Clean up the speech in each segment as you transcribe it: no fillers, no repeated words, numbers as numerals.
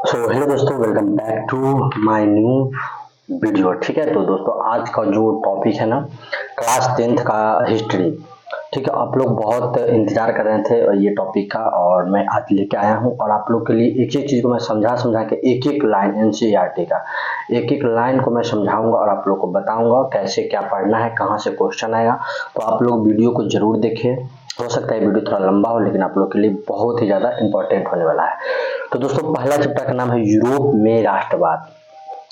Hello दोस्तों, welcome back to my new video. ठीक है, तो दोस्तों आज का जो टॉपिक है ना, क्लास 10th का हिस्ट्री। ठीक है, आप लोग बहुत इंतजार कर रहे थे ये टॉपिक का, और मैं आज लेके आया हूँ। और आप लोग के लिए एक एक चीज़ को मैं समझा समझा के एक एक लाइन एनसीईआरटी का एक एक लाइन को मैं समझाऊंगा और आप लोग को बताऊंगा कैसे क्या पढ़ना है, कहाँ से क्वेश्चन आएगा। तो आप लोग वीडियो को जरूर देखें। हो सकता है वीडियो थोड़ा लंबा हो, लेकिन आप लोग के लिए बहुत ही ज़्यादा इंपॉर्टेंट होने वाला है। तो दोस्तों पहला चैप्टर का नाम है यूरोप में राष्ट्रवाद।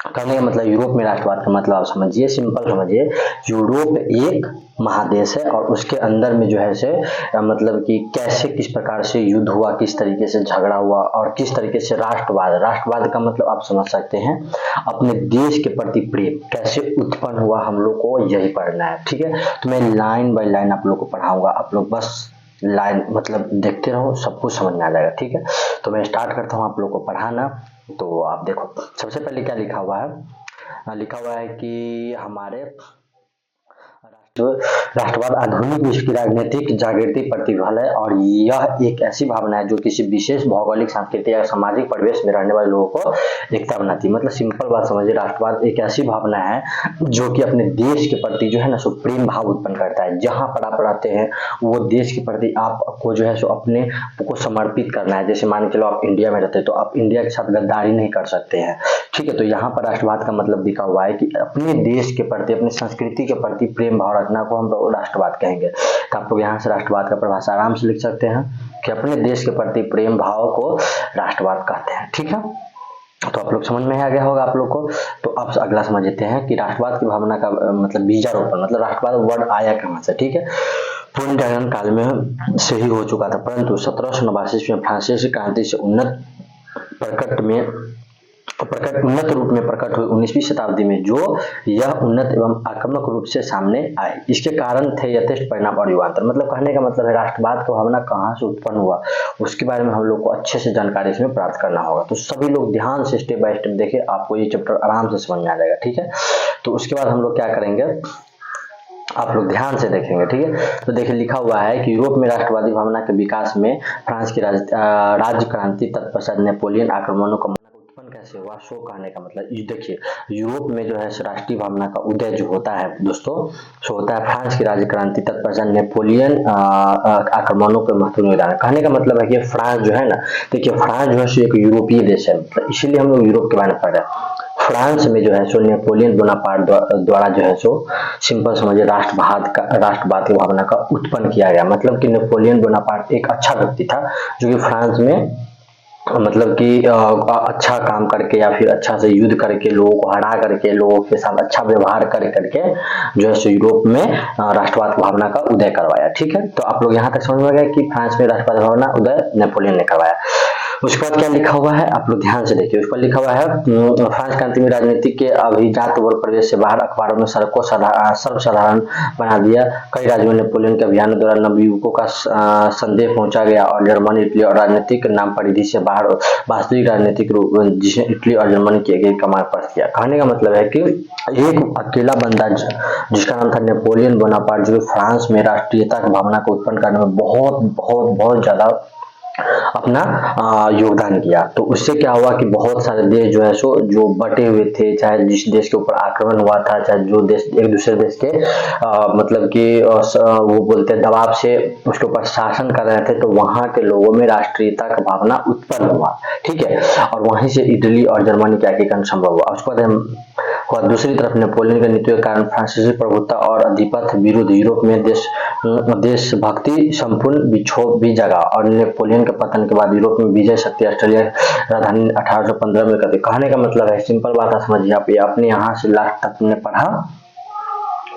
कहने का मतलब यूरोप में राष्ट्रवाद का मतलब आप समझिए, सिंपल समझिए। यूरोप एक महादेश है और उसके अंदर में जो है से मतलब कि कैसे किस प्रकार से युद्ध हुआ, किस तरीके से झगड़ा हुआ और किस तरीके से राष्ट्रवाद राष्ट्रवाद का मतलब आप समझ सकते हैं अपने देश के प्रति प्रेम कैसे उत्पन्न हुआ। हम लोग को यही पढ़ना है। ठीक है, तो मैं लाइन बाय लाइन आप लोग को पढ़ाऊंगा। आप लोग बस लाइन मतलब देखते रहो, सब कुछ समझ में आ जाएगा। ठीक है, तो मैं स्टार्ट करता हूँ आप लोग को पढ़ाना। तो आप देखो, सबसे पहले क्या लिखा हुआ है। लिखा हुआ है कि हमारे राष्ट्रवाद आधुनिक विश्व की राजनीतिक जागृति प्रतिफल है, और यह एक ऐसी भावना है जो किसी विशेष भौगोलिक, सांस्कृतिक या सामाजिक परिवेश में रहने वाले लोगों को एकता बनाती है। मतलब सिंपल बात समझिए, राष्ट्रवाद एक ऐसी भावना है जो कि अपने देश के प्रति जो है ना सो प्रेम भाव उत्पन्न करता है। जहां पर आप रहते हैं वो देश के प्रति आपको जो है सो अपने को समर्पित करना है। जैसे मान के चलो आप इंडिया में रहते हैं तो आप इंडिया के साथ गद्दारी नहीं कर सकते हैं। ठीक है, तो यहाँ पर राष्ट्रवाद का मतलब लिखा हुआ है कि अपने देश के प्रति, अपनी संस्कृति के प्रति प्रेम भाव रखना को हम लोग राष्ट्रवाद कहेंगे। तो आप लोग यहाँ से राष्ट्रवाद का परिभाषा आराम से लिख सकते हैं कि अपने देश के प्रति प्रेम भाव को राष्ट्रवाद कहते हैं। ठीक है, तो आप लोग समझ में आ गया होगा आप लोग को। तो अब अगला समझ लेते हैं कि राष्ट्रवाद की भावना का मतलब बीजारोपण, मतलब राष्ट्रवाद वर्ड आया कहाँ से। ठीक है, पूर्ण जागरण काल में से ही हो चुका था, परंतु 1789 में फ्रांसीसी क्रांति से उन्नत रूप में प्रकट हुई 19वीं शताब्दी में जो यह उन्नत एवं आक्रामक रूप से सामने आए। इसके कारण थे यथेष्ट परिणाम और युगांतर। मतलब कहने का मतलब है राष्ट्रवाद का भावना कहाँ से उत्पन्न हुआ उसके बारे में हम लोग को अच्छे से जानकारी इसमें प्राप्त करना होगा। तो सभी लोग ध्यान से स्टेप बाय स्टेप देखें, आपको ये चैप्टर आराम से समझ में आ जाएगा। ठीक है, तो उसके बाद हम लोग क्या करेंगे, आप लोग ध्यान से देखेंगे। ठीक है, तो देखिए लिखा हुआ है कि यूरोप में राष्ट्रवादी भावना के विकास में फ्रांस की राज्य क्रांति तत्पश्चात नेपोलियन आक्रमणों का उत्पन्न कैसे हुआ, सो कहने का मतलब ये देखिए, यूरोप में जो है राष्ट्रीय भावना का उदय जो होता है दोस्तों, सो होता है फ्रांस की राज्य क्रांति तत्पश्चात नेपोलियन आक्रमणों के महत्वपूर्ण योगदान। कहने का मतलब है कि फ्रांस जो है ना, देखिए फ्रांस जो है एक यूरोपीय देश है, मतलब इसीलिए हम लोग यूरोप के बारे में पढ़ रहे हैं। फ्रांस में जो है सो नेपोलियन बोनापार्ट द्वारा जो है सो सिंपल समझिए राष्ट्रवाद की भावना का उत्पन्न किया गया। मतलब कि नेपोलियन बोनापार्ट एक अच्छा व्यक्ति था जो कि फ्रांस में मतलब कि अच्छा काम करके या फिर अच्छा से युद्ध करके लोगों को हरा करके लोगों के साथ अच्छा व्यवहार करके जो है सो यूरोप में राष्ट्रवाद की भावना का उदय करवाया। ठीक है, तो आप लोग यहाँ तक समझ में गए कि फ्रांस में राष्ट्रवाद भावना उदय नेपोलियन ने करवाया। उसके बाद क्या लिखा हुआ है आप लोग ध्यान से देखिए। उस पर लिखा हुआ है फ्रांस क्रांति में राजनीति के अभिजात वर्ग प्रवेश से बाहर अखबारों में सड़कों सर्वसाधारण बना दिया। कई राज्यों में नेपोलियन के अभियान द्वारा नवयुवकों का संदेश पहुंचा गया और जर्मनी, इटली और राजनीतिक नाम परिधि से बाहर वास्तविक राजनीतिक रूप जिसे इटली और जर्मनी की एक कमान पर किया। कहने का मतलब है कि एक अकेला बंदा जिसका नाम था नेपोलियन बोनापार्ट, जो फ्रांस में राष्ट्रीयता की भावना को उत्पन्न करने में बहुत बहुत बहुत ज्यादा अपना योगदान किया। तो उससे क्या हुआ कि बहुत सारे देश जो है सो जो बटे हुए थे, चाहे जिस देश के ऊपर आक्रमण हुआ था, चाहे जो देश एक दूसरे देश के मतलब कि वो बोलते हैं दबाव से उसके ऊपर शासन कर रहे थे, तो वहां के लोगों में राष्ट्रीयता का भावना उत्पन्न हुआ। ठीक है, और वहीं से इटली और जर्मनी के एकीकरण संभव हुआ। उसके बाद दूसरी तरफ नेपोलियन के नीतियों के कारण फ्रांसीसी प्रभुत्व और अधिपत्य विरुद्ध यूरोप में देशभक्ति संपूर्ण विक्षोभ भी जगा, और नेपोलियन के पतन के बाद यूरोप में विजय शक्ति ऑस्ट्रेलिया राजधानी 1815 में कर दी। कहने का मतलब है सिंपल बात है, समझिए आप, ये अपने यहाँ से लास्ट तक ने पढ़ा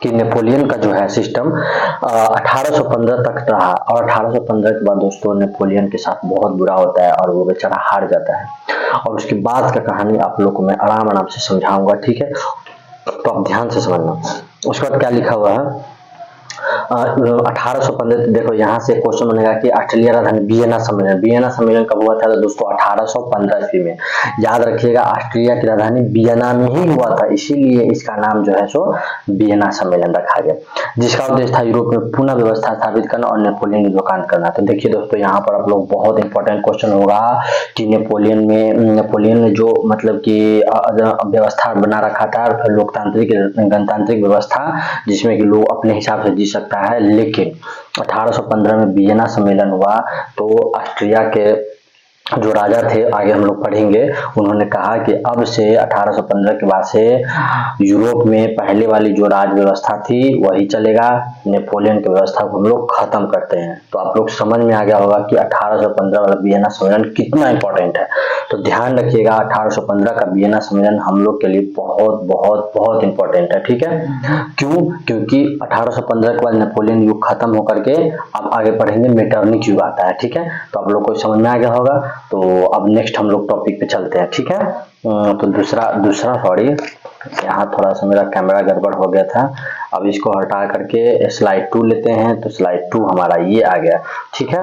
कि नेपोलियन का जो है सिस्टम 1815 तक रहा, और 1815 के बाद दोस्तों नेपोलियन के साथ बहुत बुरा होता है और वो बेचारा हार जाता है। और उसके बाद का कहानी आप लोग को मैं आराम से समझाऊंगा। ठीक है, तो आप ध्यान से समझना। उसके बाद क्या लिखा हुआ है, 1815 देखो यहाँ से क्वेश्चन बनेगा कि ऑस्ट्रेलिया राजधानी वियना सम्मेलन कब हुआ था? तो दोस्तों 1815 ईस्वी में। याद रखिएगा ऑस्ट्रिया की राजधानी वियना में ही हुआ था, इसीलिए इसका नाम जो है सो वियना सम्मेलन रखा गया, जिसका उद्देश्य था यूरोप में पुनः व्यवस्था स्थापित करना और नेपोलियन की दुकान करना। तो देखिए दोस्तों यहाँ पर आप लोग बहुत इंपॉर्टेंट क्वेश्चन होगा कि नेपोलियन ने जो मतलब कि व्यवस्था बना रखा था लोकतांत्रिक गणतांत्रिक व्यवस्था, जिसमें कि लोग अपने हिसाब से जी सकता है, लेकिन 1815 में वियना सम्मेलन हुआ तो ऑस्ट्रिया के जो राजा थे, आगे हम लोग पढ़ेंगे, उन्होंने कहा कि अब से 1815 के बाद से यूरोप में पहले वाली जो राज व्यवस्था थी वही चलेगा, नेपोलियन की व्यवस्था को हम लोग खत्म करते हैं। तो आप लोग समझ में आ गया होगा कि 1815 वाला वियना सम्मेलन कितना इंपॉर्टेंट है। तो ध्यान रखिएगा 1815 का वियना सम्मेलन हम लोग के लिए बहुत बहुत बहुत इंपॉर्टेंट है, ठीक है। क्यों? क्योंकि 1815 के बाद नेपोलियन युग खत्म होकर के अब आगे पढ़ेंगे मेटरनिक युग आता है, ठीक है। तो आप लोग को समझ में आ गया होगा। तो अब नेक्स्ट हम लोग टॉपिक पे चलते हैं, ठीक है। तो दूसरा सॉरी, यहाँ थोड़ा सा मेरा कैमरा गड़बड़ हो गया था, अब इसको हटा करके स्लाइड 2 लेते हैं। तो स्लाइड 2 हमारा ये आ गया, ठीक है।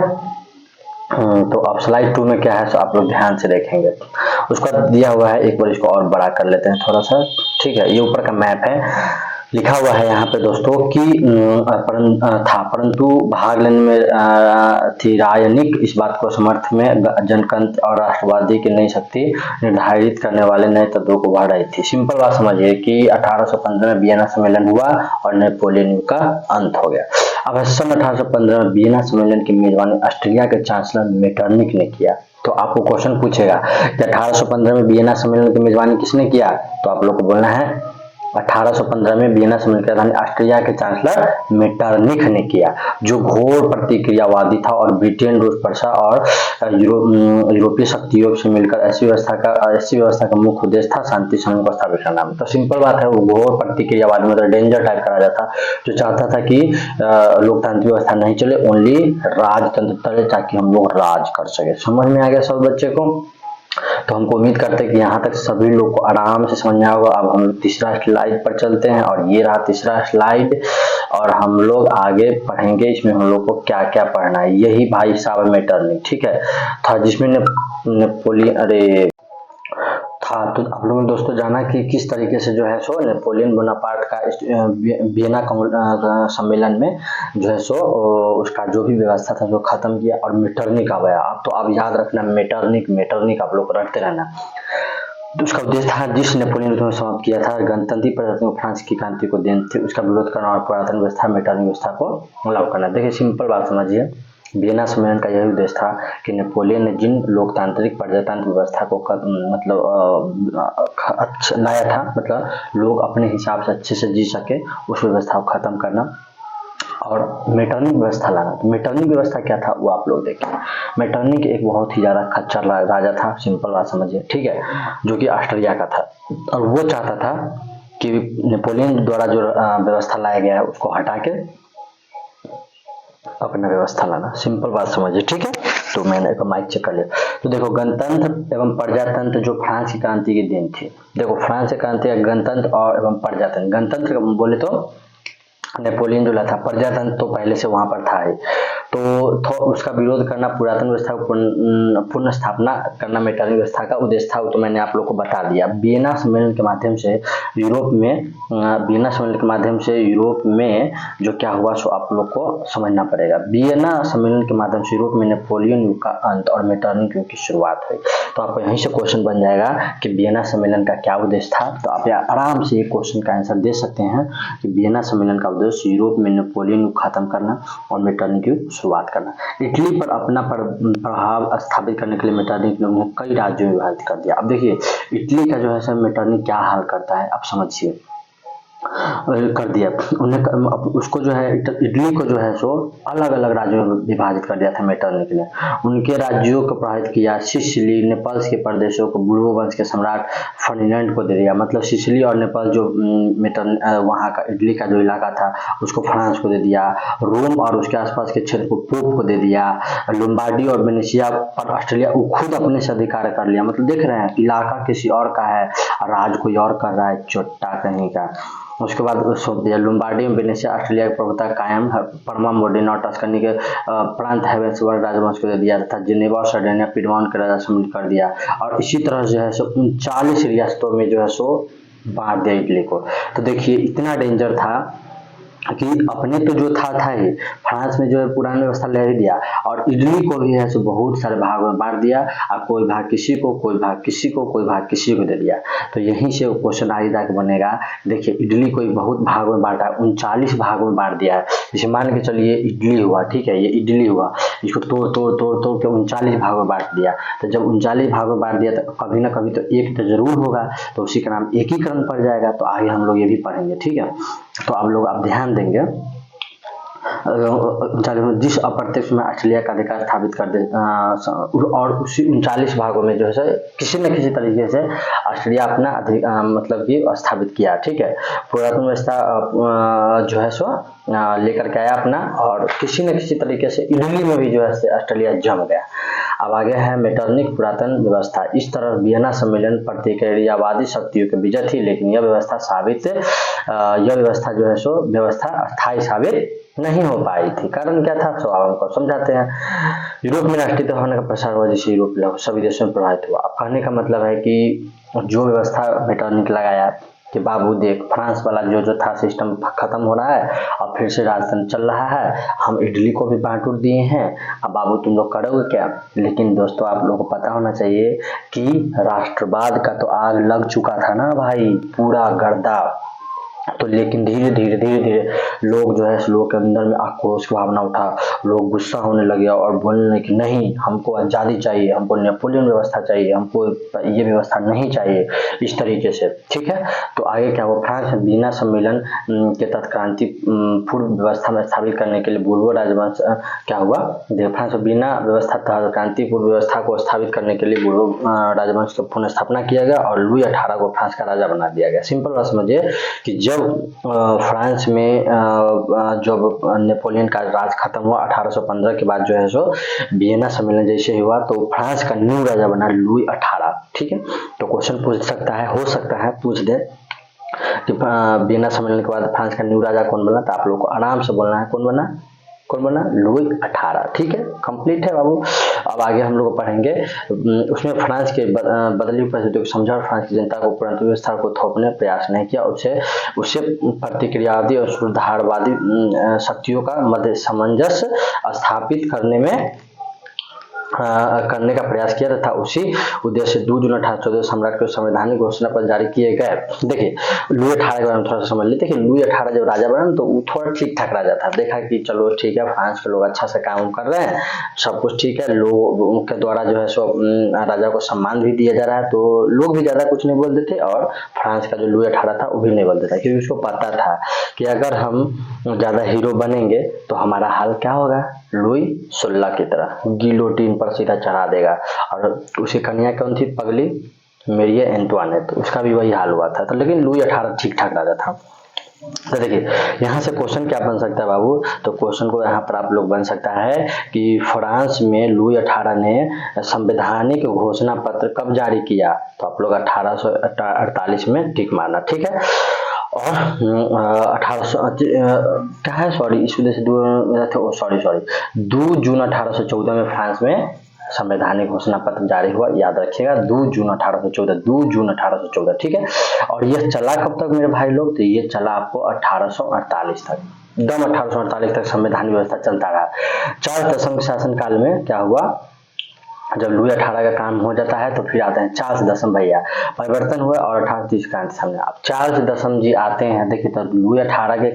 तो अब स्लाइड 2 में क्या है, आप लोग ध्यान से देखेंगे, उसका दिया हुआ है, एक बार इसको और बड़ा कर लेते हैं थोड़ा सा, ठीक है। ये ऊपर का मैप है, लिखा हुआ है यहाँ पे दोस्तों कि परंतु भाग लेने में थी राजनीतिक इस बात को समर्थ में जनतंत्र और राष्ट्रवादी की नई शक्ति निर्धारित करने वाले नए तत्वों को बढ़ रही थी। सिंपल बात समझिए कि 1815 में वियना सम्मेलन हुआ और नेपोलियन युग का अंत हो गया। अब सन 1815 में वियना सम्मेलन की मेजबानी ऑस्ट्रेलिया के चांसलर मेटरनिक ने किया। तो आपको क्वेश्चन पूछेगा कि 1815 में वियना सम्मेलन की मेजबानी किसने किया? तो आप लोग को बोलना है 1815 में वियना सम्मेलन की राजधानी ऑस्ट्रिया के चांसलर मेटरनिक ने किया, जो घोर प्रतिक्रियावादी था और ब्रिटेन, रूस, प्रशा और यूरोपीय शक्तियों से मिलकर ऐसी व्यवस्था का मुख्य उद्देश्य था शांति समूह को स्थापित करना। तो सिंपल बात है, वो घोर प्रतिक्रियावादी मतलब डेंजर टाइप का राजा था, जो चाहता था कि लोकतांत्रिक व्यवस्था नहीं चले, ओनली राजतंत्र चले, ताकि हम लोग राज कर सके। समझ में आ गया सब बच्चे को? तो हमको उम्मीद करते हैं कि यहाँ तक सभी लोग को आराम से समझ में आएगा। अब हम लोग तीसरा स्लाइड पर चलते हैं, और ये रहा तीसरा स्लाइड, और हम लोग आगे पढ़ेंगे इसमें हम लोग को क्या क्या पढ़ना है। यही भाई साहब मेटरनिक, ठीक है, था, जिसमें नेपोलियन था। तो आप लोगों ने दोस्तों जाना कि किस तरीके से जो है सो नेपोलियन बोनापार्ट का वियना सम्मेलन में जो है सो उसका जो भी व्यवस्था था जो खत्म किया और मेटरनिक आ गया। अब तो आप याद रखना मेटरनिक आप लोग रटते रहना। तो उसका उद्देश्य था, जिस नेपोलियन ने समाप्त किया था गणतंत्री प्रजातंत्र को फ्रांस की क्रांति को देन थे, उसका विरोध करना और पुरातन व्यवस्था मेटरनिक व्यवस्था को लागू करना। देखिए सिंपल बात समझिए, वियना सम्मेलन का यही उद्देश्य था कि नेपोलियन ने जिन लोकतांत्रिक प्रजातंत्र व्यवस्था को लाया था, मतलब लोग अपने हिसाब से अच्छे से जी सके, उस व्यवस्था को खत्म करना और मेटरनिक व्यवस्था लाना। तो मेटरनिक व्यवस्था क्या था वो आप लोग देखिए। मेटरनिक एक बहुत ही ज्यादा खच्चर राजा था, सिंपल बात समझिए, ठीक है, जो कि ऑस्ट्रिया का था, और वो चाहता था कि नेपोलियन द्वारा जो व्यवस्था लाया गया है उसको हटा के अपना व्यवस्था लाना। सिंपल बात समझिए, ठीक है। तो मैंने एक माइक चेक कर लिया। तो देखो, गणतंत्र एवं प्रजातंत्र जो फ्रांस की क्रांति की देन थी। देखो फ्रांस की क्रांति गणतंत्र और एवं प्रजातंत्र। गणतंत्र बोले तो नेपोलियन जो था, प्रजातंत्र तो पहले से वहां पर था ही, तो उसका विरोध करना, पुरातन व्यवस्था को पुनः स्थापना करना मेटरनिक व्यवस्था का उद्देश्य था। तो मैंने आप लोग को बता दिया। वियना सम्मेलन के माध्यम से यूरोप में जो क्या हुआ सो आप लोग को समझना पड़ेगा। वियना सम्मेलन के माध्यम से यूरोप में नेपोलियन युग का अंत और मेटरनिक युग की शुरुआत हुई। तो आपको यहीं से क्वेश्चन बन जाएगा कि वियना सम्मेलन का क्या उद्देश्य था। तो आप आराम से एक क्वेश्चन का आंसर दे सकते हैं कि वियना सम्मेलन का उद्देश्य यूरोप में नेपोलियन युग खत्म करना और मेटरनिक युग शुरुआत करना। इटली पर अपना प्रभाव स्थापित करने के लिए मेटरनिक ने कई राज्यों में विभाजित कर दिया। अब देखिए इटली का जो है सर मेटरनिक क्या हाल करता है, आप समझिए, कर दिया उन्हें। उसको जो है इटली को जो है सो अलग अलग राज्यों में विभाजित कर दिया था मेटरनिक ने। उनके राज्यों को प्रभावित किया। सिसिली, नेपाल के प्रदेशों को बुर्बो वंश के सम्राट फर्डिनेंड को दे दिया। मतलब सिसिली और नेपाल जो वहाँ का इटली का जो इलाका था उसको फ्रांस को दे दिया। रोम और उसके आसपास के क्षेत्र को पोप को दे दिया। लोम्बार्डी और वेनेशिया पर ऑस्ट्रेलिया खुद अपने से अधिकार कर लिया। मतलब देख रहे हैं, इलाका किसी और का है, राज कोई और कर रहा है, चोट्टा कहीं का। उसके बाद लुम्बार्डी में वेनेसिया ऑस्ट्रेलिया की प्रभुता कायम है। परमा मोर्डीना और टस्कनी के प्रांत हेवेंसबर्ग राजवंश को दे दिया तथा जिनेवा और सर्डेनिया पिडमॉन्ट के राजा सम्मिलित कर दिया। और इसी तरह जो है सो 39 रियासतों में जो है सो बांट दिया इटली को। तो देखिए इतना डेंजर था कि अपने तो जो था ही, फ्रांस में जो है पुरानी व्यवस्था ले ही दिया और इटली को भी है सो बहुत सारे भागों में बांट दिया। और कोई भाग किसी को, कोई भाग किसी को, कोई भाग किसी को दे दिया। तो यहीं से क्वेश्चन आगे जाके बनेगा। देखिए इटली को बहुत भागों में बांटा, 39 भागों में बांट दिया है। जैसे मान के चलिए इटली हुआ, ठीक है, ये इटली हुआ, इसको तोड़ के 39 भागों में बांट दिया। तो जब 39 भागों में बांट दिया तो कभी ना कभी तो एक तो जरूर होगा, तो उसी का नाम एकीकरण पड़ जाएगा। तो आगे हम लोग ये भी पढ़ेंगे, ठीक है। तो आप लोग आप ध्यान देंगे, जिस अप्रत्यक्ष में ऑस्ट्रेलिया का अधिकार स्थापित कर दे और उसी 39 भागों में जो है किसी न किसी तरीके से ऑस्ट्रेलिया अपना मतलब कि स्थापित किया, ठीक है। पुरातन व्यवस्था जो है सो लेकर के आया अपना, और किसी न किसी तरीके से इटली में भी जो है ऑस्ट्रेलिया जम गया। अब आगे है मेटरनिक पुरातन व्यवस्था। इस तरह वियना सम्मेलन प्रतिक्रियावादी शक्तियों के विजय थी, लेकिन यह व्यवस्था जो है सो व्यवस्था अस्थायी साबित नहीं हो पाई थी। कारण क्या था, तो आप हमको समझाते हैं। यूरोप में राष्ट्रीय होने का प्रसार हुआ, जिससे यूरोप सभी देशों में प्रभावित हुआ। अब कहने का मतलब है कि जो व्यवस्था मेटरनिक लगाया कि बाबू देख, फ्रांस वाला जो था सिस्टम खत्म हो रहा है और फिर से राजतंत्र चल रहा है, हम इटली को भी बांट दिए हैं, अब बाबू तुम लोग करोगे क्या। लेकिन दोस्तों आप लोगों को पता होना चाहिए कि राष्ट्रवाद का तो आग लग चुका था ना भाई, पूरा गर्दा। तो लेकिन धीरे धीरे लोग जो है, लोग के अंदर में आक्रोश की भावना उठा, लोग गुस्सा होने लगे और बोलने लगे कि नहीं, हमको आज़ादी चाहिए, हमको नेपोलियन व्यवस्था चाहिए, हमको ये व्यवस्था नहीं चाहिए, इस तरीके से, ठीक है। तो आगे क्या हुआ, फ्रांस में वियना सम्मेलन के तहत क्रांति पूर्व व्यवस्था में स्थापित करने के लिए बुर्बो राजवंश क्या हुआ, फ्रांस में वियना व्यवस्था तहत क्रांति पूर्व व्यवस्था को स्थापित करने के लिए बुर्बो राजवंश की पुनः स्थापना किया गया और लुई 18 को फ्रांस का राजा बना दिया गया। सिंपल बात समझिए कि जब फ्रांस में जब नेपोलियन का राज खत्म हुआ 1815 के बाद जो है सो वियना सम्मेलन जैसे हुआ, तो फ्रांस का न्यू राजा बना लुई 18, ठीक है। तो क्वेश्चन पूछ सकता है, हो सकता है पूछ दे कि वियना सम्मेलन के बाद फ्रांस का न्यू राजा कौन बना, तो आप लोग को आराम से बोलना है कौन बना, लुई 18, ठीक है। कंप्लीट है बाबू। अब आगे हम लोग पढ़ेंगे, उसमें फ्रांस के बदली परिस्थितियों को समझा और फ्रांस की जनता को पुरानी व्यवस्था को थोपने प्रयास नहीं किया, उसे प्रतिक्रियावादी और सुधारवादी शक्तियों का मध्य सामंजस्य स्थापित करने का प्रयास किया तथा उसी उद्देश्य से 2 जून 1814 सम्राट के संवैधानिक घोषणा पर जारी किए गए। देखिए लुई 18 के बारे में थोड़ा सा समझ लेते हैं कि लुई 18 जब राजा बना तो वो थोड़ा ठीक ठाक राजा था। देखा कि चलो ठीक है, फ्रांस के लोग अच्छा से काम कर रहे हैं, सब कुछ ठीक है, लोग उनके द्वारा जो है सो राजा को सम्मान भी दिया जा रहा है, तो लोग भी ज्यादा कुछ नहीं बोलते थे और फ्रांस का जो लुई 18 था वो भी नहीं बोलता था, क्योंकि उसको पता था कि अगर हम ज्यादा हीरो बनेंगे तो हमारा हाल क्या होगा, लुई 16 की तरह गिलोटिन पर सीधा चढ़ा देगा। और उसकी कन्या कौन थी, पगली मेरी एंटवानेट, उसका भी वही हाल हुआ था। तो लेकिन लुई 18 ठीक ठाक राजा था। तो देखिए यहाँ से क्वेश्चन क्या बन सकता है बाबू, तो क्वेश्चन को यहाँ पर आप लोग बन सकता है कि फ्रांस में लुई 18 ने संवैधानिक घोषणा पत्र कब जारी किया, तो आप लोग 1848 में टिक मारना, ठीक है। और 1800 क्या है, सॉरी इस वजह से 2 जून 1814 में फ्रांस में संवैधानिक घोषणा पत्र जारी हुआ, याद रखिएगा 2 जून 1814, ठीक है। और ये चला कब तक मेरे भाई लोग, तो ये चला आपको 1848 तक, एकदम 1848 तक संवैधानिक व्यवस्था चलता रहा। 4 दशक के शासनकाल में क्या हुआ, जब लुई 18 का काम हो जाता है तो फिर आते हैं चार्ल्स दशम भैया, परिवर्तन हुआ और 1830 क्रांति सामने। अब चार्ल्स दशम जी आते हैं, देखिए तो लुई 18 के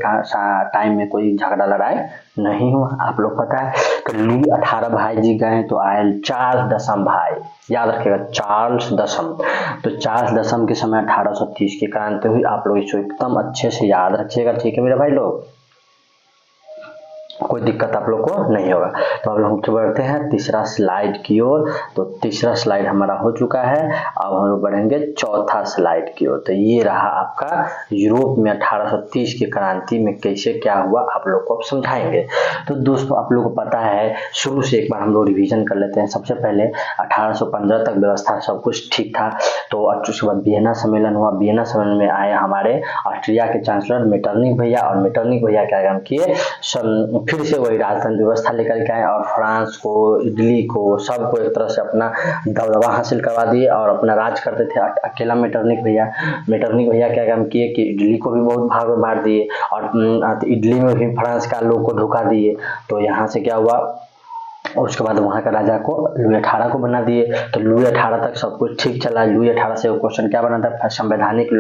टाइम में कोई झगड़ा लड़ाई नहीं हुआ, आप लोग पता है। तो लुई 18 भाई जी गए तो आए चार्ल्स दशम भाई, याद रखिएगा चार्ल्स दशम। तो चार्ल्स दशम के समय 1830 की क्रांति हुई, आप लोग इसको एकदम अच्छे से याद रखिएगा, ठीक है मेरे भाई लोग। कोई दिक्कत आप लोग को नहीं होगा। तो अब हम बढ़ते हैं तीसरा स्लाइड की ओर। तो तीसरा स्लाइड हमारा हो चुका है, अब हम लोग बढ़ेंगे चौथा स्लाइड की ओर। तो ये रहा आपका यूरोप में 1830 की क्रांति में कैसे क्या हुआ आप लोग को अब समझाएंगे। तो दोस्तों आप लोग को पता है, शुरू से एक बार हम लोग रिवीजन कर लेते हैं। सबसे पहले 1815 तक व्यवस्था सब कुछ ठीक था। तो उसके बाद वियना सम्मेलन हुआ। वियना सम्मेलन में आए हमारे ऑस्ट्रिया के चांसलर मेटरनिख भैया, और मेटरनिख भैया क्या काम किए, फिर से वही राजतंत्र व्यवस्था लेकर के आए और फ्रांस को, इटली को, सबको एक तरह से अपना दबदबा हासिल करवा दिए और अपना राज करते थे अकेला मेटरनिख भैया। मेटरनिख भैया क्या काम किए कि इटली को भी बहुत भाग में बांट दिए और इटली में भी फ्रांस का लोग को धोखा दिए। तो यहाँ से क्या हुआ, उसके बाद वहाँ का राजा को लुई 18 को बना दिए। तो लुई 18 तक सब कुछ ठीक चला। लुई 18 से क्वेश्चन क्या बना था, संवैधानिक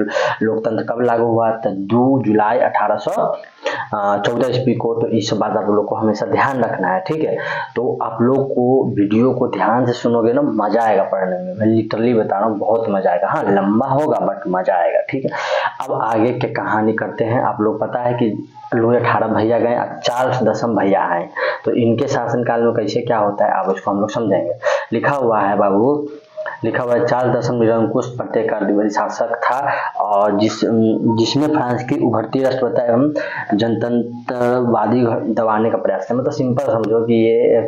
लोकतंत्र कब लागू हुआ, तो 2 जुलाई 1814 ईस्वी को। तो इस बात आप लोग को हमेशा ध्यान रखना है, ठीक है। तो आप लोग को वीडियो को ध्यान से सुनोगे ना, मजा आएगा पढ़ने में, मैं लिटरली बता रहा हूँ, बहुत मजा आएगा। हाँ लंबा होगा बट मजा आएगा, ठीक है। अब आगे के कहानी करते हैं। आप लोग पता है कि लुई 18 भैया गए, चार्ल्स दसम भैया आए। तो इनके शासनकाल में कैसे क्या होता है अब उसको हम लोग समझेंगे। लिखा हुआ है बाबू, लिखा हुआ है चार्ल्स दसम निरंकुश प्रत्येकवादी शासक था और जिसने फ्रांस की उभरती राष्ट्रवादी एवं जनतंत्रवादी दबाने का प्रयास किया। मतलब सिंपल समझो कि ये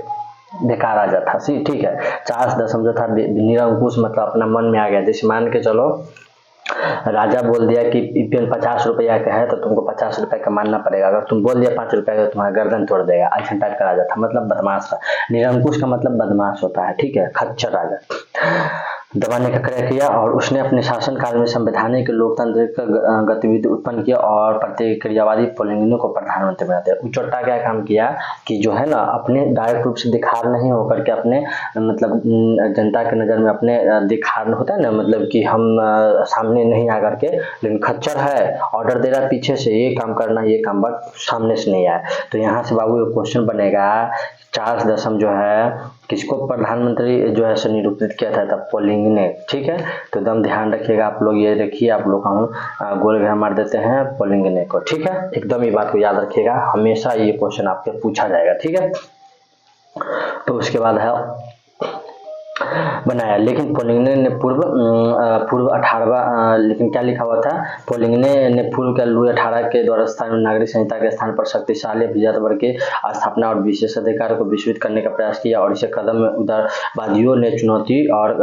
बेकार राजा था, ठीक है। चार्ल्स दसम जो था निरंकुश, मतलब अपना मन में आ गया। जैसे मान के चलो राजा बोल दिया कि पेन 50 रुपया का है तो तुमको 50 रुपए का मानना पड़ेगा, अगर तुम बोल दिया 5 रुपए का तो तुम्हारा गर्दन तोड़ देगा। ऐसा टाइप का राजा था, मतलब बदमाश था। निरंकुश का मतलब बदमाश होता है, ठीक है, खच्चर राजा। दबाने का कार्य किया और उसने अपने शासनकाल में संवैधानिक लोकतांत्रिक गतिविधि उत्पन्न किया और प्रतिक्रियावादी पोलिंगनो को प्रधानमंत्री बना दिया। उचोट्टा क्या काम किया कि जो है ना, अपने डायरेक्ट रूप से दिखार नहीं होकर के अपने मतलब जनता के नज़र में अपने दिखार होता है ना, मतलब कि हम सामने नहीं आ करके, लेकिन खच्चर है, ऑर्डर दे रहा है पीछे से ये काम करना ये काम, बट सामने से नहीं आया। तो यहाँ से बाबू एक क्वेश्चन बनेगा, चार्ल्स दसम जो है किसको प्रधानमंत्री जो है से निरूपित किया था, तब पोलिंग ने, ठीक है। तो एकदम ध्यान रखिएगा आप लोग, ये देखिए आप लोग हम गोल घेरा मार देते हैं पोलिंग ने को, ठीक है। एकदम ये बात को याद रखिएगा, हमेशा ये क्वेश्चन आपसे पूछा जाएगा, ठीक है। तो उसके बाद है बनाया, लेकिन पोलिंगने ने पूर्व 18वां, लेकिन क्या लिखा हुआ था, पोलिंगने ने पूर्व के लुई 18 के द्वारा स्थानीय नागरिक संहिता के स्थान पर शक्तिशाली अभिजात वर्ग की स्थापना और विशेष अधिकार को विस्तारित करने का प्रयास किया और इसे कदम में उदारवादियों ने चुनौती और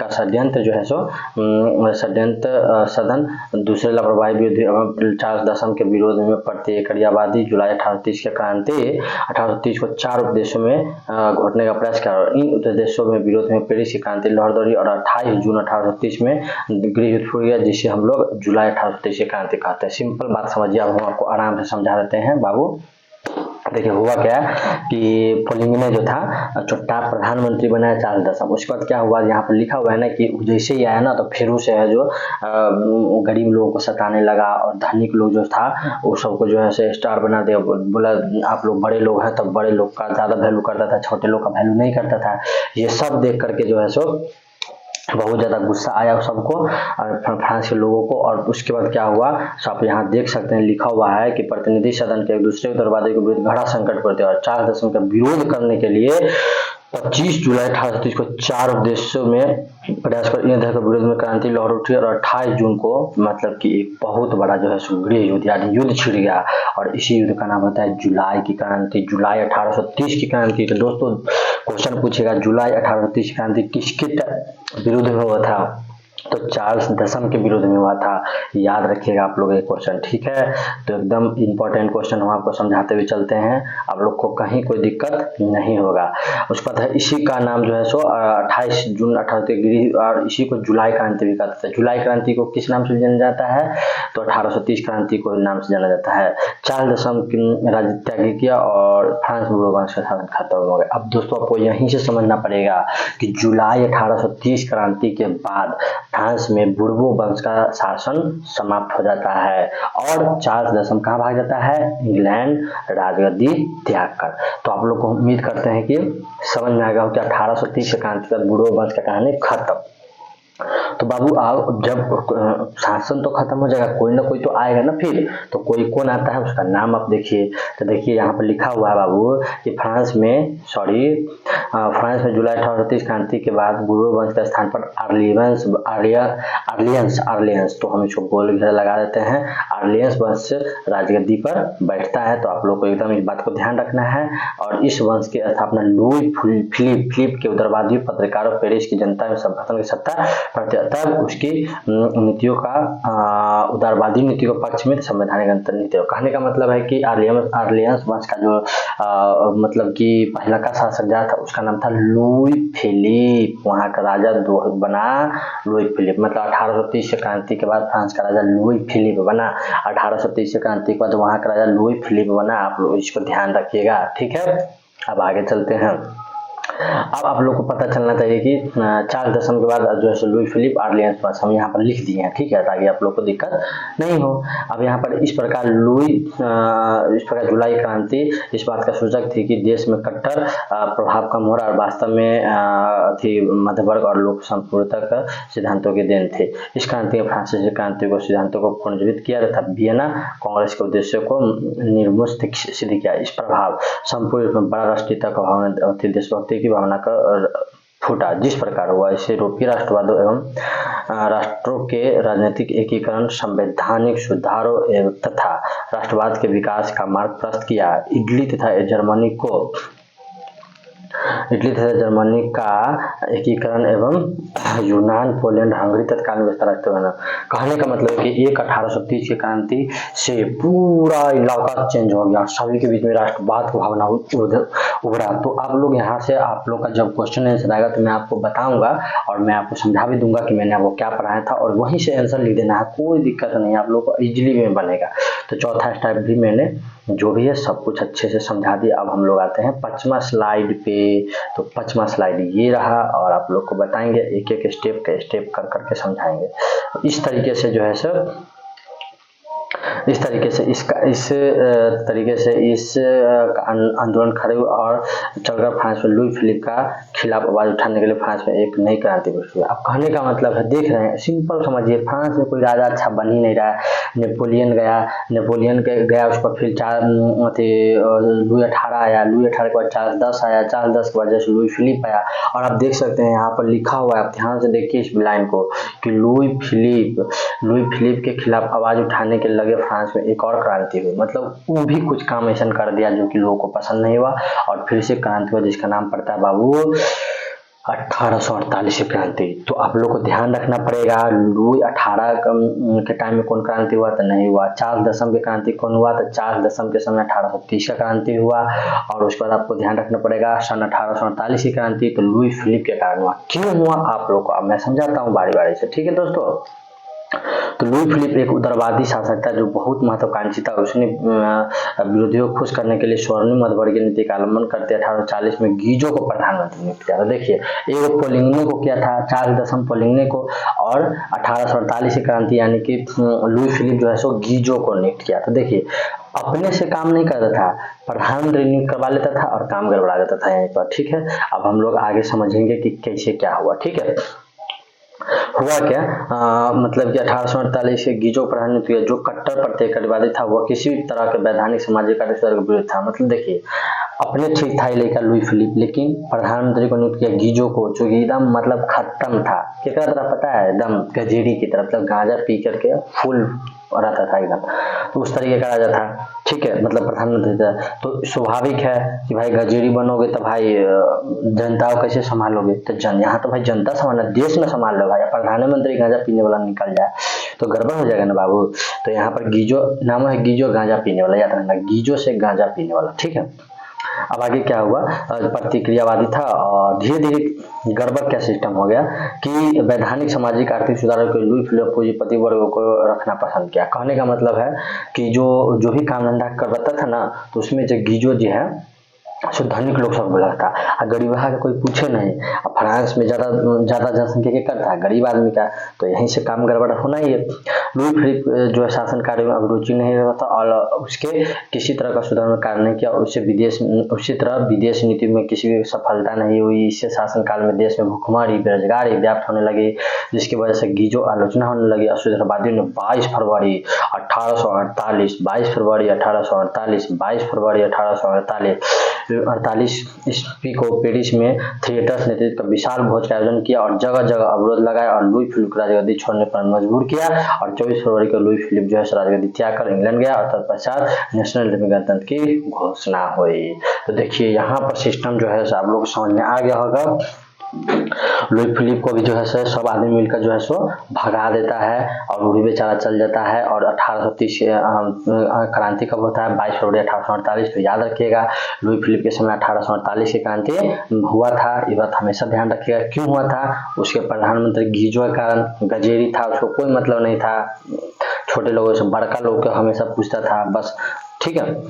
का षड्यंत्र जो है सो षड्यंत्र सदन दूसरे लापरवाही विरोधी चार्ल्स दसम के विरोध में प्रतिक्रियावादी जुलाई 1830 की क्रांति 1830 को 4 उपदेशों में घोटने का प्रयास किया और इन उपदेशों में विरोध में पेरिस की क्रांति लहर दौड़ी और 28 जून 1830 में गृह युद्ध फूट गया, जिसे हम लोग जुलाई 1830 की क्रांति कहते हैं। सिंपल बात समझिए, अब हम आपको आराम से समझा देते हैं बाबू। देखिए हुआ क्या कि पोलिंगने जो था चोट्टा प्रधानमंत्री बनाया चार्ल्स दसम। उसके बाद क्या हुआ, यहाँ पर लिखा हुआ है ना कि जैसे ही आया ना तो फिर से है जो गरीब लोगों को सताने लगा और धनिक लोग जो था वो सबको जो है से स्टार बना दिया। बोला आप लोग बड़े लोग हैं, तब बड़े लोग का ज़्यादा वैल्यू करता था, छोटे लोग का वैल्यू नहीं करता था। ये सब देख करके जो है सो बहुत ज़्यादा गुस्सा आया सबको, फ्रांस के लोगों को। और उसके बाद क्या हुआ, आप यहाँ देख सकते हैं, लिखा हुआ है कि प्रतिनिधि सदन के एक दूसरे उत्तरवादी के विरुद्ध घड़ा संकट पड़ते और चार्ल्स दसम का विरोध करने के लिए 25 जुलाई 1830 को 4 उपदेशों में प्रयास कर इन के विरोध में क्रांति लहर उठी और 28 जून को मतलब कि एक बहुत बड़ा जो है गृह युद्ध यानी युद्ध छिड़ गया और इसी युद्ध का नाम होता है जुलाई की क्रांति, जुलाई 1830 की क्रांति। तो दोस्तों क्वेश्चन पूछेगा जुलाई 1830 की क्रांति किसके विरुद्ध में हुआ था, तो चार्ल्स दसम के विरोध में हुआ था। याद रखिएगा आप लोग ये क्वेश्चन, ठीक है। तो एकदम इंपॉर्टेंट क्वेश्चन हम आपको समझाते हुए चलते हैं, आप लोग को कहीं कोई दिक्कत नहीं होगा। उसके बाद है इसी का नाम जो है सो 28 जून 1830 और इसी को जुलाई क्रांति भी कहते हैं। जुलाई क्रांति को किस नाम से जाना जाता है, तो 1830 क्रांति को नाम से जाना जाता है। चार्ल्स दसम राज्य त्याग किया और फ्रांस वंश का शासन खत्म हो गया। अब दोस्तों आपको यहीं से समझना पड़ेगा कि जुलाई 1830 क्रांति के बाद फ्रांस में बुर्बो वंश का शासन समाप्त हो जाता है और चार्ल्स दसम कहाँ भाग जाता है, इंग्लैंड राजगद्दी त्याग कर। तो आप लोग को उम्मीद करते हैं कि समझ में आ गया हो कि 1830 क्रांति के बाद बुर्बो वंश का कहानी खत्म। तो बाबू आओ, जब शासन तो खत्म हो जाएगा, कोई ना कोई तो आएगा ना फिर, तो कोई कौन आता है उसका नाम आप देखिए। तो देखिए यहाँ पर लिखा हुआ है बाबू कि फ्रांस में जुलाई 1830 क्रांति के बाद बुर्बो वंश के स्थान पर आर्लियंस, तो हम इसको गोल घेरा लगा देते हैं, आर्लियंस वंश राजगद्दी पर बैठता है। तो आप लोग को एकदम इस बात को ध्यान रखना है। और इस वंश की स्थापना लुई फिलिप के उदारवादी पत्रकारों, पेरिस की जनता में संपत्ति की सत्ता तब उसकी नीतियों का उदारवादी नीतियों के पक्ष में संवैधानिक अंतर नीतियों। कहने का मतलब है कि आर्लियंस वंश का जो मतलब कि पहला का शासक था उसका नाम था लुई फिलिप, वहाँ का राजा बना लुई फिलिप। मतलब 1830 क्रांति के बाद फ्रांस का राजा लुई फिलिप बना, 1830 क्रांति के बाद वहाँ का राजा लुई फिलिप बना। आप लोग इसको ध्यान रखिएगा, ठीक है। अब आगे चलते हैं। अब आप लोग को पता चलना चाहिए कि 4 दशम के बाद जो है लुई फिलिप आर्लियंस वंश हम यहाँ पर लिख दिए हैं, ठीक है, ताकि आप लोग को दिक्कत नहीं हो। अब यहाँ पर इस प्रकार जुलाई क्रांति इस बात का सूचक थी कि देश में कट्टर प्रभाव कम हो रहा और वास्तव में मध्य वर्ग और लोक संपूर्णता सिद्धांतों के देन थे। इस क्रांति में फ्रांसीसी क्रांति को सिद्धांतों को पुनर्जीवित किया तथा वियना कांग्रेस के उद्देश्य को निर्मुक्त सिद्ध किया। इस प्रभाव संपूर्ण बड़ा राष्ट्रीयता का भावना थी, देशभक्ति की भावना का फूटा। जिस प्रकार हुआ इसे यूरोपीय राष्ट्रवादों एवं राष्ट्रों के राजनीतिक एकीकरण, संवैधानिक सुधारों तथा राष्ट्रवाद के विकास का मार्ग प्रशस्त किया। इटली तथा जर्मनी का एकीकरण एवं यूनान, पोलैंड, हंगरी तत्कालीन विस्तार रखते हुए। कहने का मतलब है कि 1830 की क्रांति से पूरा इलाका चेंज हो गया, सभी के बीच में राष्ट्रवाद की भावना उभरा। तो आप लोग यहाँ से आप लोग का जब क्वेश्चन आंसर आएगा तो मैं आपको बताऊंगा और मैं आपको समझा भी दूंगा कि मैंने आपको क्या पढ़ाया था, और वहीं से आंसर लिख देना है, कोई दिक्कत नहीं, आप लोग को इजीली में बनेगा। तो चौथा स्टेप भी मैंने जो भी है सब कुछ अच्छे से समझा दिया। अब हम लोग आते हैं 5वां स्लाइड पे। तो 5वां स्लाइड ये रहा और आप लोग को बताएंगे एक एक स्टेप कर करके समझाएंगे। इस तरीके से जो है सर इस तरीके से इस आंदोलन खड़े हुए और चलकर फ्रांस में लुई फिलिप का खिलाफ आवाज उठाने के लिए फ्रांस में एक नई क्रांति हुई। अब कहने का मतलब है, देख रहे हैं, सिंपल समझिए, फ्रांस में कोई राजा अच्छा बन ही नहीं रहा है। नेपोलियन गया उस पर फिर लुई 18 आया, लुई 18 के बाद चार्ल्स 10 आया, चार्ल्स 10 के बाद जैसे लुई फिलिप आया। और आप देख सकते हैं यहाँ पर लिखा हुआ है, आप ध्यान से देखिए इस लाइन को कि लुई फिलिप के खिलाफ आवाज उठाने के लगे फ्रांस में एक और क्रांति हुई। मतलब वो भी कुछ काम ऐसा कर दिया जो कि लोगों को पसंद नहीं हुआ और फिर से क्रांति हुआ जिसका नाम पड़ता है बाबू 1848 की क्रांति। तो आप लोग को ध्यान रखना पड़ेगा, लुई 18 के टाइम में कौन क्रांति हुआ तो नहीं हुआ। चार्ल्स दशम की क्रांति कौन हुआ तो चार्ल्स दशम के समय 1830 का क्रांति हुआ। और उसके बाद आपको ध्यान रखना पड़ेगा सन 1848 की क्रांति तो लुई फिलिप के कारण हुआ। क्यों हुआ आप लोग को अब मैं समझाता हूँ बारी बारी से, ठीक है दोस्तों। तो लुई फिलिप एक उदारवादी शासक था जो बहुत महत्वाकांक्षी था। उसने विरोधियों को खुश करने के लिए स्वर्णिम मध्यवर्गीय नीति का अवलंबन करते 1840 में गीजो को प्रधानमंत्री नियुक्त किया। तो देखिए, एक पोलिंगने को किया था, चार्ल्स दशम पोलिंगने को, और 1848 की क्रांति यानी कि लुई फिलिप जो है सो गीजो को नियुक्त किया। तो देखिए, अपने से काम नहीं करता था, प्रधानमंत्री नियुक्त करवा लेता था और काम गड़बड़ा देता था यहीं पर, ठीक है। अब हम लोग आगे समझेंगे कि कैसे क्या हुआ, ठीक है। हुआ क्या, मतलब कि 1848 के गीजो प्रधानमंत्री जो कट्टर प्रत्येकवादी था, वह किसी भी तरह के वैधानिक सामाजिक कार्य के विरुद्ध था। मतलब देखिए, अपने ठीक था लेकर लुई फिलिप, लेकिन प्रधानमंत्री को नियुक्त किया गीजो को, जो एकदम मतलब खत्म था। क्या तरह पता है, एकदम गजेरी की तरह, मतलब गांजा पी करके फुल रहता था एकदम, तो उस तरीके का राजा था, ठीक है, मतलब प्रधानमंत्री था। तो स्वाभाविक है कि भाई गजेरी बनोगे तो भाई जनता को कैसे संभालोगे, तो यहाँ तो भाई जनता संभालना, देश में संभाल लो भाई। प्रधानमंत्री गांजा पीने वाला निकल जाए तो गड़बड़ हो जाएगा ना बाबू। तो यहाँ पर गीजो नाम है, गीजो गांजा पीने वाला, याद रखना, गीजो से गांजा पीने वाला, ठीक है। अब आगे क्या हुआ, प्रतिक्रियावादी था और धीरे धीरे गड़बड़ क्या सिस्टम हो गया कि वैधानिक सामाजिक आर्थिक सुधारों के लुई फिलिप पूंजीपति वर्ग को रखना पसंद किया। कहने का मतलब है कि जो भी काम धंधा करवाता था ना, तो उसमें जो गीजो जी है धनिक लोग सब बोला था, और गरीबा का कोई पूछे नहीं। अब फ्रांस में ज्यादा ज्यादा जनसंख्या के करता है गरीब आदमी का, तो यहीं से काम गड़बड़ होना ही है। लुई फिलिप जो है शासन कार्य में अभिरुचि नहीं रहता था और उसके किसी तरह का सुधार कार्य नहीं किया। उसी तरह विदेश नीति में किसी भी सफलता नहीं हुई। इससे शासन काल में देश में भूखमरी बेरोजगारी व्याप्त होने लगी, जिसकी वजह से गीजो आलोचना होने लगी। सुधारवादियों ने 22 फरवरी 1848 ईस्वी को पेरिस में थिएटर्स नेतृत्व का विशाल भोज का आयोजन किया और जगह जगह अवरोध लगाया और लुई फिलिप को राजगद्दी छोड़ने पर मजबूर किया। और 24 फरवरी को लुई फिलिप जो है राजगद्दी त्याग कर इंग्लैंड गया और तत्पश्चात नेशनल गणतंत्र की घोषणा हुई। तो देखिए यहाँ पर सिस्टम जो है आप लोग समझ में आ गया होगा। लुई फिलिप को भी जो है सब आदमी मिलकर जो है सो भगा देता है और वो भी बेचारा चल जाता है। और 1830 क्रांति कब होता है? 22 फरवरी 1848। तो याद रखिएगा लुई फिलिप के समय 1848 की क्रांति हुआ था। ये बात हमेशा ध्यान रखिएगा। क्यों हुआ था? उसके प्रधानमंत्री गीजो के कारण, गजेरी था, उसको कोई मतलब नहीं था, छोटे लोगों से बड़का लोग को हमेशा पूछता था बस, ठीक है।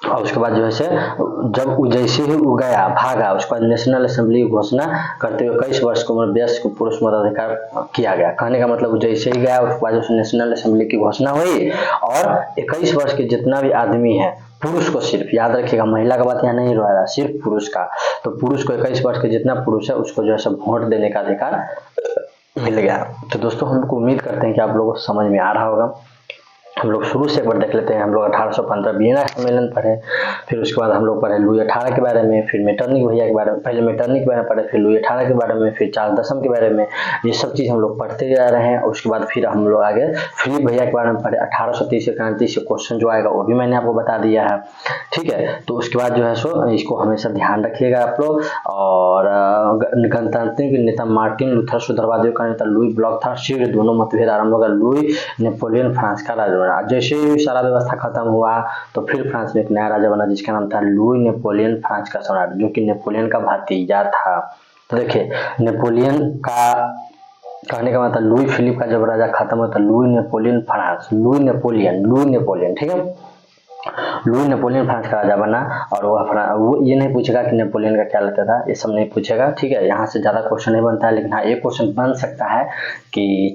और उसके बाद जो है से जब जैसे ही वो गया भागा, उसके बाद नेशनल असेंबली की घोषणा करते हुए 21 वर्ष की उम्र वयस्क को पुरुष मताधिकार किया गया। कहने का मतलब जैसे ही गया उसके बाद नेशनल असेंबली की घोषणा हुई और 21 वर्ष के जितना भी आदमी है, पुरुष को सिर्फ, याद रखिएगा महिला का बात यहाँ नहीं रहा, सिर्फ पुरुष का, तो पुरुष को 21 वर्ष के जितना पुरुष है उसको जो है सब वोट देने का अधिकार मिल गया। तो दोस्तों हम लोग उम्मीद करते हैं कि आप लोगों को समझ में आ रहा होगा। हम लोग शुरू से एक बार देख लेते हैं। हम लोग 1815 वियना सम्मेलन पढ़े, फिर उसके बाद हम लोग पढ़े लुई 18 के बारे में, फिर मेटरनिक भैया के बारे में, पहले मेटरनिक के बारे में पढ़े, फिर लुई 18 के बारे में, फिर चार्ल्स दशम के बारे में। ये सब चीज़ हम लोग पढ़ते जा रहे हैं। उसके बाद फिर हम लोग आगे फिलिप भैया के बारे में पढ़े। 1830 की क्रांति से क्वेश्चन जो आएगा वो भी मैंने आपको बता दिया है, ठीक है। तो उसके बाद जो है सो इसको हमेशा ध्यान रखिएगा आप लोग। और गणतांत्रिक नेता मार्टिन लूथर, सुधारवादियों का नेता लुई ब्लॉक था। शीघ्र दोनों मतभेद आरंभ होगा। लुई नेपोलियन फ्रांस का राजा बना। जैसे ही सारा व्यवस्था खत्म हुआ तो फिर फ्रांस में एक नया राजा बना जिसका नाम था लुई नेपोलियन फ्रांस का सम्राट, जो कि नेपोलियन का भतीजा था। तो देखिए नेपोलियन का कहने का मतलब लुई फिलिप का जब राजा खत्म हुआ तो Louis Napoleon France, Louis Napoleon, ठीक है। लुई नेपोलियन फ्रांस का राजा बना और वो ये नहीं पूछेगा कि नेपोलियन का क्या लगता था, ये सब नहीं पूछेगा, ठीक है। यहाँ से ज्यादा क्वेश्चन नहीं बनता है, लेकिन हाँ एक क्वेश्चन बन सकता है कि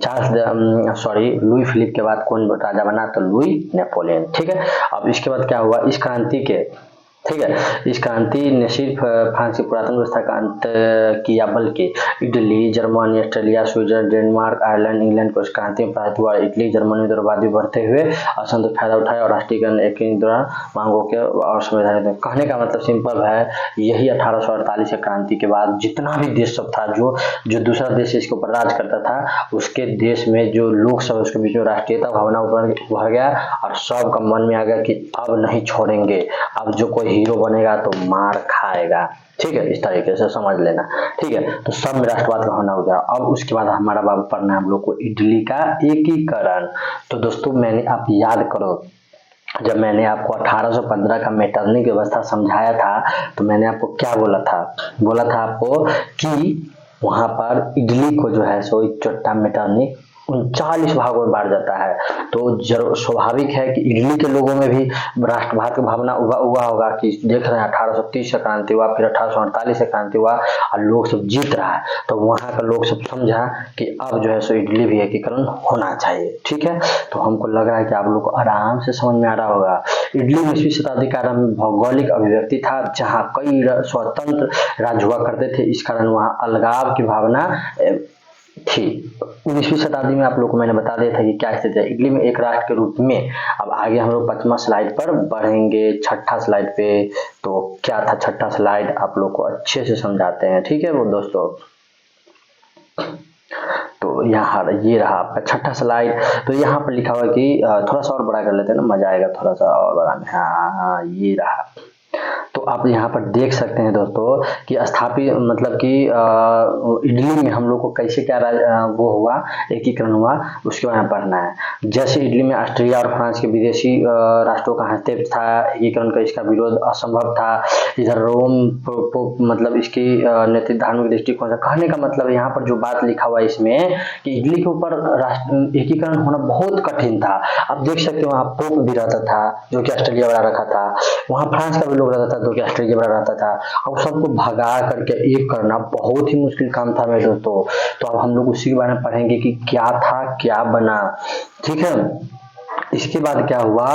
लुई फिलिप के बाद कौन राजा बना, तो लुई नेपोलियन, ठीक है। अब इसके बाद क्या हुआ इस क्रांति के, ठीक है। इस क्रांति ने सिर्फ फ्रांस की पुरातन व्यवस्था का अंत किया, बल्कि Italy, Germany, Australia, Switzerland, Denmark, Ireland, England को इस क्रांति में प्रभावित हुआ। इटली, जर्मनी उग्रवादी बढ़ते हुए असंतोष फायदा उठाया और राष्ट्रीयकरण एक के दौरान मांगों के और संवैधानिक। कहने का मतलब सिंपल है, यही 1848 की क्रांति के बाद जितना भी देश सब था, जो दूसरा देश इसके ऊपर राज करता था, उसके देश में जो लोग सब उसके बीच में राष्ट्रीयता भावना उभर गया और सबका मन में आ गया कि अब नहीं छोड़ेंगे, अब जो कोई हीरो बनेगा तो मार खाएगा, ठीक है। इस तरीके से समझ लेना, ठीक है। तो सब में राष्ट्रवाद का होना हो गया। अब उसके बाद हमारा बाबू पढ़ना है हम लोग को इटली का एकीकरण। तो दोस्तों मैंने आप याद करो, जब मैंने आपको 1815 का मेटरनिक व्यवस्था समझाया था तो मैंने आपको क्या बोला था आपको कि वहां पर इटली को जो है सो चोट्टा मेटरनिक 39 भागों में बांट जाता है। तो स्वाभाविक है कि इटली के लोगों में भी राष्ट्रवाद की भावना हुआ होगा कि देख रहे हैं 1830 से क्रांति हुआ, फिर 1848 से क्रांति हुआ और लोग सब जीत रहा है, तो वहां का लोग सब समझा कि अब जो है सो इटली भी एकीकरण होना चाहिए, ठीक है। तो हमको लग रहा है कि आप लोग को आराम से समझ में आ रहा होगा। इटली में 20वीं शताब्दी का आरंभ में भौगोलिक अभिव्यक्ति था जहाँ कई स्वतंत्र राज्य हुआ करते थे, इस कारण वहाँ अलगाव की भावना थी। 19वीं शताब्दी में आप लोग को मैंने बता दिया था कि क्या स्थिति है इटली में एक राष्ट्र के रूप में। अब आगे हम लोग 5वां स्लाइड पर बढ़ेंगे, 6ठा स्लाइड पे। तो क्या था 6ठा स्लाइड, आप लोग को अच्छे से समझाते हैं, ठीक है वो दोस्तों। तो यहाँ ये रहा आपका 6ठा स्लाइड। तो यहाँ पर लिखा हुआ कि थोड़ा सा और बड़ा कर लेते हैं ना, मजा आएगा थोड़ा सा और बड़ा में। हाँ ये रहा। तो आप यहाँ पर देख सकते हैं दोस्तों कि स्थापित मतलब कि इटली में हम लोग को कैसे क्या वो हुआ, एकीकरण हुआ, उसके बारे में पढ़ना है। जैसे इटली में ऑस्ट्रिया और फ्रांस के विदेशी राष्ट्रों का हस्तक्षेप था, एकीकरण का इसका विरोध असंभव था। इधर रोम मतलब इसकी नैतिक धार्मिक दृष्टिकोण से, कहने का मतलब यहाँ पर जो बात लिखा हुआ है इसमें कि इटली के ऊपर एकीकरण होना बहुत कठिन था। आप देख सकते हो वहाँ पोप भी रहता था जो कि ऑस्ट्रेलिया वाला रखा था, वहाँ फ्रांस का भी लोग रहता था दो कि ऑस्ट्रेलिया बड़ा रहता था। अब सबको भगा करके एक करना बहुत ही मुश्किल काम था मेरे दोस्तों। तो अब हम लोग उसी के बारे में पढ़ेंगे कि क्या था क्या बना, ठीक है। इसके बाद क्या हुआ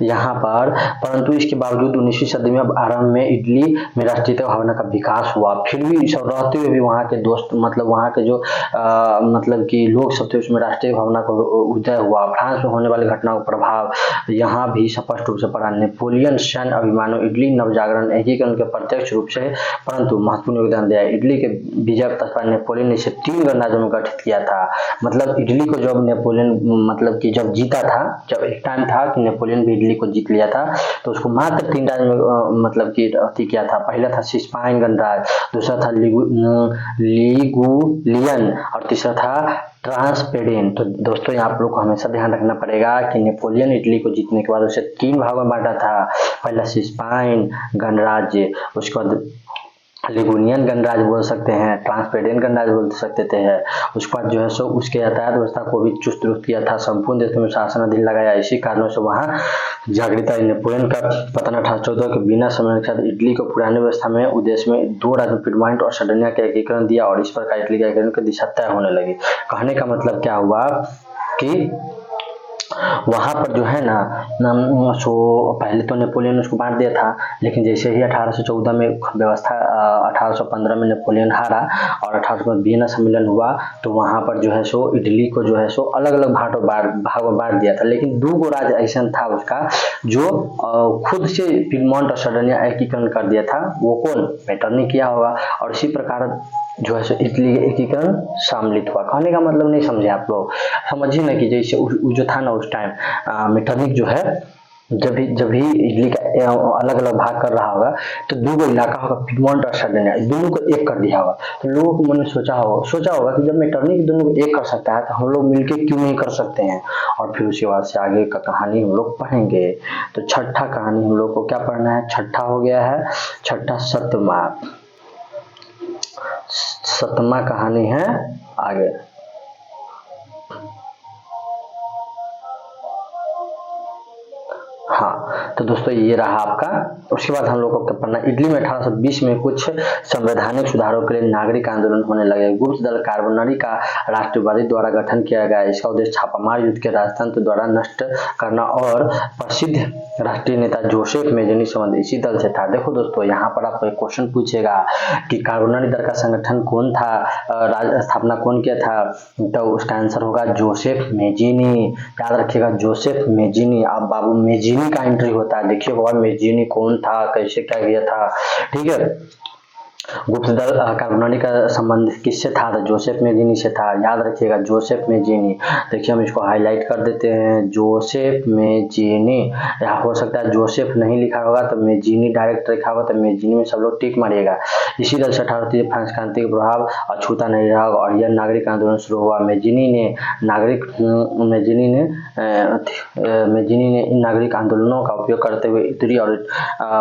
यहाँ पर, परंतु इसके बावजूद 19वीं सदी में अब आरंभ में इटली में राष्ट्रीयता भावना का विकास हुआ। फिर भी सब रहते हुए भी वहाँ के दोस्त मतलब वहाँ के जो मतलब कि लोग सब थे उसमें राष्ट्रीय भावना का उदय हुआ। फ्रांस में होने वाली घटनाओं का प्रभाव यहाँ भी स्पष्ट रूप से पड़ा। नेपोलियन सैन्य अभिमानों इटली नवजागरण एकीकरण के प्रत्यक्ष रूप से परंतु महत्वपूर्ण योगदान दिया। इटली के विजय तत्परता नेपोलियन ने इसे 3 गणराज्यों में गठित किया था। मतलब इटली को जब नेपोलियन मतलब कि जब जीता था, जब एक टाइम था कि नेपोलियन भी इटली को जीत लिया था, तो उसको मात्र 3 राज्य में मतलब कि अति किया था। पहला था सिस्पाइन गणराज्य, दूसरा था लिगुलियन और तीसरा था ट्रांसपेडेन। तो दोस्तों यहाँ आप लोग को हमेशा ध्यान रखना पड़ेगा कि नेपोलियन इटली को जीतने के बाद उसे 3 भागों में बांटा था। पहला सिस्पाइन गणराज्य, उसके बाद लिगुनियन गणराज्य बोल सकते हैं, ट्रांसपेडेन गणराज्य बोल सकते थे। उसके बाद जो है सो उसके यातायात व्यवस्था को भी चुस्त दुरुस्त किया था, संपूर्ण देश में शासन अधीन लगाया। इसी कारणों से वहाँ जागृता। नेपोलियन का पतन 1814 के बिना सम्मेलन के साथ इटली को पुरानी व्यवस्था में उद्देश्य में 2 राज्यों पिडमॉन्ट और सर्डिनिया का एकीकरण दिया और इस प्रकार इटली का एकीकरण की दिशा तय होने लगी। कहने का मतलब क्या हुआ कि वहां पर जो है ना सो पहले तो नेपोलियन उसको बांट दिया था, लेकिन जैसे ही 1814 में व्यवस्था 1815 में नेपोलियन हारा और 1800 में वियना सम्मेलन हुआ तो वहां पर जो है सो इटली को जो है सो अलग अलग भागों में बांट दिया था। लेकिन 2 राज्य ऐसा था उसका जो खुद से पिडमॉन्ट और सर्डिनिया एकीकरण कर दिया था। वो कौन? मेटरनी किया होगा। और इसी प्रकार जो है सो इटली एकीकरण सम्मिलित हुआ। कहने का मतलब नहीं समझे आप लोग, समझिए ना कि जैसे जो था ना उस टाइम मेटरनिक जो है जब भी इटली का अलग अलग भाग कर रहा होगा तो 2 इलाका होगा पिडमॉन्ट और सर्डिनिया, दोनों को एक कर दिया होगा। तो लोगों को मन में सोचा होगा कि जब मेटरनिक दोनों को एक कर सकता है तो हम लोग मिलके क्यों नहीं कर सकते हैं। और फिर उसके बाद से आगे का कहानी हम लोग पढ़ेंगे। तो छठा कहानी हम लोग को क्या पढ़ना है, छठा हो गया है, छठा सतमा कहानी है आगे। हाँ तो दोस्तों ये रहा आपका। उसके बाद हम लोग को क्या पढ़ना, इटली में 1820 में कुछ संवैधानिक सुधारों के लिए नागरिक आंदोलन होने लगे। गुप्त दल कार्बोनारी का राष्ट्रवादी द्वारा गठन किया गया। इसका उद्देश्य छापामार युद्ध के राजतंत्र द्वारा नष्ट करना और प्रसिद्ध राष्ट्रीय नेता जोसेफ मेजनी संबंध इसी दल से था। देखो दोस्तों यहाँ पर आपको एक क्वेश्चन पूछेगा कि कार्बोनारी दल का संगठन कौन था, स्थापना कौन किया था, तो उसका आंसर होगा जोसेफ मेजिनी। याद रखिएगा जोसेफ मेजिनी। अब बाबू मेजिनी का एंट्री होता है, देखिए बाबा मेजिनी कौन था, कैसे क्या किया था, ठीक है। गुप्त दल कार्बोनारी का संबंध किससे था, तो जोसेफ मेजिनी से था। याद रखिएगा जोसेफ मेजिनी। देखिए हम इसको हाईलाइट कर देते हैं, जोसेफ मेजिनी। यहाँ हो सकता है जोसेफ नहीं लिखा होगा तो मेजिनी डायरेक्ट लिखा होगा, तो मेजिनी में सब लोग टिक मारिएगा। इसी दल से 1830 फ्रांस क्रांति का प्रभाव अछूता नहीं रहा और यह नागरिक आंदोलन शुरू हुआ। मेजिनी ने इन नागरिक आंदोलनों का उपयोग करते हुए उत्तरी और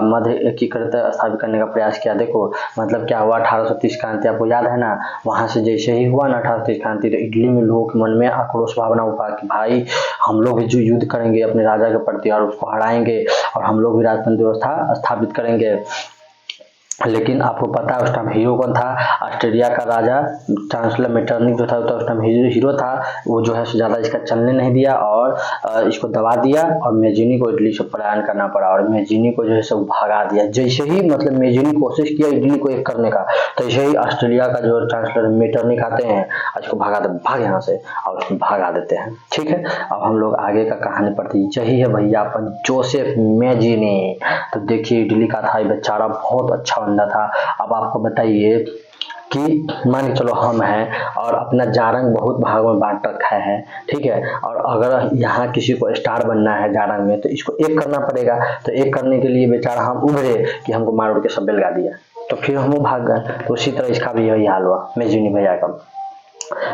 मध्य एकीकृत स्थापित करने का प्रयास किया। देखो मतलब क्या हुआ, 1830 क्रांति आपको याद है ना, वहां से जैसे ही हुआ ना 1830 क्रांति तो इटली में लोगों के मन में आक्रोश भावना उठा कि भाई हम लोग भी जो युद्ध करेंगे अपने राजा के प्रति और उसको हराएंगे और हम लोग भी राजतंत्र व्यवस्था स्थापित करेंगे। लेकिन आपको पता है उस टाइम हीरो कौन था, ऑस्ट्रेलिया का राजा चांसलर मेटरनिक जो था उस टाइम हीरो था। वो जो है ज्यादा इसका चलने नहीं दिया और इसको दबा दिया और मेजिनी को इटली से पलायन करना पड़ा और मेजिनी को जो है सब भगा दिया। जैसे ही मतलब मेजिनी कोशिश किया इटली को एक करने का तो ऐसे ही ऑस्ट्रेलिया का जो चांसलर मेटरनिक आते हैं इसको भाग यहाँ से और उसको भगा देते हैं, ठीक है। अब हम लोग आगे का कहानी पढ़ते हैं। यही है भैया अपन जोसेफ मेजिनी। तो देखिए इटली का था बेचारा, बहुत अच्छा बंदा था। अब आपको बताइए कि मान के चलो हम हैं और अपना जारंग बहुत भागों में बांट रखा है, ठीक है, और अगर यहाँ किसी को स्टार बनना है जारंग में तो इसको एक करना पड़ेगा। तो एक करने के लिए बेचारा हम उभरे कि हमको मार उड़ के सब बेलगा दिया, तो फिर हम भाग गए। तो उसी तरह इसका भी यही हाल हुआ मेजिनी भैया का।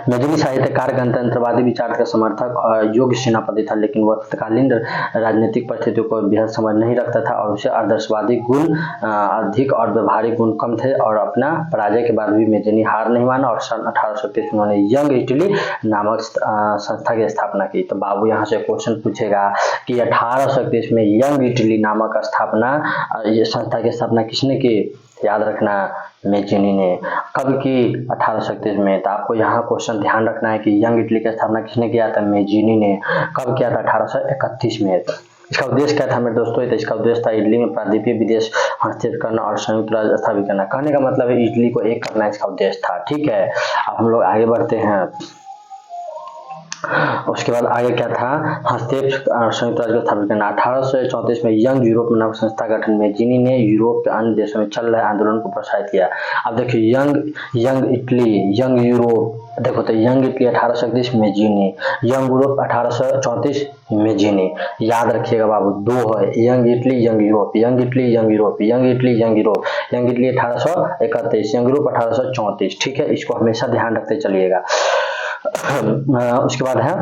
मेजनी साहित्यकार, गणतंत्रवादी विचार का समर्थक और योग्य सेनापति था, लेकिन वह तत्कालीन राजनीतिक परिस्थितियों को बेहद समझ नहीं रखता था और उसे आदर्शवादी गुण अधिक और व्यवहारिक गुण कम थे। और अपना पराजय के बाद भी मेजनी हार नहीं माना और सन 1830 में उन्होंने यंग इटली नामक संस्था की स्थापना की। तो बाबू यहाँ से क्वेश्चन पूछेगा कि 1830 में यंग इटली नामक संस्था की स्थापना किसने की? याद रखना, मेजनी ने। कब की? 1831 में। तो आपको यहाँ क्वेश्चन ध्यान रखना है कि यंग इटली की स्थापना किसने किया था? मेजनी ने। कब किया था? 1831 में। इसका उद्देश्य क्या था मेरे दोस्तों? तो इसका उद्देश्य था इटली में प्रादेशिक विदेश हस्तक्षेप करना और संयुक्त राज्य स्थापित करना। कहने का मतलब है इटली को एक करना इसका उद्देश्य था। ठीक है, अब हम लोग आगे बढ़ते हैं। उसके बाद आगे क्या था? हस्तक्षेप और संयुक्त राज्य को स्थापित करना। 1834 में यंग यूरोप नामक संस्था गठन मेजनी ने यूरोप के अन्य देशों में चल रहे आंदोलन को प्रोत्साहित किया। अब देखिए यंग इटली, यंग यूरोप, देखो तो young Italy 1831 Mazzini, young Europe 1834 Mazzini. याद रखिएगा बाबू, दो है, young Italy young Europe, young Italy young Europe, young Italy young Europe. Young Italy 1831, young Europe 1834। ठीक है, इसको हमेशा ध्यान रखते चलिएगा। उसके बाद है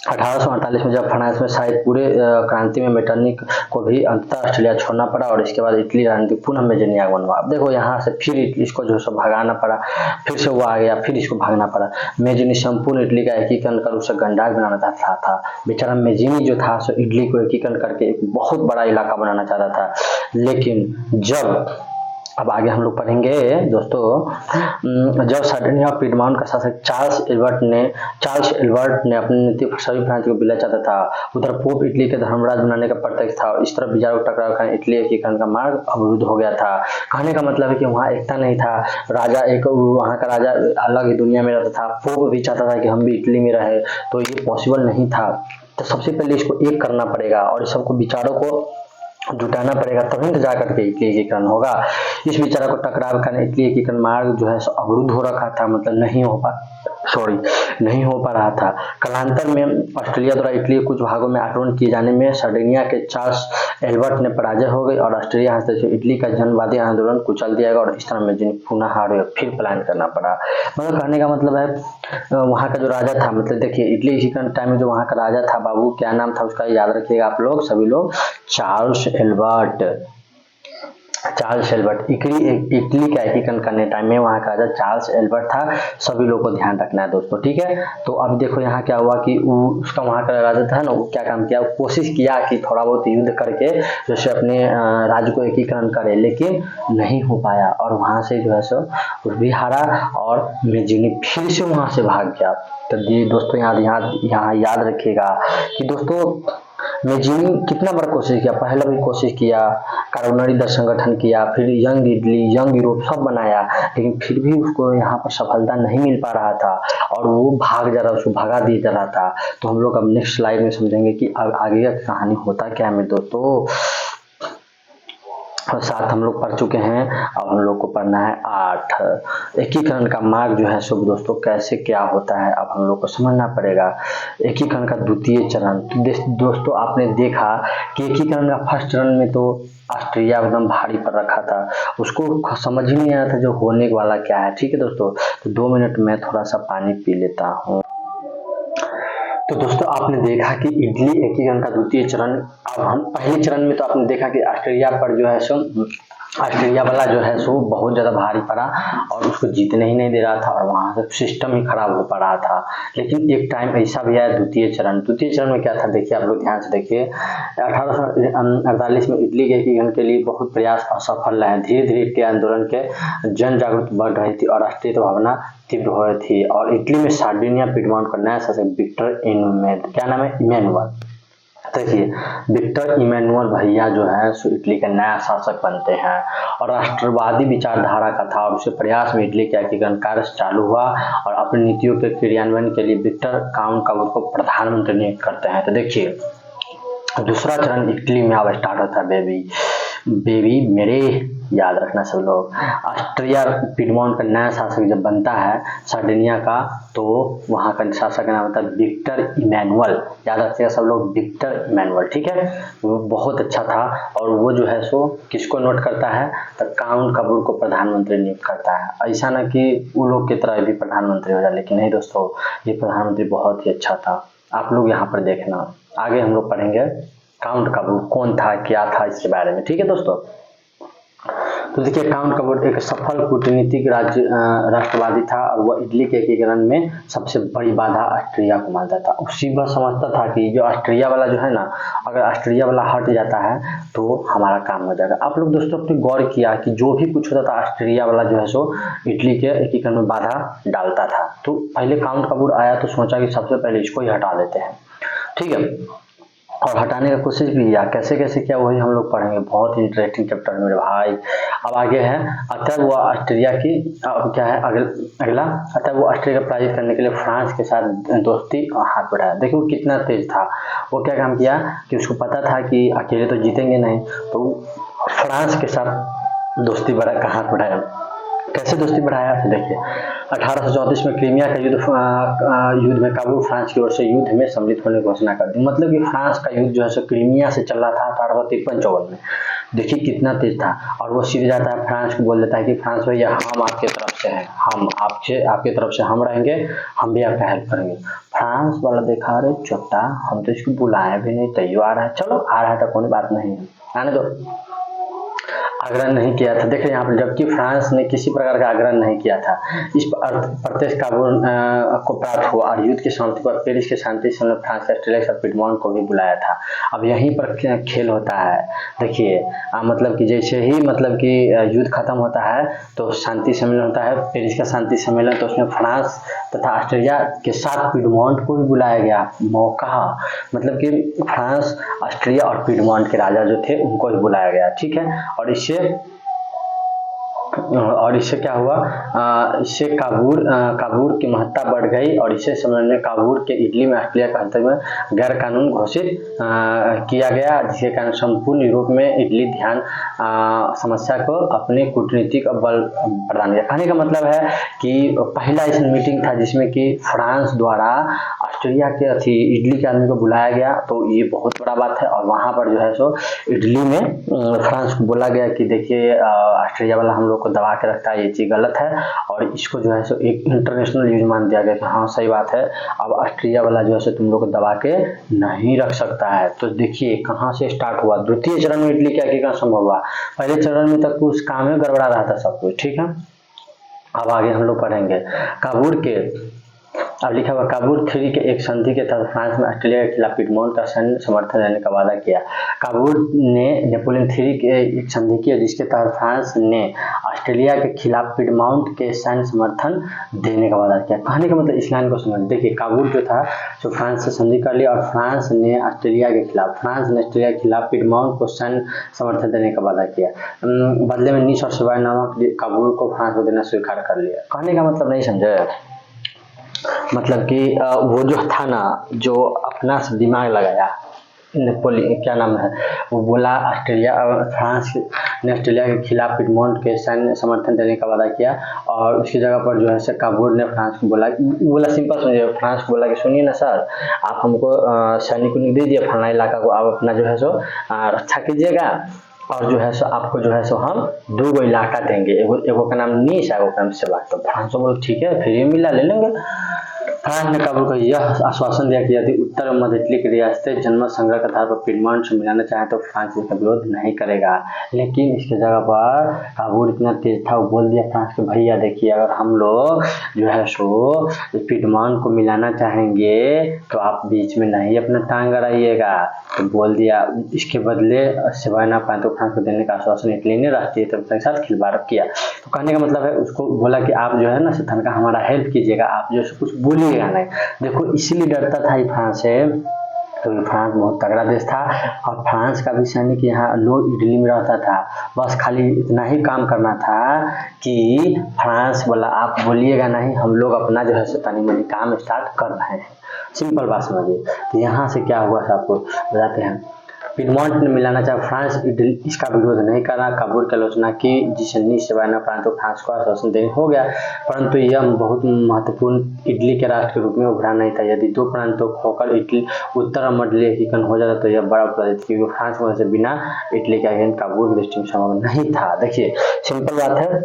1848 में जब फ्रांस में शायद पूरे क्रांति में मेटरनिक को भी अंततः ऑस्ट्रेलिया छोड़ना पड़ा और इसके बाद इटली राजनीतिक पुनः मेजनी आगमन हुआ। अब देखो यहाँ से फिर इसको जो है भगाना पड़ा, फिर से वो आ गया, फिर इसको भागना पड़ा। मेजनी संपूर्ण इटली का एकीकरण कर उसे गणराज्य बनाना चाहता था। बेचारा मेजनी जो था सो इटली को एकीकरण करके एक बहुत बड़ा इलाका बनाना चाहता था, लेकिन जब अब आगे हम लोग पढ़ेंगे दोस्तों, जब सार्डिनिया और पिडमॉन्ट का शासक चार्ल्स एल्बर्ट ने अपनी नीति पर सभी फ्रांस को विलय चाहता था, उधर पोप इटली के धर्मराज बनाने का प्रत्यक्ष था और इस तरह विचारों का टकराव कारण इटली एकीकरण का मार्ग अवरुद्ध हो गया था। कहने का मतलब है कि वहाँ एकता नहीं था, राजा एक, वहाँ का राजा अलग ही दुनिया में रहता था, पोप भी चाहता था कि हम भी इटली में रहे, तो ये पॉसिबल नहीं था। तो सबसे पहले इसको एक करना पड़ेगा और इस सबको विचारों को जुटाना पड़ेगा, तभी तो जाकर के इटली एकीकरण होगा। इस विचार को टकराव करने इटली एकीकरण मार्ग जो है अवरुद्ध हो रखा था, मतलब नहीं हो पा रहा था। कालांतर में ऑस्ट्रेलिया द्वारा इटली के कुछ भागों में आक्रमण किए जाने में सार्डिनिया के चार्ल्स एल्बर्ट ने पराजय हो गई और ऑस्ट्रेलिया हस्तक्षेप इटली का जनवादी आंदोलन कुचल दिया गया और इस तरह मेजनी पुनः हार गए, फिर प्लान करना पड़ा। मतलब कहने का मतलब है वहाँ का जो राजा था, मतलब देखिए इटली एकीकरण टाइम में जो वहाँ का राजा था बाबू, क्या नाम था उसका? याद रखिएगा आप लोग सभी लोग, चार्ल्स एल्बर्ट। इटली का एकीकरण करने टाइम में वहाँ का राजा चार्ल्स एल्बर्ट था। सभी लोगों को ध्यान रखना है दोस्तों, ठीक है। तो अब देखो यहाँ क्या हुआ कि उसका वहाँ का राजा था ना, वो क्या काम किया, कोशिश किया कि थोड़ा बहुत युद्ध करके जैसे अपने राज्य को एकीकरण करे, लेकिन नहीं हो पाया और वहाँ से जो है सो भी हारा और मेजनी फिर से वहाँ से भाग गया। तो दोस्तों यहाँ याद रखिएगा कि दोस्तों मेजनी कितना बार कोशिश किया, पहला भी कोशिश किया, कार्बोनरी दल संगठन किया, फिर यंग इटली यंग यूरोप सब बनाया, लेकिन फिर भी उसको यहाँ पर सफलता नहीं मिल पा रहा था और वो उसको भगा दिया जा रहा था। तो हम लोग अब नेक्स्ट स्लाइड में समझेंगे कि आगे का कहानी होता क्या है मेरे दोस्तों। और 7 हम लोग पढ़ चुके हैं, अब हम लोग को पढ़ना है 8। एकीकरण का मार्ग जो है सब दोस्तों कैसे क्या होता है अब हम लोग को समझना पड़ेगा। एकीकरण का द्वितीय चरण, दोस्तों आपने देखा कि एकीकरण का फर्स्ट चरण में तो ऑस्ट्रिया एकदम भारी पर रखा था, उसको समझ ही नहीं आया था जो होने वाला क्या है। ठीक है दोस्तों, तो 2 मिनट में थोड़ा सा पानी पी लेता हूँ। तो दोस्तों आपने देखा कि इटली एकीकरण का द्वितीय चरण, अब हम पहले चरण में तो आपने देखा कि ऑस्ट्रेलिया पर जो है सो ऑस्ट्रेलिया वाला जो है सो बहुत ज़्यादा भारी पड़ा और उसको जीतने ही नहीं दे रहा था और वहाँ से सिस्टम ही खराब हो पा रहा था। लेकिन एक टाइम ऐसा भी आया द्वितीय चरण में क्या था देखिए, आप लोग ध्यान से देखिए। 1848 में इटली के एकीकरण के लिए बहुत प्रयास असफल रहे। धीरे धीरे इटली आंदोलन के जन जागरूकता बढ़ रही थी और राष्ट्रीय भावना तीव्र हो रही थी और इटली में सार्डिनिया पिडमॉन्ट का नया शासक विक्टर इमैनुअल, देखिए विक्टर इमैनुअल भैया जो है सो इटली का नया शासक बनते हैं और राष्ट्रवादी विचारधारा का था और उसे प्रयास में इटली के एकीकरण कार्य चालू हुआ और अपनी नीतियों के क्रियान्वयन के लिए विक्टर काउंट को प्रधानमंत्री नियुक्त करते हैं। तो देखिए दूसरा चरण इटली में अब स्टार्ट होता है। बेबी मेरे याद रखना सब लोग। ऑस्ट्रिया पीडमोंट का नया शासक जब बनता है सार्डिनिया का, तो वहाँ का शासक का नाम होता है विक्टर इमैनुअल। याद रखिएगा सब लोग, विक्टर इमैनुअल, ठीक है। वो बहुत अच्छा था और वो जो है सो किसको नोट करता है, तो काउंट काबूर को प्रधानमंत्री नियुक्त करता है। ऐसा ना कि वो लोग की तरह भी प्रधानमंत्री हो जाए, लेकिन नहीं दोस्तों, ये प्रधानमंत्री बहुत ही अच्छा था। आप लोग यहाँ पर देखना, आगे हम लोग पढ़ेंगे काउंट काबूर कौन था, क्या था, इसके बारे में, ठीक है दोस्तों। तो देखिए, काउंट काबूर एक सफल कूटनीतिक राष्ट्रवादी था और वह इटली के एकीकरण में सबसे बड़ी बाधा ऑस्ट्रिया को मानता था। उसी वह समझता था कि जो ऑस्ट्रिया वाला जो है ना, अगर ऑस्ट्रिया वाला हट जाता है तो हमारा काम हो जाएगा। आप लोग दोस्तों अपने गौर किया कि जो भी कुछ होता था ऑस्ट्रिया वाला जो है सो इटली के एकीकरण में बाधा डालता था। तो पहले काउंट काबूर आया तो सोचा कि सबसे पहले इसको ही हटा देते हैं, ठीक है, और हटाने का कोशिश भी किया। कैसे कैसे किया वही हम लोग पढ़ेंगे, बहुत ही इंटरेस्टिंग चैप्टर मेरे भाई। अब आगे है, अतः वो ऑस्ट्रिया की, अब क्या है अगला, अतः वो ऑस्ट्रिया को पराजित करने के लिए फ्रांस के साथ दोस्ती हाथ बढ़ाया। देखिए वो कितना तेज था, वो क्या काम किया कि उसको पता था कि अकेले तो जीतेंगे नहीं, तो फ्रांस के साथ दोस्ती बढ़ा का हाथ बढ़ाया। कैसे दोस्ती बढ़ाया, तो देखिए 1834 में क्रीमिया का युद्ध में काबूल फ्रांस की ओर से युद्ध में सम्मिलित होने की घोषणा कर दी। मतलब कि फ्रांस का युद्ध जो है सो क्रीमिया से चल रहा था 1853-54 में। देखिए कितना तेज था, और वो सीधे जाता है फ्रांस को बोल देता है कि फ्रांस भैया हम आपके तरफ से हैं, हम आपके तरफ से हम रहेंगे, हम भी आपका हेल्प करेंगे। फ्रांस वाला देखा, अरे चोटा, हम तो इसको बुलाए भी नहीं, तैयार आ रहा है, चलो आ रहा है तो कोई बात नहीं है, आने दो। आग्रह नहीं किया था, देखिए यहाँ पर, जबकि फ्रांस ने किसी प्रकार का आग्रह नहीं किया था। इस प्रत्यक्ष काबूल को प्राप्त हुआ और युद्ध की समाप्ति पर पेरिस के शांति सम्मेलन फ्रांस, ऑस्ट्रेलिया और पीडमोंट को भी बुलाया था। अब यहीं पर खेल होता है, देखिए मतलब कि जैसे ही मतलब कि युद्ध खत्म होता है तो शांति सम्मेलन होता है, पेरिस का शांति सम्मेलन, तो उसमें फ्रांस तथा ऑस्ट्रेलिया के साथ पीडमोंट को भी बुलाया गया। मौका मतलब कि फ्रांस, ऑस्ट्रिया और पीडमोंट के राजा जो थे उनको भी बुलाया गया, ठीक है। और इससे क्या हुआ, इससे काबूल की महत्ता बढ़ गई, और इसे सम्मेलन में काबूल के इटली में ऑस्ट्रेलिया का हस्तक्षेप में गैर कानून घोषित किया गया, जिसके कारण संपूर्ण यूरोप में इटली ध्यान समस्या को अपने कूटनीतिक बल प्रदान किया। कहने का मतलब है कि पहला ऐसा मीटिंग था जिसमें कि फ्रांस द्वारा ऑस्ट्रिया के इटली के आदमी को बुलाया गया, तो ये बहुत बड़ा बात है। और वहाँ पर जो है सो इटली में फ्रांस को बोला गया कि देखिए ऑस्ट्रिया वाला हम लोग को दबा के रखता है, ये चीज़ गलत है, और इसको जो है सो एक इंटरनेशनल न्यूज मान दिया गया कि हाँ सही बात है, अब ऑस्ट्रिया वाला जो है सो तुम लोग को दबा के नहीं रख सकता है। तो देखिए कहाँ से स्टार्ट हुआ, द्वितीय चरण में इटली क्या क्या संभव हुआ, पहले चरण में तक उस काम में गड़बड़ा रहा था सब कुछ, ठीक है। अब आगे हम लोग पढ़ेंगे काबूल के, अब लिखा हुआ काबूल 3 के एक संधि के तहत फ्रांस में ऑस्ट्रेलिया के खिलाफ पीडमोंट का सैन्य समर्थन देने का वादा किया। काबूल ने नेपोलियन 3 के एक संधि किया जिसके तहत फ्रांस ने ऑस्ट्रेलिया के खिलाफ पीडमोंट के सैन्य समर्थन देने का वादा किया। कहने का मतलब इस लाइन को समझ, देखिए काबूल जो था जो फ्रांस से संधि कर लिया, और फ्रांस ने ऑस्ट्रेलिया के खिलाफ पीडमोंट को सैन्य समर्थन देने का वादा किया। बदले में नीस और सिवाय नामक काबूल को फ्रांस को देना स्वीकार कर लिया। कहने का मतलब नहीं समझे, मतलब कि वो जो था ना, जो अपना दिमाग लगाया नेपोलियन, क्या नाम है, वो बोला फ्रांस ने ऑस्ट्रेलिया के खिलाफ पीडमोंट के सैन्य समर्थन देने का वादा किया, और उसकी जगह पर जो है काबूल ने फ्रांस को बोला सिंपल समझिए, फ्रांस को बोला कि सुनिए ना सर, आप हमको सैनिक को दीजिए, फलाना इलाका को आप अपना जो है सो रक्षा कीजिएगा, और जो है सो आपको जो है सो हम 2 इलाका देंगे, एगो का नाम नीस, एगो का नाम सेवा। तो फ्रांस को बोला ठीक है, फ्री में मिला ले लेंगे। फ्रांस ने काबूल को यह आश्वासन दिया कि यदि उत्तर और मध्य इटली की रियासतें जनमत संग्रह के आधार पर पीडमोंट से मिलाना चाहें तो फ्रांस इसका विरोध नहीं करेगा। लेकिन इसके जगह पर काबूल इतना तेज था, वो बोल दिया फ्रांस के भैया देखिए, अगर हम लोग जो है सो पीडमोंट को मिलाना चाहेंगे तो आप बीच में नहीं अपना टांग अड़ाइएगा। तो बोल दिया, इसके बदले सिवाय ना पाए तो फ्रांस को देने का आश्वासन इटली ने राष्ट्रीय तरफ के साथ खिलवाड़ किया। तो कहने का मतलब है, उसको बोला कि आप जो है ना तनका हमारा हेल्प कीजिएगा, आप जो कुछ बोलिएगा नहीं। देखो इसीलिए डरता था फ्रांस से, तो फ्रांस बहुत तगड़ा देश था, और फ्रांस का भी सैनिक यहाँ लोग इटली में रहता था, बस खाली इतना ही काम करना था कि फ्रांस बोला आप बोलिएगा नहीं, हम लोग अपना जो है तनी मनी काम स्टार्ट कर रहे हैं। सिंपल बात समझिए। तो यहाँ से क्या हुआ आपको बताते हैं। पिडमॉन्ट ने मिलाना चाहा फ्रांस इटली इसका विरोध नहीं करा, काबुल की आलोचना की जिसे निश्चय प्रांतों फ्रांस को आश्वासन देने हो गया, परंतु यह बहुत महत्वपूर्ण इटली के राष्ट्र के रूप में उभरा नहीं था। यदि दो प्रांतों को होकर इटली उत्तर मंडलीय एकीकरण हो जाता तो यह बड़ा उपलब्धि थी, क्योंकि फ्रांस में से बिना इटली का एकीकरण काबुल की दृष्टि में संभव नहीं था। देखिए सिंपल बात है,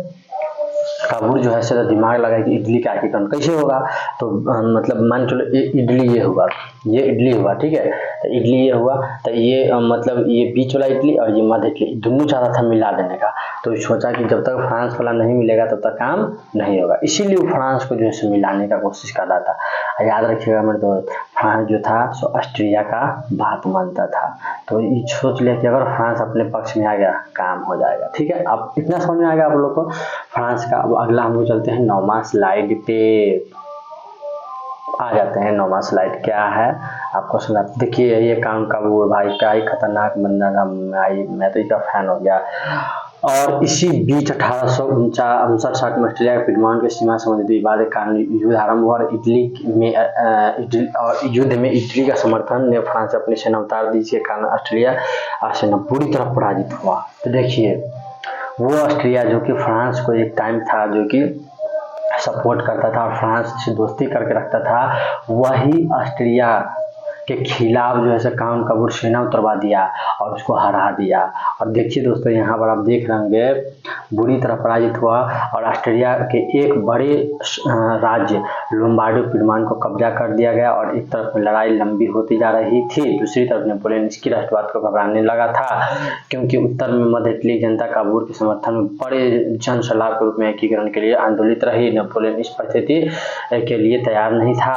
काबुल जो है सीधा दिमाग लगा कि इडली का एकीकरण कैसे होगा, तो मतलब मान चलो इडली ये हुआ, ये इडली हुआ, ठीक है, तो इडली ये हुआ, तो ये मतलब ये बीच वाला इडली और ये मध्य इडली दोनों चाहता था मिला देने का, तो सोचा कि जब तक फ्रांस वाला नहीं मिलेगा तब तक काम नहीं होगा, इसीलिए वो फ्रांस को जो है मिलाने का कोशिश कर रहा था। याद रखिएगा मेरे दोस्त, फ्रांस जो था सो ऑस्ट्रिया का बात मानता था, तो ये सोच लिया कि अगर फ्रांस अपने पक्ष में आ गया काम हो जाएगा। ठीक है, अब इतना समझ में आ गया आप लोग को फ्रांस का। अब अगला हम लोग चलते हैं 9वां स्लाइड पे, आ जाते हैं 9वां स्लाइड क्या है आपको सुना। देखिए ये काम का वो भाई क्या ही खतरनाक बंदा था, मैं तो इसका फैन हो गया। और इसी बीच 1859 में ऑस्ट्रेलिया के पिडमॉन्ट के सीमा संबंधी विवाद के कारण युद्ध आरंभ हुआ और युद्ध में इटली का समर्थन ने फ्रांस से अपनी सेना उतार दी, जिसके कारण ऑस्ट्रेलिया सेना पूरी तरह पराजित हुआ। तो देखिए वो ऑस्ट्रिया जो कि फ्रांस को एक टाइम था जो कि सपोर्ट करता था और फ्रांस से दोस्ती करके रखता था, वही ऑस्ट्रिया के खिलाफ जो है काउंट काबूल सेना उतरवा दिया और उसको हरा दिया। और देखिए दोस्तों यहाँ पर आप देख रहे होंगे बुरी तरह पराजित हुआ और ऑस्ट्रिया के एक बड़े राज्य लोम्बार्डो पिडमॉन्ट को कब्जा कर दिया गया और एक तरफ लड़ाई लंबी होती जा रही थी, दूसरी तरफ नेपोलियन इसकी राष्ट्रवाद को घबराने लगा था, क्योंकि उत्तर में मध्य इटली जनता काबूल के समर्थन में बड़े जन सलाह के रूप में एकीकरण के लिए आंदोलित रही। नेपोलियन इस परिस्थिति के लिए तैयार नहीं था,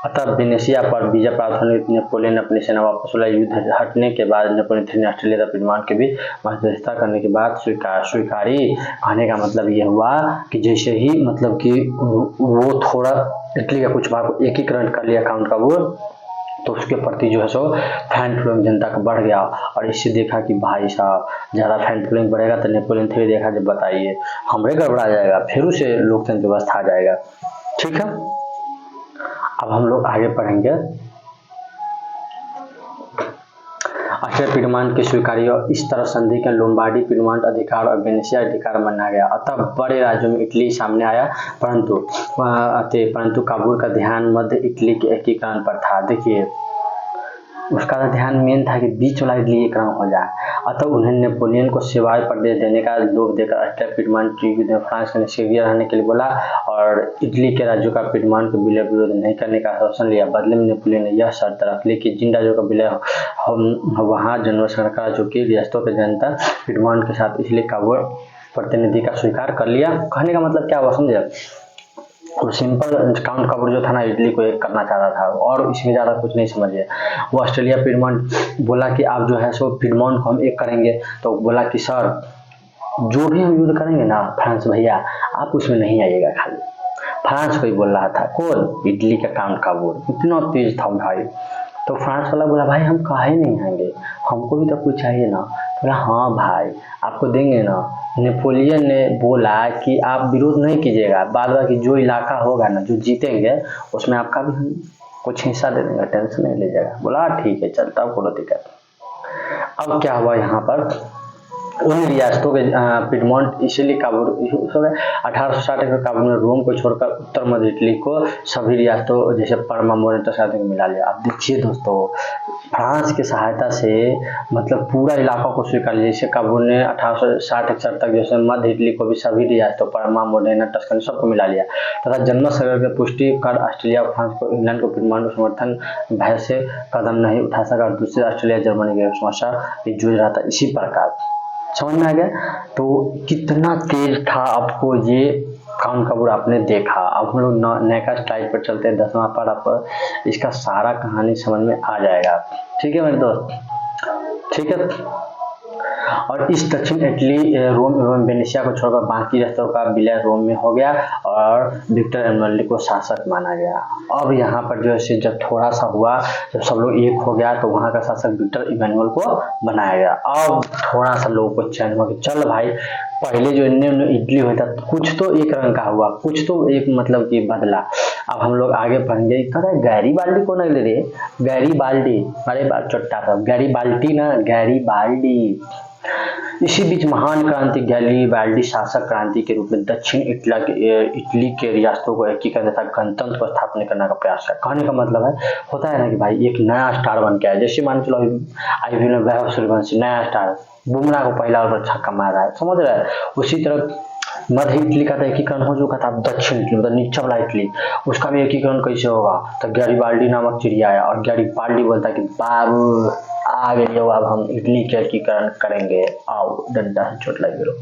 अतः वेनेशिया पर विजय प्राप्त होने नेपोलियन अपनी सेना वापस ला। युद्ध हटने के बाद नेपोलियन ने ऑस्ट्रेलिया तथा पिडमॉन्ट के बीच मध्यस्थता करने के बाद स्वीकारी। कहने का मतलब ये हुआ कि जैसे ही मतलब कि वो थोड़ा इटली का कुछ भाग एकीकरण कर लिया काउंट काबूल, तो उसके प्रति जो है सो फैन फॉलोइंग जनता का बढ़ गया और इससे देखा कि भाई साहब ज़्यादा फैन फॉलोइंग बढ़ेगा तो नेपोलियन फिर देखा जब बताइए हमरे गड़बड़ा जाएगा, फिर उसे लोकतंत्र व्यवस्था आ जाएगा। ठीक है, अब हम लोग आगे पढ़ेंगे। ऑस्ट्रिया पिडमॉन्ट की स्वीकारी और इस तरह संधि के लोम्बार्डी पिडमॉन्ट अधिकार और वेनेशिया अधिकार माना गया। अतः बड़े राज्यों में इटली सामने आया, परंतु काबुल का ध्यान मध्य इटली के एकीकरण पर था। देखिए उसका ध्यान मेन था कि बीच वाला इटली एकीकरण हो जाए, अतः उन्हें नेपोलियन को सेवाएं पर देने का लोभ देकर ऑस्ट्रिया पिडमॉन्ट युद्ध फ्रांस के निष्क्रिय रहने के लिए बोला और इटली के राज्यों का पिडमॉन्ट को विलय विरोध नहीं करने का आश्वासन लिया। बदले में नेपोलियन ने यह शर्त रख ली कि जिन राज्यों का विलय वहाँ जनरल सरकार जो कि रियासतों की जनता पिडमॉन्ट के साथ इसलिए काबुल प्रतिनिधि का स्वीकार कर लिया। कहने का मतलब क्या हुआ समझे, और सिंपल काउंट काबूल जो था ना इटली को एक करना चाहता था और इसमें ज़्यादा कुछ नहीं समझिए। वो ऑस्ट्रेलिया पिडमॉन्ट बोला कि आप जो है सो पिडमॉन्ट को हम एक करेंगे, तो बोला कि सर जो भी हम युद्ध करेंगे ना फ्रांस भैया आप उसमें नहीं आइएगा, खाली फ्रांस को ही बोल रहा था, कौन, इटली का काउंट काबूल, इतना तेज था भाई। तो फ्रांस वाला बोला भाई हम काहे नहीं आएंगे, हमको भी तो कुछ चाहिए ना। बोला हाँ भाई आपको देंगे ना। नेपोलियन ने बोला कि आप विरोध नहीं कीजिएगा, बाद बाकी जो इलाका होगा ना जो जीतेंगे उसमें आपका भी हम कुछ हिस्सा दे देंगे, टेंशन नहीं लीजिएगा। बोला ठीक है चलता कोई दिक्कत। अब क्या हुआ यहाँ पर उन रियासतों के पिडमॉन्ट इसीलिए काबुल हो गए। 1860 के काबुल में रोम को छोड़कर उत्तर मध्य इटली को सभी रियासतों जैसे परमा मोरेटो साथ में मिला लिया। अब देखिए दोस्तों फ्रांस की सहायता से मतलब पूरा इलाका को स्वीकार लिया। जैसे काबुल ने 1860-61 तक जैसे मध्य इटली को भी सभी रियासतों परमा मोरेना टस्कनी सबको मिला लिया तथा जन्म सगर की पुष्टि कर ऑस्ट्रेलिया और फ्रांस को इंग्लैंड को पिडमॉन्ट को समर्थन भय से कदम नहीं उठा सका और दूसरे ऑस्ट्रेलिया जर्मनी की समस्या जूझ रहा था। इसी प्रकार समझ में आ गया तो कितना तेज था आपको ये काउंट काबूल आपने देखा। अब हम लोग नेक्स्ट स्लाइड पर चलते हैं 10वां पर, आप इसका सारा कहानी समझ में आ जाएगा। ठीक है मेरे दोस्त, ठीक है। और इस दक्षिण इटली रोम एवं वेनेशिया को छोड़कर बाकी रास्तों का विलय रोम में हो गया और विक्टर एमानुएल को शासक माना गया। अब यहाँ पर जो है जब थोड़ा सा हुआ, जब सब लोग एक हो गया तो वहाँ का शासक विक्टर इमानुएल को बनाया गया। अब थोड़ा सा लोगों को चैन हुआ कि चल भाई, पहले जो इटली हुआ था कुछ तो एक रंग का हुआ, कुछ तो एक मतलब कि बदला। अब हम लोग आगे पढ़ेंगे। कह रहे गैरीबाल्डी कौन अगले रे? गैरीबाल्डी, अरे बात चट्टा था, गैरीबाल्डी ना, गैरीबाल्डी। इसी बीच महान क्रांति गैरीबाल्डी शासक क्रांति के रूप में दक्षिण इटली के रियासतों को एकीकरण तथा गणतंत्र को स्थापना करने का प्रयास किया। कहने का मतलब है, होता है ना कि भाई एक नया स्टार बन के आया, जैसे मान चलो IPL में वैभव सूर्यवंशी नया स्टार, बुमराह को पहला ओवर छक्का मार रहा है, समझ रहा है। उसी तरह मध्य इटली का तो एकीकरण हो चुका था, दक्षिण इटली मतलब नीचे वाला इटली, उसका भी एकीकरण कैसे होगा? तो गैरीबाल्डी नामक चिड़िया आया और गैरीबाल्डी बोलता है कि बाबू आ गई हो, अब हम इटली के एकीकरण करेंगे, आओ। डंडा से चोट लगी लोग,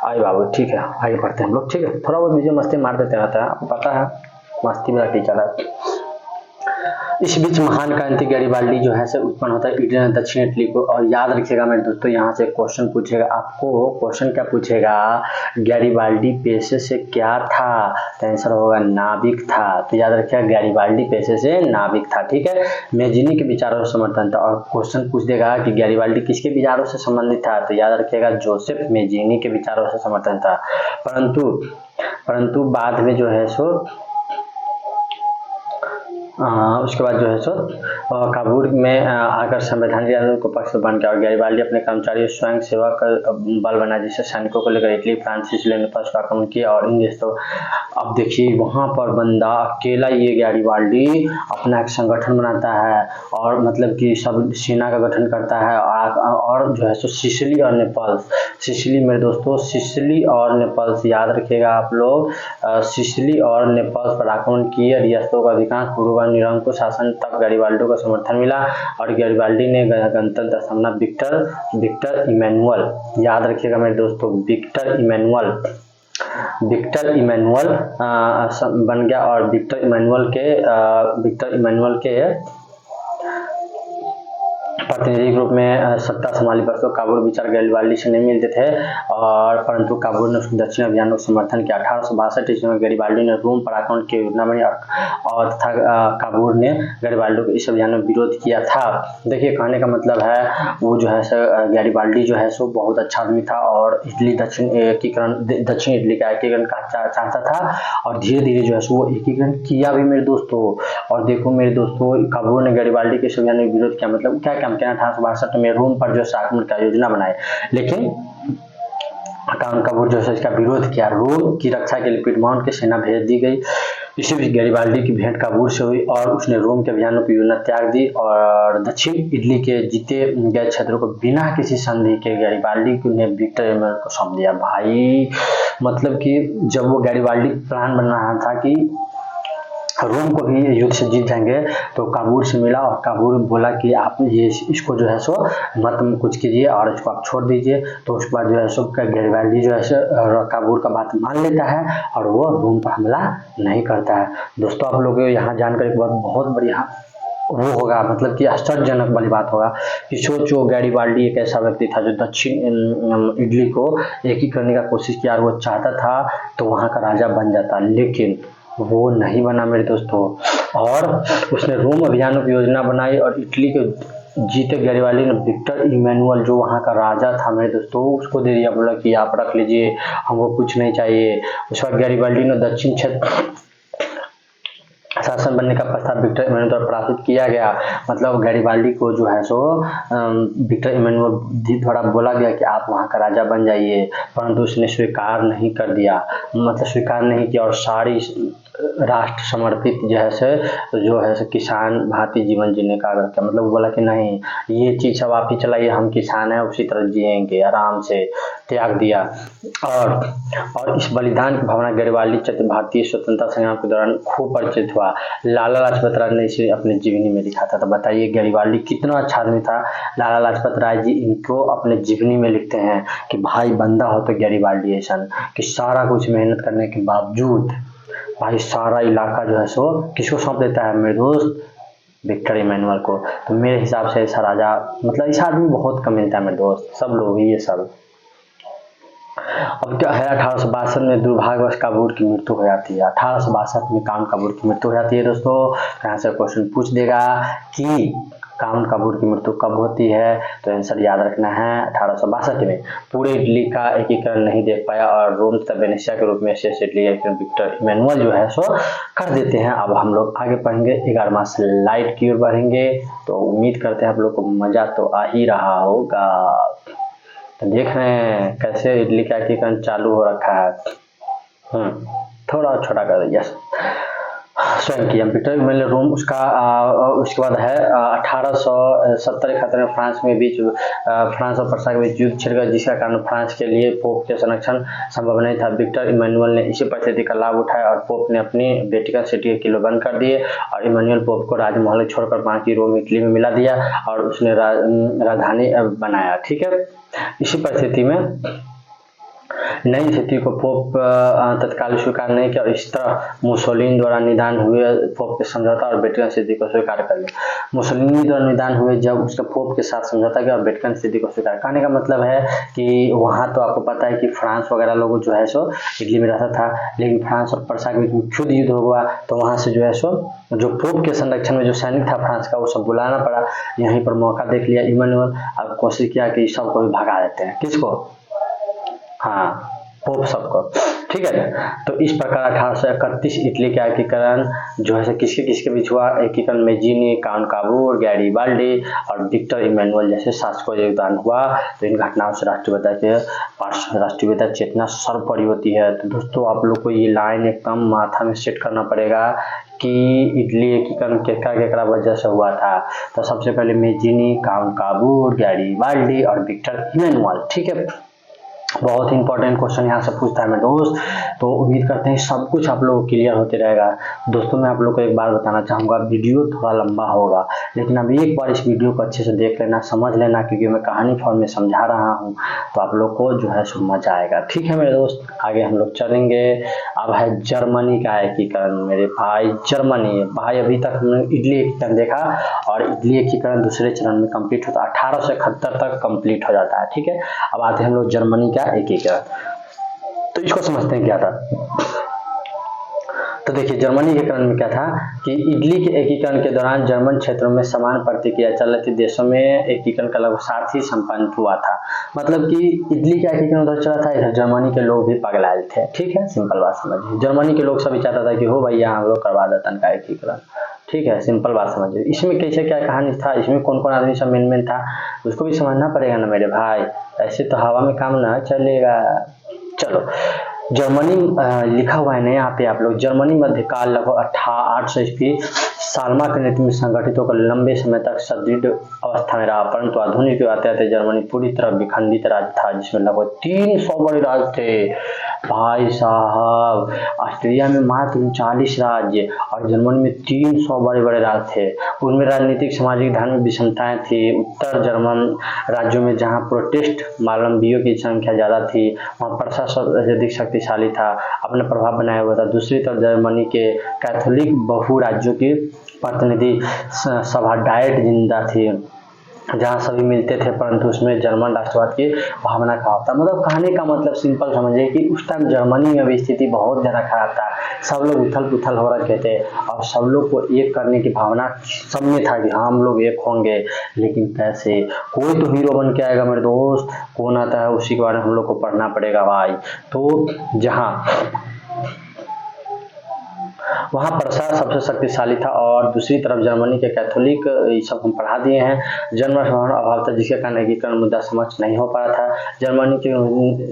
आए बाबू, ठीक है आगे बढ़ते हैं हम लोग, ठीक है। थोड़ा बहुत बीच मस्ती मार देते रहता है, आपको पता है मस्ती मेरा टीचर है। इस बीच महान क्रांति गैरीबाल्डी जो है से उत्पन्न होता है दक्षिण इटली को। और याद रखिएगा मेरे दोस्तों, यहाँ से क्वेश्चन पूछेगा आपको, क्वेश्चन क्या पूछेगा? गैरीबाल्डी पेशे से क्या था? तो आंसर होगा नाविक था। तो याद रखिएगा गैरीबाल्डी पेशे से नाविक था, ठीक है। मेजिनी के विचारों से समर्थन था। और क्वेश्चन पूछ देगा कि गैरीबाल्डी किसके विचारों से संबंधित था? तो याद रखिएगा जोसेफ मेजिनी के विचारों से समर्थन था। परंतु बाद में जो है सो उसके बाद जो है सो काबुल में आकर संवैधानिक आंदोलन को पक्ष बन गया और गैरीबाल्डी अपने कर्मचारियों स्वयं सेवक बल बना, जिससे सैनिकों को लेकर इटली, फ्रांस, सिसिली ने पक्ष आक्रमण किया और इन देशों। अब देखिए वहां पर बंदा अकेला, ये गैरीबाल्डी अपना एक संगठन बनाता है और मतलब कि सब सेना का गठन करता है और जो है सो सिसिली और नेपल्स, सिसिली मेरे दोस्तों, सिसिली और नेपल्स याद रखिएगा आप लोग, सिसिली और नेपल्स पर आक्रमण किए। रियासतों का अधिकांश पूर्व निरंकुश शासन तक गैरीबाल्डी को समर्थन मिला और गैरीबाल्डी ने गणतंत्र स्थापना विक्टर इमानुएल, याद रखिएगा मेरे दोस्तों, विक्टर इमानुएल बन गया और विक्टर इमानुएल के प्रतिनिधि रूप में सत्ता संभाली। बरसों काबुल विचार गैरीबाल्डी से नहीं मिलते थे और परंतु काबुल ने उसके दक्षिण अभियानों को समर्थन किया। 1862 ईस्वी में गैरीबाल्डी ने रोम पर आक्रमण की योजना बनी और तथा काबुल ने गैरीबाल्डी को इस अभियान में विरोध किया था। देखिए कहने का मतलब है वो जो है गैरीबाल्डी जो है सो बहुत अच्छा आदमी था और इटली दक्षिण इटली का एकीकरण चाहता था और धीरे धीरे जो है सो वो एकीकरण किया भी मेरे दोस्तों। और देखो मेरे दोस्तों, काबुल ने गैरीबाल्डी के इस अभियान में विरोध किया, मतलब क्या काम किया? 1862 में रोम पर जो आक्रमण का योजना बनाई, लेकिन काबुल जो है इसका विरोध किया। रोम की रक्षा के लिए पीडमोंट की सेना भेज दी गई। इसी बीच गैरीबाल्डी की भेंट काबुल से हुई और उसने रोम के अभियानों की योजना त्याग दी और दक्षिण इटली के जीते गए क्षेत्रों को बिना किसी संधि के गैरीबाल्डी ने विक्टर इमानुएल को सौंप दिया। भाई मतलब कि जब वो गैरीबाल्डी प्लान बन रहा था कि रोम को भी युद्ध से जीत जाएंगे, तो काबुल से मिला और काबुल बोला कि आप ये इसको जो है सो मत कुछ कीजिए और इसको आप छोड़ दीजिए। तो उसके बाद जो है सो गैरीबाल्डी जो है सो काबुल का बात मान लेता है और वो रोम पर हमला नहीं करता है। दोस्तों आप लोग यहाँ जानकर एक बात बहुत बढ़िया वो होगा, मतलब कि आश्चर्यजनक वाली बात होगा कि सोचो गैरीबाल्डी एक ऐसा व्यक्ति था जो दक्षिण इटली को एक ही करने का कोशिश किया और वो चाहता था तो वहाँ का राजा बन जाता, लेकिन वो नहीं बना मेरे दोस्तों। और उसने रोम अभियानों की योजना बनाई और इटली के जीते गैरीबाल्डी ने विक्टर इमानुएल जो वहाँ का राजा था मेरे दोस्तों उसको दे दिया, बोला कि आप रख लीजिए, हमको कुछ नहीं चाहिए। उस वक्त गैरीबाल्डी ने दक्षिण क्षेत्र शासन बनने का प्रस्ताव विक्टर इमानुएल द्वारा प्रस्तुत किया गया। मतलब गैरीबाल्डी को जो है सो विक्टर इमानुएल द्वारा बोला गया कि आप वहाँ का राजा बन जाइए, परंतु उसने स्वीकार नहीं कर दिया, मतलब स्वीकार नहीं किया और सारी राष्ट्र समर्पित जो है किसान भांति जीवन जीने का आग्रह किया। मतलब वो बोला कि नहीं ये चीज सब आप ही चलाइए, हम किसान हैं उसी तरह जिएंगे, आराम से त्याग दिया। और इस बलिदान की भावना गैरीबाल्डी भारतीय स्वतंत्रता संग्राम के दौरान खूब परिचित हुआ। लाला लाजपत राय ने इसे अपने जीवनी में लिखा था। तो बताइए गैरीबाल्डी कितना अच्छा आदमी था। लाला लाजपत राय जी इनको अपने जीवनी में लिखते हैं कि भाई बंदा हो तो गैरीबाल्डी ऐसा कि सारा कुछ मेहनत करने के बावजूद भाई सारा इलाका जो है सो किसको सौंप देता है मेरे दोस्त, विक्टर इमैनुअल को। तो मेरे हिसाब से ऐसा राजा मतलब ऐसा आदमी बहुत कम मिलता है मेरे दोस्त, सब लोग ही ये सब। अब क्या है, 1862 में दुर्भाग्यवश काबूल की मृत्यु हो जाती है। 1862 में काउंट काबूल की मृत्यु हो जाती है दोस्तों। यहाँ से क्वेश्चन पूछ देगा कि काउंट काबूल की मृत्यु कब होती है, तो आंसर याद रखना है 1862 में। पूरे इटली का एकीकरण नहीं देख पाया और रोम तथा वेनेशिया के रूप में शेष इटली विक्टर इमैनुअल जो है सो कर देते हैं। अब हम लोग आगे पढ़ेंगे 11वां स्लाइड की ओर बढ़ेंगे। तो उम्मीद करते हैं आप लोग को मजा तो आ ही रहा होगा। तो देख रहे हैं कैसे इटली का एकीकरण चालू हो रखा है। थोड़ा छोटा कर दिया स्वयं किया विक्टर इमैनुअल रोम। उसके बाद है 1870 में फ्रांस में बीच फ्रांस और प्रसा के बीच युद्ध छिड़ गया, जिसका कारण फ्रांस के लिए पोप के संरक्षण संभव नहीं था। विक्टर इमैनुअल ने इसी परिस्थिति का लाभ उठाया और पोप ने अपनी वेटिकन सिटी के किले बंद कर दिए और इमैनुअल पोप को राजमहल छोड़कर बाकी रोम इटली में मिला दिया और उसने राजधानी बनाया। ठीक है, इसी परिस्थिति में नई स्थिति को पोप तत्काल स्वीकार नहीं किया और इस तरह मुसोलिनी द्वारा निदान हुए पोप के समझौता और वेटिकन स्थिति को स्वीकार कर लिया। मुसोलिनी द्वारा निदान हुए जब उसके पोप के साथ समझौता किया और वेटिकन स्थिति को स्वीकार करने का मतलब है कि वहाँ तो आपको पता है कि फ्रांस वगैरह लोग जो है सो इटली में रहता था, लेकिन फ्रांस और प्रसा के बीच युद्ध युद्ध हुआ तो वहाँ से जो है सो जो पोप के संरक्षण में जो सैनिक था फ्रांस का वो सब बुलाना पड़ा। यहीं पर मौका देख लिया इमैनुअल और कोशिश किया कि सबको भी भगा देते हैं। किसको? हाँ, पोप सबको। ठीक है, तो इस प्रकार 1831 इटली का एकीकरण जो है किसके किसके बीच हुआ? एकीकरण मेजीनी, काउंट काबूल, गैरिबाल्डी और विक्टर इमैनुअल जैसे शासकों का योगदान हुआ। तो इन घटनाओं से राष्ट्रीयता चेतना सर्वोपरि होती है। तो दोस्तों आप लोग को ये लाइन एकदम माथा में सेट करना पड़ेगा कि इटली एकीकरण केकरा वजह से हुआ था। तो सबसे पहले मेजीनी, काउंट काबूल, गैरिबाल्डी और विक्टर इमैनुअल। ठीक है, बहुत ही इंपॉर्टेंट क्वेश्चन यहाँ से पूछता है मेरे दोस्त। तो उम्मीद करते हैं सब कुछ आप लोगों को क्लियर होते रहेगा। दोस्तों मैं आप लोग को एक बार बताना चाहूँगा, वीडियो थोड़ा लंबा होगा लेकिन अभी एक बार इस वीडियो को अच्छे से देख लेना, समझ लेना, क्योंकि मैं कहानी फॉर्म में समझा रहा हूँ तो आप लोग को जो है सो मजा आएगा। ठीक है मेरे दोस्त, आगे हम लोग चलेंगे। अब है जर्मनी का एकीकरण मेरे भाई। जर्मनी भाई, अभी तक हमने इटली एकीकरण देखा और इटली एकीकरण दूसरे चरण में कंप्लीट होता है, 1871 तक कंप्लीट हो जाता है। ठीक है, अब आते हैं हम लोग जर्मनी एकीकरण। तो इसको समझते हैं क्या था। तो देखिए जर्मनी के एकीकरण में क्या था कि इटली के एकीकरण के दौरान जर्मन क्षेत्रों में समान प्रतिक्रिया चल रही थी। देशों में एकीकरण का लगभग साथ ही संपन्न हुआ था। मतलब कि इटली का एकीकरण उधर चला था, इधर जर्मनी के लोग भी पगलाए थे। ठीक है, सिंपल बात समझिए। जर्मनी के लोग सभी चाहता था कि हो भैया हम लोग करवा देते हैं का एकीकरण। ठीक है, सिंपल बात समझिए। इसमें कैसे क्या कहानी था, इसमें कौन कौन आदमी सब मेन था उसको भी समझना पड़ेगा ना मेरे भाई, ऐसे तो हवा में काम ना चलेगा। चलो, जर्मनी लिखा हुआ है ना यहाँ पे आप लोग। जर्मनी मध्यकाल लगभग 800 ईस्वी साल्मा के नेतृत्व में संगठित होकर लंबे समय तक सुदृढ़ अवस्था में रहा, परंतु आधुनिक आते आते जर्मनी पूरी तरह विखंडित राज्य था, जिसमें लगभग 300 बड़े राज्य थे भाई साहब। ऑस्ट्रिया में मात्र 39 राज्य और जर्मनी में 300 बड़े बड़े राज्य थे। उनमें राजनीतिक, सामाजिक, धार्मिक विषमताएं थी। उत्तर जर्मन राज्यों में जहां प्रोटेस्ट मावलंबियों की संख्या ज्यादा थी, वहां प्रशासन अधिक शक्तिशाली था, अपना प्रभाव बनाया हुआ था। दूसरी तरफ जर्मनी के कैथोलिक बहु राज्यों की प्रतिनिधि सभा डायट जिंदा थी, जहाँ सभी मिलते थे, परंतु उसमें जर्मन राष्ट्रवाद की भावना का होता। मतलब कहने का मतलब सिंपल समझिए कि उस टाइम जर्मनी में भी स्थिति बहुत ज़्यादा खराब था। सब लोग उथल पुथल हो रखे थे और सब लोग को एक करने की भावना सब में था कि हाँ हम लोग एक होंगे। लेकिन कैसे, कोई तो हीरो बन के आएगा मेरे दोस्त, कौन आता है उसी के बारे में हम लोग को पढ़ना पड़ेगा भाई। तो जहाँ वहाँ प्रसार सबसे शक्तिशाली था और दूसरी तरफ जर्मनी के कैथोलिक, ये सब हम पढ़ा दिए हैं। जर्मन अभाव था जिसके कारण एकीकरण मुद्दा समझ नहीं हो पा रहा था। जर्मनी के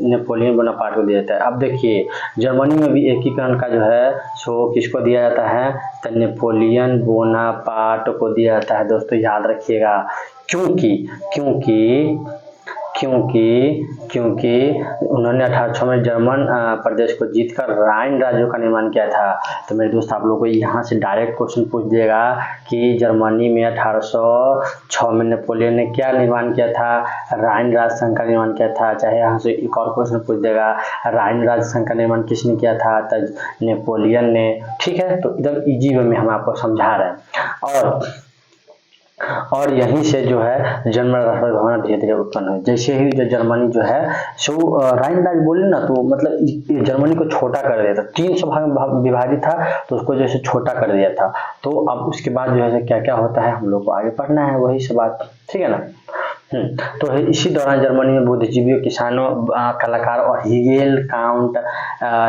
नेपोलियन बोनापार्ट को दिया जाता है। अब देखिए जर्मनी में भी एकीकरण का जो है सो किसको दिया जाता है, तो नेपोलियन बोनापार्ट को दिया जाता है। दोस्तों याद रखिएगा, क्योंकि उन्होंने 1806 में जर्मन प्रदेश को जीतकर राइन राज्यों का निर्माण किया था। तो मेरे दोस्त आप लोगों को यहाँ से डायरेक्ट क्वेश्चन पूछ देगा कि जर्मनी में 1806 में नेपोलियन ने क्या निर्माण किया था, राइन राज्य संघ का निर्माण किया था। चाहे यहाँ से एक और क्वेश्चन पूछ देगा राइन राज्य संघ का निर्माण किसने किया था, तो नेपोलियन ने। ठीक है, तो एकदम इजी वे में हम आपको समझा रहे हैं। और और यहीं से जो है जर्मन राष्ट्रवादी भावना धीरे धीरे उत्पन्न हुई। जैसे ही जो जर्मनी जो है सो राइन राज्य बोले ना, तो मतलब जर्मनी को छोटा कर दिया था, 3 भाग में विभाजित था, तो उसको जैसे छोटा कर दिया था। तो अब उसके बाद जो है क्या क्या होता है हम लोग को आगे पढ़ना है, वही सब बात, ठीक है ना। तो इसी दौरान जर्मनी में बुद्धिजीवियों, किसानों, कलाकार और हिगेल, काउंट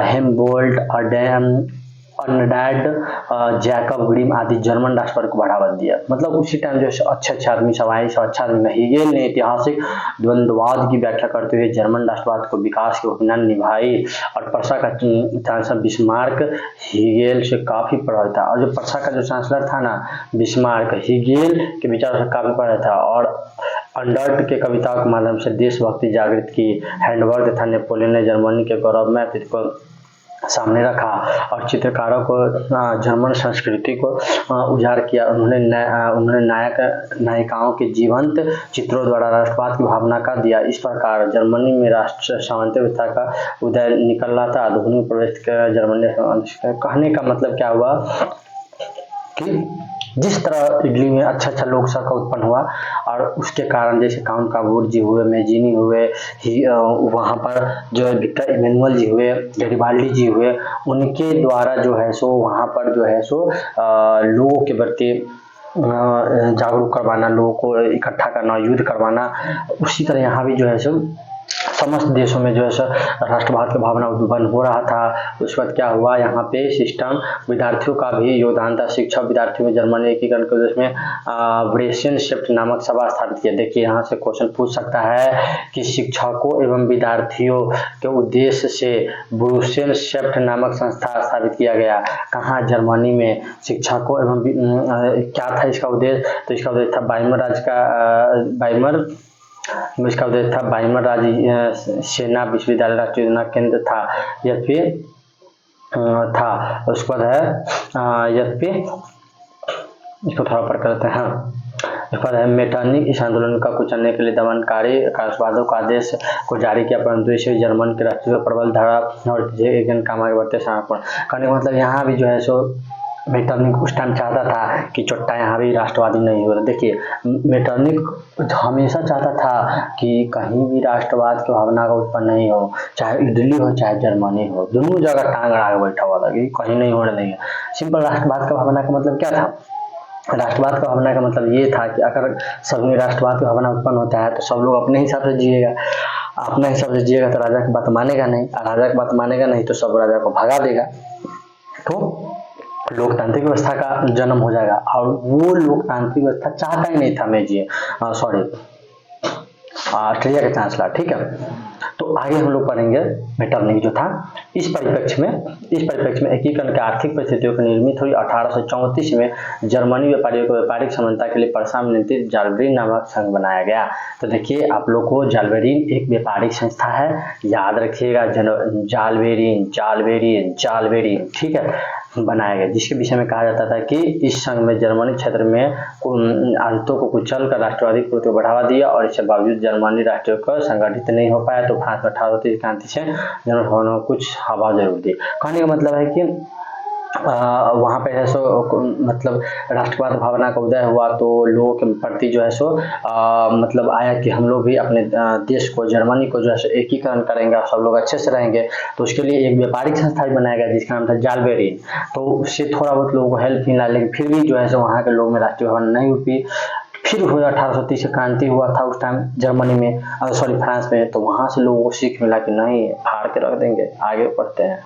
हेम्बोल्ट और अर्नडाड, जैकब ग्रिम आदि जर्मन राष्ट्रवाद को बढ़ावा दिया। मतलब उसी टाइम जो अच्छे अच्छे आदमी सब आए, अच्छा आदमी हिगेल ने ऐतिहासिक द्वंद्ववाद की व्याख्या करते हुए जर्मन राष्ट्रवाद को विकास की भूमिका निभाई। और पर्सा का चांसलर बिस्मार्क हिगेल से काफी प्रभावित था। और जो पर्सा का जो चांसलर था ना बिस्मार्क, हिगेल के विचारों से काफी प्रभावित था और अंडर्ट के कविताओं के माध्यम से देशभक्ति जागृत की। हैंडवर्क तथा नेपोलियन ने जर्मनी के गौरवमय अतीत को सामने रखा और चित्रकारों को जर्मन संस्कृति को उजागर किया। उन्होंने नायिकाओं के जीवंत चित्रों द्वारा राष्ट्रवाद की भावना का दिया। इस प्रकार जर्मनी में राष्ट्र सामंतव्यता का उदय निकल रहा था। आधुनिक प्रवेश जर्मनी कहने का मतलब क्या हुआ कि जिस तरह इटली में अच्छा लोक संघ उत्पन्न हुआ और उसके कारण जैसे काउंट काबूर्जी हुए, मेजिनी हुए, वहाँ पर जो है विक्टर इमैनुअल जी हुए, गैरिबाल्डी जी हुए, उनके द्वारा जो है सो वहाँ पर जो है सो लोगों के प्रति जागरूक करवाना, लोगों को इकट्ठा करना, युद्ध करवाना। उसी तरह यहाँ भी जो है सो समस्त देशों में जो है राष्ट्रवाद की भावना उत्पन्न हो रहा था। उसके बाद क्या हुआ, यहाँ पे सिस्टम विद्यार्थियों का भी योगदान था। शिक्षा विद्यार्थियों में जर्मनी एकीकरण के उद्देश्य में ब्रेसेनशिफ्ट नामक सभा स्थापित किया। देखिए यहाँ से क्वेश्चन पूछ सकता है कि शिक्षकों एवं विद्यार्थियों के उद्देश्य से ब्रूसेनशिफ्ट नामक संस्था स्थापित किया गया। कहाँ, जर्मनी में। शिक्षकों एवं क्या था इसका उद्देश्य, तो इसका उद्देश्य था वाइमर राज्य का इसका उद्देश्य था वाइमर राज्य सेना विश्वविद्यालय राष्ट्रीय योजना केंद्र था। यद्यपि था उसके बाद है यद्यपि इसको थोड़ा पढ़ करते हैं। इसके बाद है मेटरनिक इस आंदोलन का कुचलने के लिए दमनकारी राष्ट्रवादियों का आदेश को जारी किया, परंतु इसे जर्मन के राष्ट्रीय प्रबल धारा और काम आगे बढ़ते समर्पण करने का मतलब यहाँ भी जो है सो मेटरनिक उस टाइम चाहता था कि चोट्टा यहाँ भी राष्ट्रवादी नहीं हो रहा। देखिए मेटरनिक हमेशा चाहता था कि कहीं भी राष्ट्रवाद की भावना का उत्पन्न नहीं हो, चाहे इटली हो चाहे जर्मनी हो, दोनों जगह टांग अड़ा के बैठा हुआ था कि कहीं नहीं होने देंगे। सिंपल राष्ट्रवाद का भावना का मतलब क्या था, राष्ट्रवाद का भावना का मतलब ये था कि अगर सब में राष्ट्रवाद की भावना उत्पन्न होता है तो सब लोग अपने हिसाब से जिएगा, अपने हिसाब से जिएगा तो राजा की बात मानेगा नहीं, और राजा की बात मानेगा नहीं तो सब राजा को भगा देगा, तो लोकतांत्रिक व्यवस्था का जन्म हो जाएगा। और वो लोकतांत्रिक व्यवस्था चाहता ही नहीं था ऑस्ट्रिया के चांसलर, ठीक है। तो आगे हम लोग पढ़ेंगे मेटरनिक जो था इस परिप्रेक्ष्य में एकीकरण के आर्थिक परिस्थितियों की निर्मित हुई। 1834 में जर्मनी व्यापारियों को व्यापारिक समानता के लिए पर्सा में नियंत्रित जालबेरिन नामक संघ बनाया गया। तो देखिए आप लोग को जालबेरिन एक व्यापारिक संस्था है, याद रखिएगा जालबेरिन, ठीक है, बनाया गया, जिसके विषय में कहा जाता था कि इस संघ में जर्मनी क्षेत्र में आदतों को कुचल कर राष्ट्रवादी प्रवृत्ति को बढ़ावा दिया और इसके बावजूद जर्मनी राष्ट्र को संगठित नहीं हो पाया। तो फ्रांस में 1830 क्रांति से जर्मन कुछ हवा जरूर दी। कहने का मतलब है कि वहाँ पे है सो मतलब राष्ट्रवाद भावना का उदय हुआ तो लोगों के प्रति जो है सो मतलब आया कि हम लोग भी अपने देश को, जर्मनी को जो है एकीकरण करेंगे और सब लोग अच्छे से रहेंगे। तो उसके लिए एक व्यापारिक संस्था भी बनाया गया जिसका नाम था जालबेरिन। तो उससे थोड़ा बहुत लोगों को हेल्प मिला, लेकिन फिर भी जो है सो वहाँ के लोग में राष्ट्रीय भावना नहीं हुई। फिर हुआ 1830 से क्रांति हुआ था उस टाइम जर्मनी में, फ्रांस में। तो वहाँ से लोगों को सीख मिला कि नहीं, फाड़ के रख देंगे, आगे बढ़ते हैं।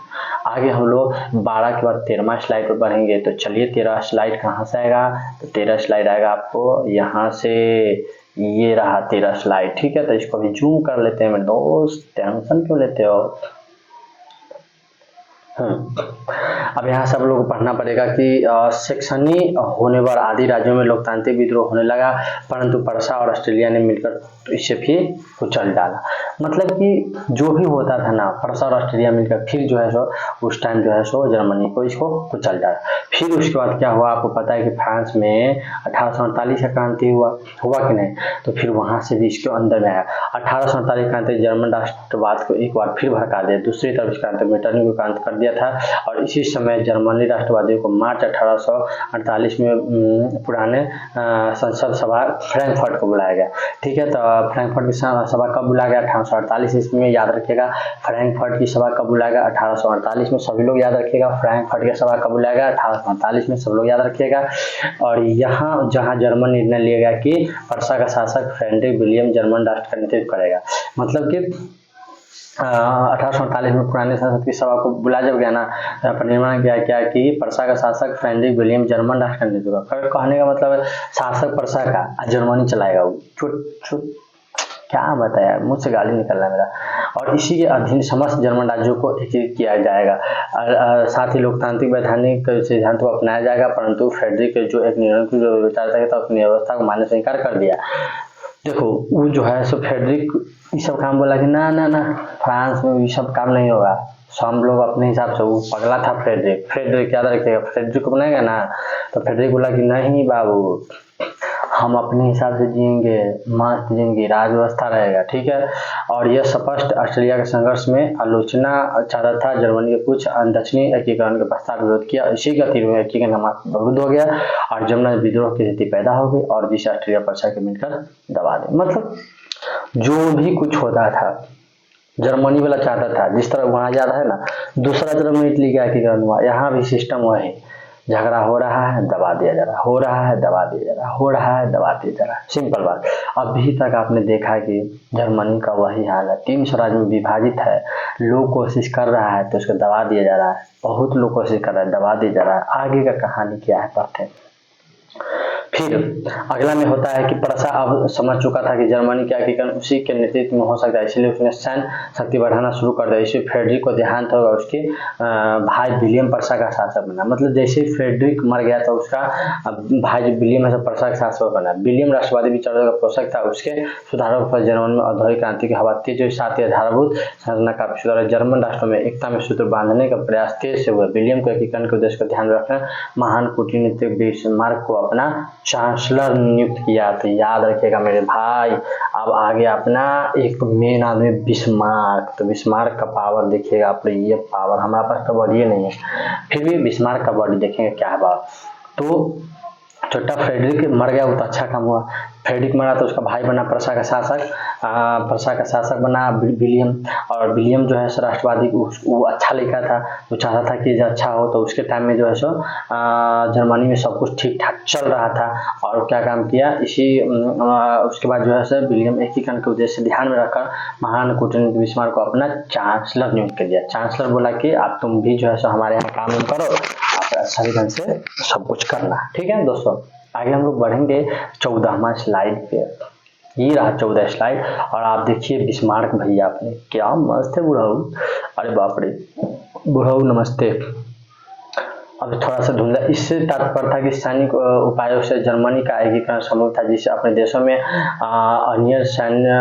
आगे हम लोग 12 के बाद 13वां स्लाइड पर बढ़ेंगे। तो चलिए 13वां स्लाइड कहाँ से आएगा, तो 13वां स्लाइड आएगा आपको यहाँ से, ये रहा 13वां स्लाइड, ठीक है। तो इसको भी जूम कर लेते हैं मेरे दोस्त, टेंशन क्यों लेते हो। अब यहाँ सब लोगों को पढ़ना पड़ेगा कि सेक्शनी होने पर आदि राज्यों में लोकतांत्रिक विद्रोह होने लगा, परंतु पर्सा और ऑस्ट्रेलिया ने मिलकर इसे भी कुचल डाला। मतलब कि जो भी होता था ना, प्रसा और ऑस्ट्रेलिया मिलकर फिर जो है सो उस टाइम जो है सो जर्मनी को इसको कुचल डाला। फिर उसके बाद क्या हुआ, आपको पता है कि फ्रांस में 1848 का क्रांति हुआ कि नहीं, तो फिर वहां से भी इसके अंदर में आया। 1848 क्रांति जर्मन राष्ट्रवाद को एक बार फिर भड़का दिया, दूसरी तरफ क्रांति मेटरनिख को क्रांति कर दिया था। और इसी समय जर्मनी राष्ट्रवादियों को मार्च 1848 में पुराने संसद सभा फ्रैंकफर्ट को बुलाया गया। ठीक है, तो फ्रैंकफर्ट की सभा कब बुलाया गया, 1848 ईस्वी में, याद रखिएगा। फ्रैंकफर्ट की सभा कब बुलाया गया, 1848 में, सभी लोग याद रखिएगा। फ्रैंकफर्ट की सभा कब बुलाया गया, 1848 में, सब लोग याद रखिएगा। और यहाँ जहाँ जर्मन निर्णय लिया गया कि पर्सा का शासक फ्रेडरिक विलियम जर्मन राष्ट्र का नेतृत्व करेगा। मतलब कि 1848 में पुराने संसद की सभा को बुलाया जब गया ना, यहाँ पर निर्माण किया क्या कि पर्सा का शासक फ्रेडरिक विलियम जर्मन राष्ट्र का नेतृत्व करेगा। कहने का मतलब है शासक पर्सा का, जर्मनी चलाएगा वो। क्या बताया, मुझसे गाली निकल रहा है मेरा। और इसी के अधीन समस्त जर्मन राज्यों को एकीकृत किया जाएगा। साथ ही लोकतांत्रिक वैधानिक सिद्धांत को अपनाया जाएगा। परंतु फ्रेडरिक जो एक निरंकुश विचारधारा था, अपनी व्यवस्था को मानने से इनकार कर दिया। देखो वो जो है सो फ्रेडरिक ये सब काम बोला कि ना ना ना, फ्रांस में ये सब काम नहीं होगा, सो हम लोग अपने हिसाब से, वो पगला था फ्रेडरिक याद रखिएगा। फ्रेडरिक को बनाएगा ना, तो फ्रेडरिक बोला कि नहीं बाबू, हम अपने हिसाब से जिएंगे, मस्त जिंदगी, राज व्यवस्था रहेगा। ठीक है, और यह स्पष्ट ऑस्ट्रेलिया के संघर्ष में आलोचना चाहता था। जर्मनी के कुछ दक्षिणी एकीकरण के प्रस्ताव का विरोध किया। इसी का तीव्र एकीकरण विरोध हो गया और जर्मन विद्रोह की स्थिति पैदा हो गई और जिसे ऑस्ट्रेलिया पर्सा के मिलकर दबा दे। मतलब जो भी कुछ होता था जर्मनी वाला चाहता था, जिस तरह वहां ज्यादा है ना, दूसरा तरफ में इटली का एकीकरण हुआ, यहाँ भी सिस्टम वही, झगड़ा हो रहा है दबा दिया जा रहा, हो रहा है दबा दिया जा रहा, हो रहा है दबा दिया जा रहा। सिंपल बात। अभी तक आपने देखा कि जर्मनी का वही हाल है, 3 स्वराज्य में विभाजित है। लोग कोशिश कर रहा है तो उसको दबा दिया जा रहा है, बहुत लोग कोशिश कर रहा है दबा दिया जा रहा है। आगे का कहानी क्या है पढ़ते हैं। फिर अगला में होता है कि पर्सा अब समझ चुका था कि जर्मनी के एकीकरण उसी के नेतृत्व में हो सकता है, इसलिए उसने सैन्य शक्ति बढ़ाना शुरू कर दिया। इसे फ्रेडरिक को देहांत होगा, उसके भाई विलियम पर्सा का शासक बना। मतलब जैसे ही फ्रेडरिक मर गया तो उसका भाई विलियम है पर्सा का शासक बना। विलियम राष्ट्रवादी विचारों का पोषक था, उसके सुधारों पर जर्मन में औद्योगिक क्रांति की हवा तेज हुई, साथ ही आधारभूत संरचना का सुधार, जर्मन राष्ट्रों में एकता में सूत्र बांधने का प्रयास तेज से हुआ। विलियम को एकीकरण के उद्देश्य को ध्यान में रखना महान कूटनीतिक बिस्मार्क को अपना चांसलर नियुक्त किया। तो याद रखिएगा मेरे भाई, अब आगे अपना एक मेन आदमी बिस्मार्क। तो बिस्मार्क का पावर देखिएगा आप, ये पावर हमारे पास तो बॉडी नहीं है, फिर भी बिस्मार्क का बॉडी देखेंगे क्या है पावर। तो छोटा फ्रेडरिक मर गया, वो तो अच्छा काम हुआ। फ्रेडरिक मरा तो उसका भाई बना पर्सा का शासक बना विलियम। और विलियम जो है सो राष्ट्रवादी, वो अच्छा लिखा था, वो चाहता था कि जो अच्छा हो। तो उसके टाइम में जो है सो जर्मनी में सब कुछ ठीक ठाक चल रहा था। और क्या काम किया उसके बाद जो है सो विलियम एकीकरण के उद्देश्य ध्यान में रखकर महान कूटनीतिक बिस्मार्क को अपना चांसलर नियुक्त कर दिया। चांसलर बोला कि आप तुम भी जो है सो हमारे यहाँ काम करो, आप सही ढंग से सब कुछ करना। ठीक है दोस्तों, आगे हम लोग बढ़ेंगे 14वां स्लाइड पे। ये रहा 14 स्लाइड और आप देखिए बिस्मार्क भैया आपने क्या मस्त है बुढ़ाऊ, अरे बाप रे बुढ़ाऊ नमस्ते। अब थोड़ा सा धुंधला, इससे तात्पर्य था कि सैनिक उपायों से जर्मनी का एकीकरण संभव था, जिसे अपने देशों में अन्य सैन्य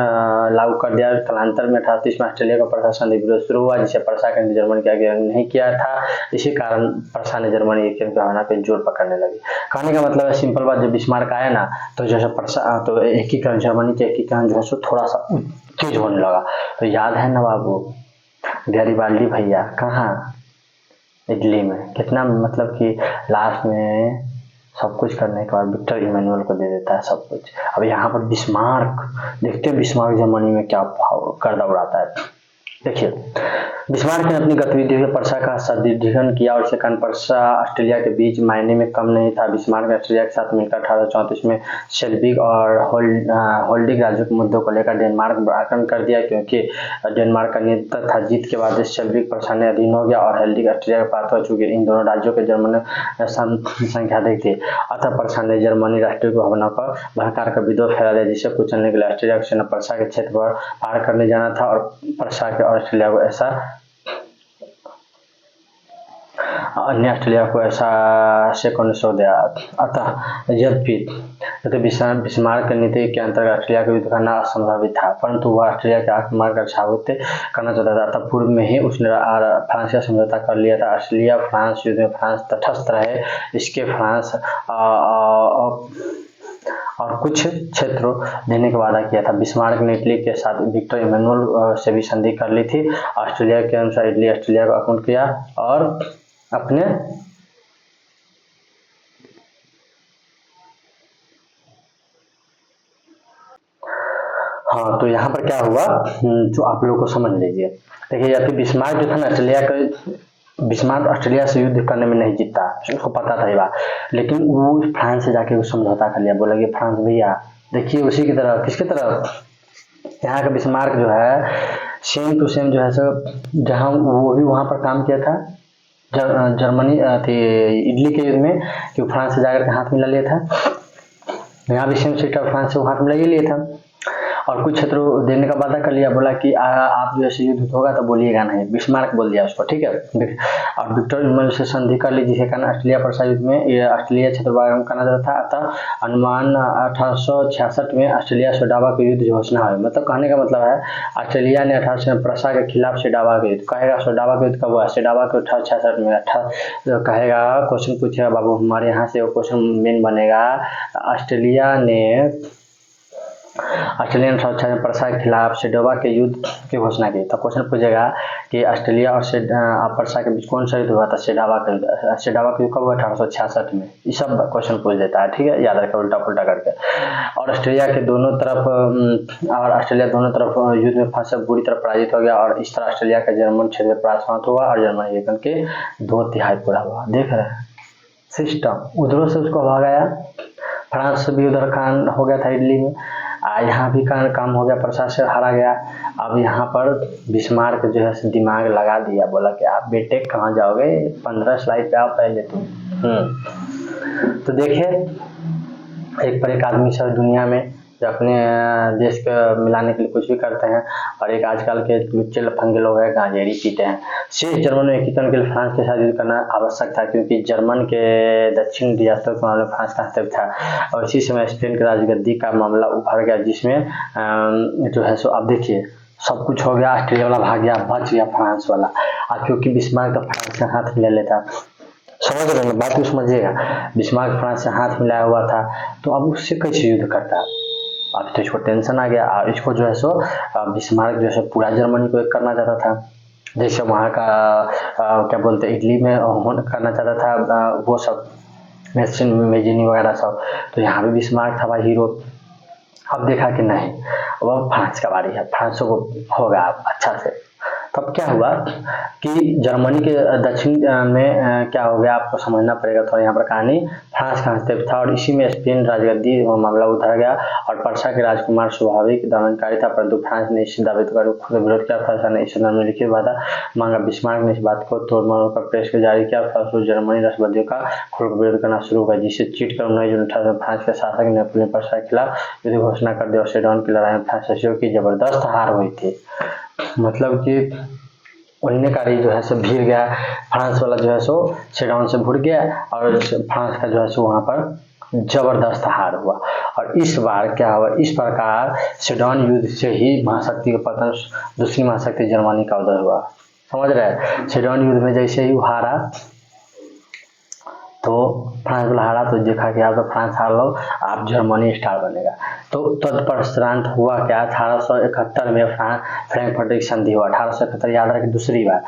लागू कर दिया। कालांतर में 1830 में ऑस्ट्रेलिया का पर्सा संधि विरोध शुरू हुआ, जिसे पर्सा के जर्मनी का एकीकरण नहीं किया था। इसी कारण पर्सा ने जर्मनी एकीकरण की भावना पे जोर पकड़ने लगी। कहने का मतलब है सिंपल बात, जब बिस्मार्क आया ना तो जैसे पर्सा तो एकीकरण जर्मनी के एकीकरण जो है सो थोड़ा सा तेज होने लगा। तो याद है ना बाबू, गैरिबाल्डी भैया कहाँ, इटली में, कितना मतलब कि लास्ट में सब कुछ करने के बाद विक्टर इमैनुअल को दे देता है सब कुछ। अब यहाँ पर बिस्मार्क, देखते हैं बिस्मार्क जर्मनी में क्या गर्दा उड़ाता है। देखिए बिस्मार्क ने अपनी गतिविधियों से पर्सा का सुदृढ़ीकरण किया और इसके कारण पर्सा ऑस्ट्रेलिया के बीच मायने में कम नहीं था। बिस्मार्क ने ऑस्ट्रेलिया के साथ मिलकर 1834 में शेल्विक और होल्डिंग राज्यों के मुद्दों को लेकर डेनमार्क आक्रमण कर दिया, क्योंकि डेनमार्क का नेतृत्व था। जीत के बाद शेल्विक पर्सा ने अधीन हो गया और हेल्डिंग ऑस्ट्रेलिया के पास हो चुके। इन दोनों राज्यों के जर्मन संख्या अधिक थी, अतः पर्सा ने जर्मनी राष्ट्रीय भावना पर भयंकर का विद्रोह फैला दिया, जिसे कुचलने के लिए ऑस्ट्रेलिया की सेना पर्सा के क्षेत्र पर पार करने जाना था और पर्सा के और ऑस्ट्रेलिया को ऐसा अन्य ऑस्ट्रेलिया को ऐसा से निषोध दिया। अतः यद्यपि बिस्मार्क नीति के अंतर्गत ऑस्ट्रेलिया का युद्ध करना असंभावित था, परंतु वह ऑस्ट्रेलिया के आक्रमण का साबित करना चाहता था। तब पूर्व में ही उसने फ्रांस का समझौता कर लिया था। ऑस्ट्रेलिया फ्रांस युद्ध में फ्रांस तटस्थ रहे, इसके फ्रांस और कुछ क्षेत्रों देने का वादा किया था। बिस्मार्क ने इटली के साथ विक्टर इमैनुअल से भी संधि कर ली थी। ऑस्ट्रेलिया के अनुसार इटली ऑस्ट्रेलिया को आक्रमण किया और अपने हाँ, तो यहाँ पर क्या हुआ जो आप लोगों को समझ लीजिए। देखिए, या फिर बिस्मार्क जो था ना, बिस्मार्क ऑस्ट्रेलिया से युद्ध करने में नहीं जीता, उसको पता था ये बात, लेकिन वो फ्रांस से जाके समझौता कर लिया। बोला कि फ्रांस भैया देखिए, उसी की तरह, किसकी तरह, यहाँ का बिस्मार्क जो है सेम टू सेम जो है सो, जहाँ वो भी वहाँ पर काम किया था जर्मनी थी इटली के युद्ध में, कि फ्रांस से जाकर के हाथ मिला लिया था। यहाँ भी सेम सेटअप फ्रांस से हाथ मिला लिया था और कुछ क्षेत्रों देने का वादा कर लिया। बोला कि आप जो ऐसे युद्ध होगा तो बोलिएगा नहीं, बिस्मार्क बोल दिया उसको, ठीक है। और विक्टर इमैनुअल से संधि कर ली, जिसके कारण ऑस्ट्रेलिया पर युद्ध में ये ऑस्ट्रेलिया क्षेत्र करना चाहता था। अतः अनुमान 1866 में ऑस्ट्रेलिया सोडावा के युद्ध घोषणा हुई। मतलब कहने का मतलब है ऑस्ट्रेलिया ने 1800 में प्रसा के खिलाफ सोडावा के युद्ध कहेगा। सोडावा के युद्ध कब हुआ? सोडावा के 1866 में कहेगा। क्वेश्चन पूछेगा बाबू, हमारे यहाँ से वो क्वेश्चन मेन बनेगा। ऑस्ट्रेलिया ने 1866 में प्रसा के खिलाफ सेडोवा के युद्ध की घोषणा की। तो क्वेश्चन पूछेगा कि ऑस्ट्रेलिया और प्रसा के बीच कौन सा युद्ध हुआ था? सेडावा का युद्ध। सेडावा का युद्ध कब हुआ? 1866 में। ये सब क्वेश्चन पूछ देता है, ठीक है, याद रखें उल्टा पुल्टा करके। और ऑस्ट्रेलिया दोनों तरफ युद्ध में फंसे बुरी तरह पराजित हो गया और इस तरह ऑस्ट्रेलिया का जर्मन क्षेत्र पराजित हुआ और जर्मनी वेतन के 2/3 पूरा हुआ। देख रहे हैं सिस्टम, उधरों से उसको भगाया, फ्रांस से भी उधर कान हो गया था इटली में, यहाँ भी काम हो गया, प्रसा से हारा गया। अब यहाँ पर बिस्मार्क जो है दिमाग लगा दिया, बोला कि आप बेटे कहाँ जाओगे, 15 स्लाइड पे आप पहले तुम। तो देखिए, एक पर एक आदमी सब दुनिया में जो अपने देश को मिलाने के लिए कुछ भी करते हैं, और एक आजकल के लुच्चे लफंगे लोग हैं, गांजेड़ी पीते हैं। शेष जर्मन में एकीकरण के लिए फ्रांस के साथ युद्ध करना आवश्यक था, क्योंकि जर्मन के दक्षिण रियासतों के मामले में फ्रांस का हस्तक्षेप था। और इसी समय स्पेन के राजगद्दी का मामला उभर गया, जिसमें जो है सो अब देखिए सब कुछ हो गया। ऑस्ट्रेलिया वाला भाग गया, बच गया फ्रांस वाला। क्योंकि बिस्मार्क तो फ्रांस का हाथ मिला लेता, समझ रहे हैं बात को, समझिएगा। बिस्मार्क फ्रांस से हाथ मिलाया हुआ था, तो अब उससे कैसे युद्ध करता? अब तो इसको टेंशन आ गया। और इसको जो है सो बिस्मार्क जो है पूरा जर्मनी को एक करना चाहता था, जैसे वहाँ का क्या बोलते इटली में करना चाहता था, वो सब मेजिनी वगैरह सब। तो यहाँ भी बिस्मार्क था भाई हीरो। अब देखा कि नहीं, अब फ्रांस का बारी है, फ्रांस को होगा अच्छा से। तब क्या हुआ कि जर्मनी के दक्षिण में क्या हो गया, आपको समझना पड़ेगा थोड़ा यहाँ पर कहानी। फ्रांस का हस्तक्षेप था और इसी में स्पेन राजगद्दी मामला उधर गया और पर्सा के राजकुमार स्वाभाविक दमनकारी था, परंतु फ्रांस ने इस दावे को खुद विरोध किया। फ्रांस ने इस में लिखित वादा मांगा। बिस्मार्क ने इस बात को तोड़ मरोड़ कर प्रेस को जारी किया। फलस्वरूप जर्मनी राष्ट्रवादियों का खुलकर विरोध करना शुरू हुआ, जिससे चीट कर 19 जून 1800 फ्रांस के शासक ने अपने पर्सा के खिलाफ युद्ध घोषणा कर दिया और सेडोन की लड़ाई में फ्रांसीसियों की जबरदस्त हार हुई थी। मतलब कि उन्हें जो है सो भीड़ गया, फ्रांस वाला जो है सो सेडोन से भुड़ गया और फ्रांस का जो है सो वहाँ पर जबरदस्त हार हुआ। और इस बार क्या हुआ, इस प्रकार सेडोन युद्ध से ही महाशक्ति का पतन, दूसरी महाशक्ति जर्मनी का उदय हुआ। समझ रहे हैं? सेडोन युद्ध में जैसे ही हारा तो फ्रांस वाला हारा, तो देखा कि आप तो फ्रांस हार लो, आप जर्मनी स्टार बनेगा। तो तत्पश्चात हुआ क्या, 1871 में फ्रैंकफर्ट की संधि हुआ। 1871 याद रखें, दूसरी बार।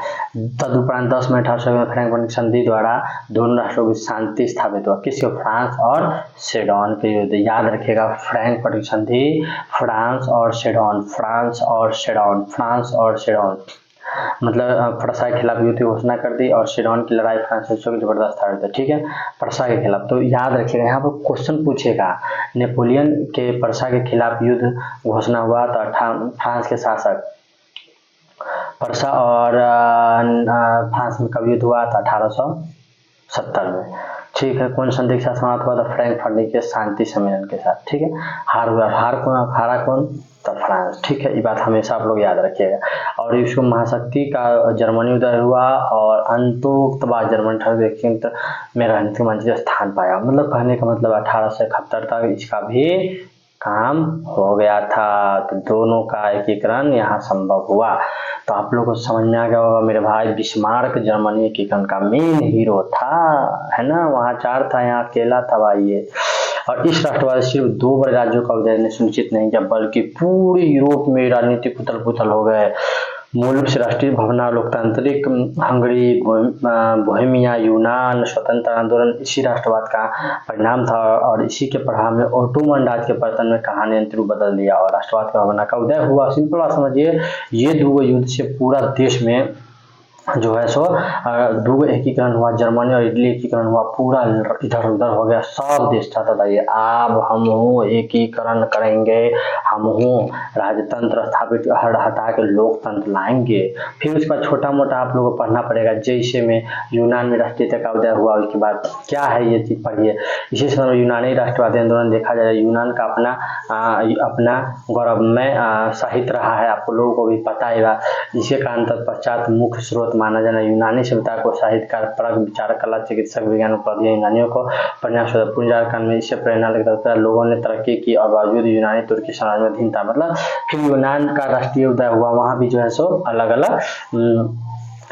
तदुपरांत 10 मई 1800 में फ्रैंकफर्ट की संधि द्वारा दोनों राष्ट्रों की शांति स्थापित हुआ। किसके? फ्रांस और सेडोन के युद्ध। याद रखिएगा, फ्रैंकफर्ट की संधि, फ्रांस और सेडोन, फ्रांस और सेडोन, फ्रांस और सेडोन। मतलब प्रसा के खिलाफ युद्ध की घोषणा कर दी और सेडोन की लड़ाई फ्रांसीसियों की जबरदस्त हार थी, ठीक है, प्रसा के खिलाफ। तो याद रखिएगा, यहाँ पर क्वेश्चन पूछेगा, नेपोलियन के प्रसा के खिलाफ युद्ध घोषणा हुआ तो फ्रांस के शासक प्रसा और फ्रांस में कब युद्ध हुआ था? 1870 में। ठीक है। कौन संधि के साथ समाप्त हुआ था? फ्रैंकफर्ट के शांति सम्मेलन के साथ। ठीक है। हारा कौन? तो फ्रांस। ठीक है, ये बात हमेशा आप लोग याद रखिएगा। और विश्व महाशक्ति का जर्मनी उदय हुआ और अंतोक्तवाद जर्मन केंद्र में राजनीतिक मंच स्थान पाया। मतलब कहने का मतलब 1871 तक इसका भी काम हो गया था। तो दोनों का एकीकरण यहाँ संभव हुआ। तो आप लोगों को समझ में आ गया होगा मेरे भाई, बिस्मार्क जर्मनी एकीकरण का मेन हीरो था, है ना। वहाँ 4 था, यहाँ अकेला था भाई ये। और इस राष्ट्रवाद सिर्फ 2 बड़े राज्यों का उदय ने सुनिश्चित नहीं किया, बल्कि पूरे यूरोप में राजनीतिक उथल पुथल हो गए। मूल रूप से राष्ट्रीय भावना, लोकतांत्रिक हंगरी, बोहेमिया, यूनान, स्वतंत्र आंदोलन इसी राष्ट्रवाद का परिणाम था। और इसी के प्रभाव में ओटोमन राज के पतन में कहानी अंतिम रूप बदल दिया और राष्ट्रवाद की भावना का उदय हुआ। सिंपल बात समझिए, ये 2 युद्ध से पूरा देश में जो है सो 2 एकीकरण हुआ, जर्मनी और इटली एकीकरण हुआ, पूरा इधर उधर हो गया। सब देश चाहता था ये अब हम एकीकरण करेंगे, हम राजतंत्र स्थापित हटा के लोकतंत्र लाएंगे। फिर उसके बाद छोटा मोटा आप लोगों को पढ़ना पड़ेगा, जैसे में यूनान में राष्ट्रीयता का उदय हुआ। उसके बाद क्या है ये चीज पढ़िए। इसी समय यूनानी राष्ट्रवादी आंदोलन देखा जाए, यूनान का अपना गौरवमय साहित्य रहा है, आप लोगों को भी पता ही है। इसी कारण तत्पश्चात मुख्य स्रोत माना जाना यूनानी सभ्यता को साहित्यकार, परख, विचार, कला, चिकित्सक, विज्ञान उपाधि यूनानियों को पुनर्जागरण में इससे प्रेरणा लेकर लोगों ने तरक्की की और बावजूद यूनानी तुर्की समाज में अधीनता। मतलब फिर यूनान का राष्ट्रीय उदय हुआ, वहाँ भी जो है सो अलग अलग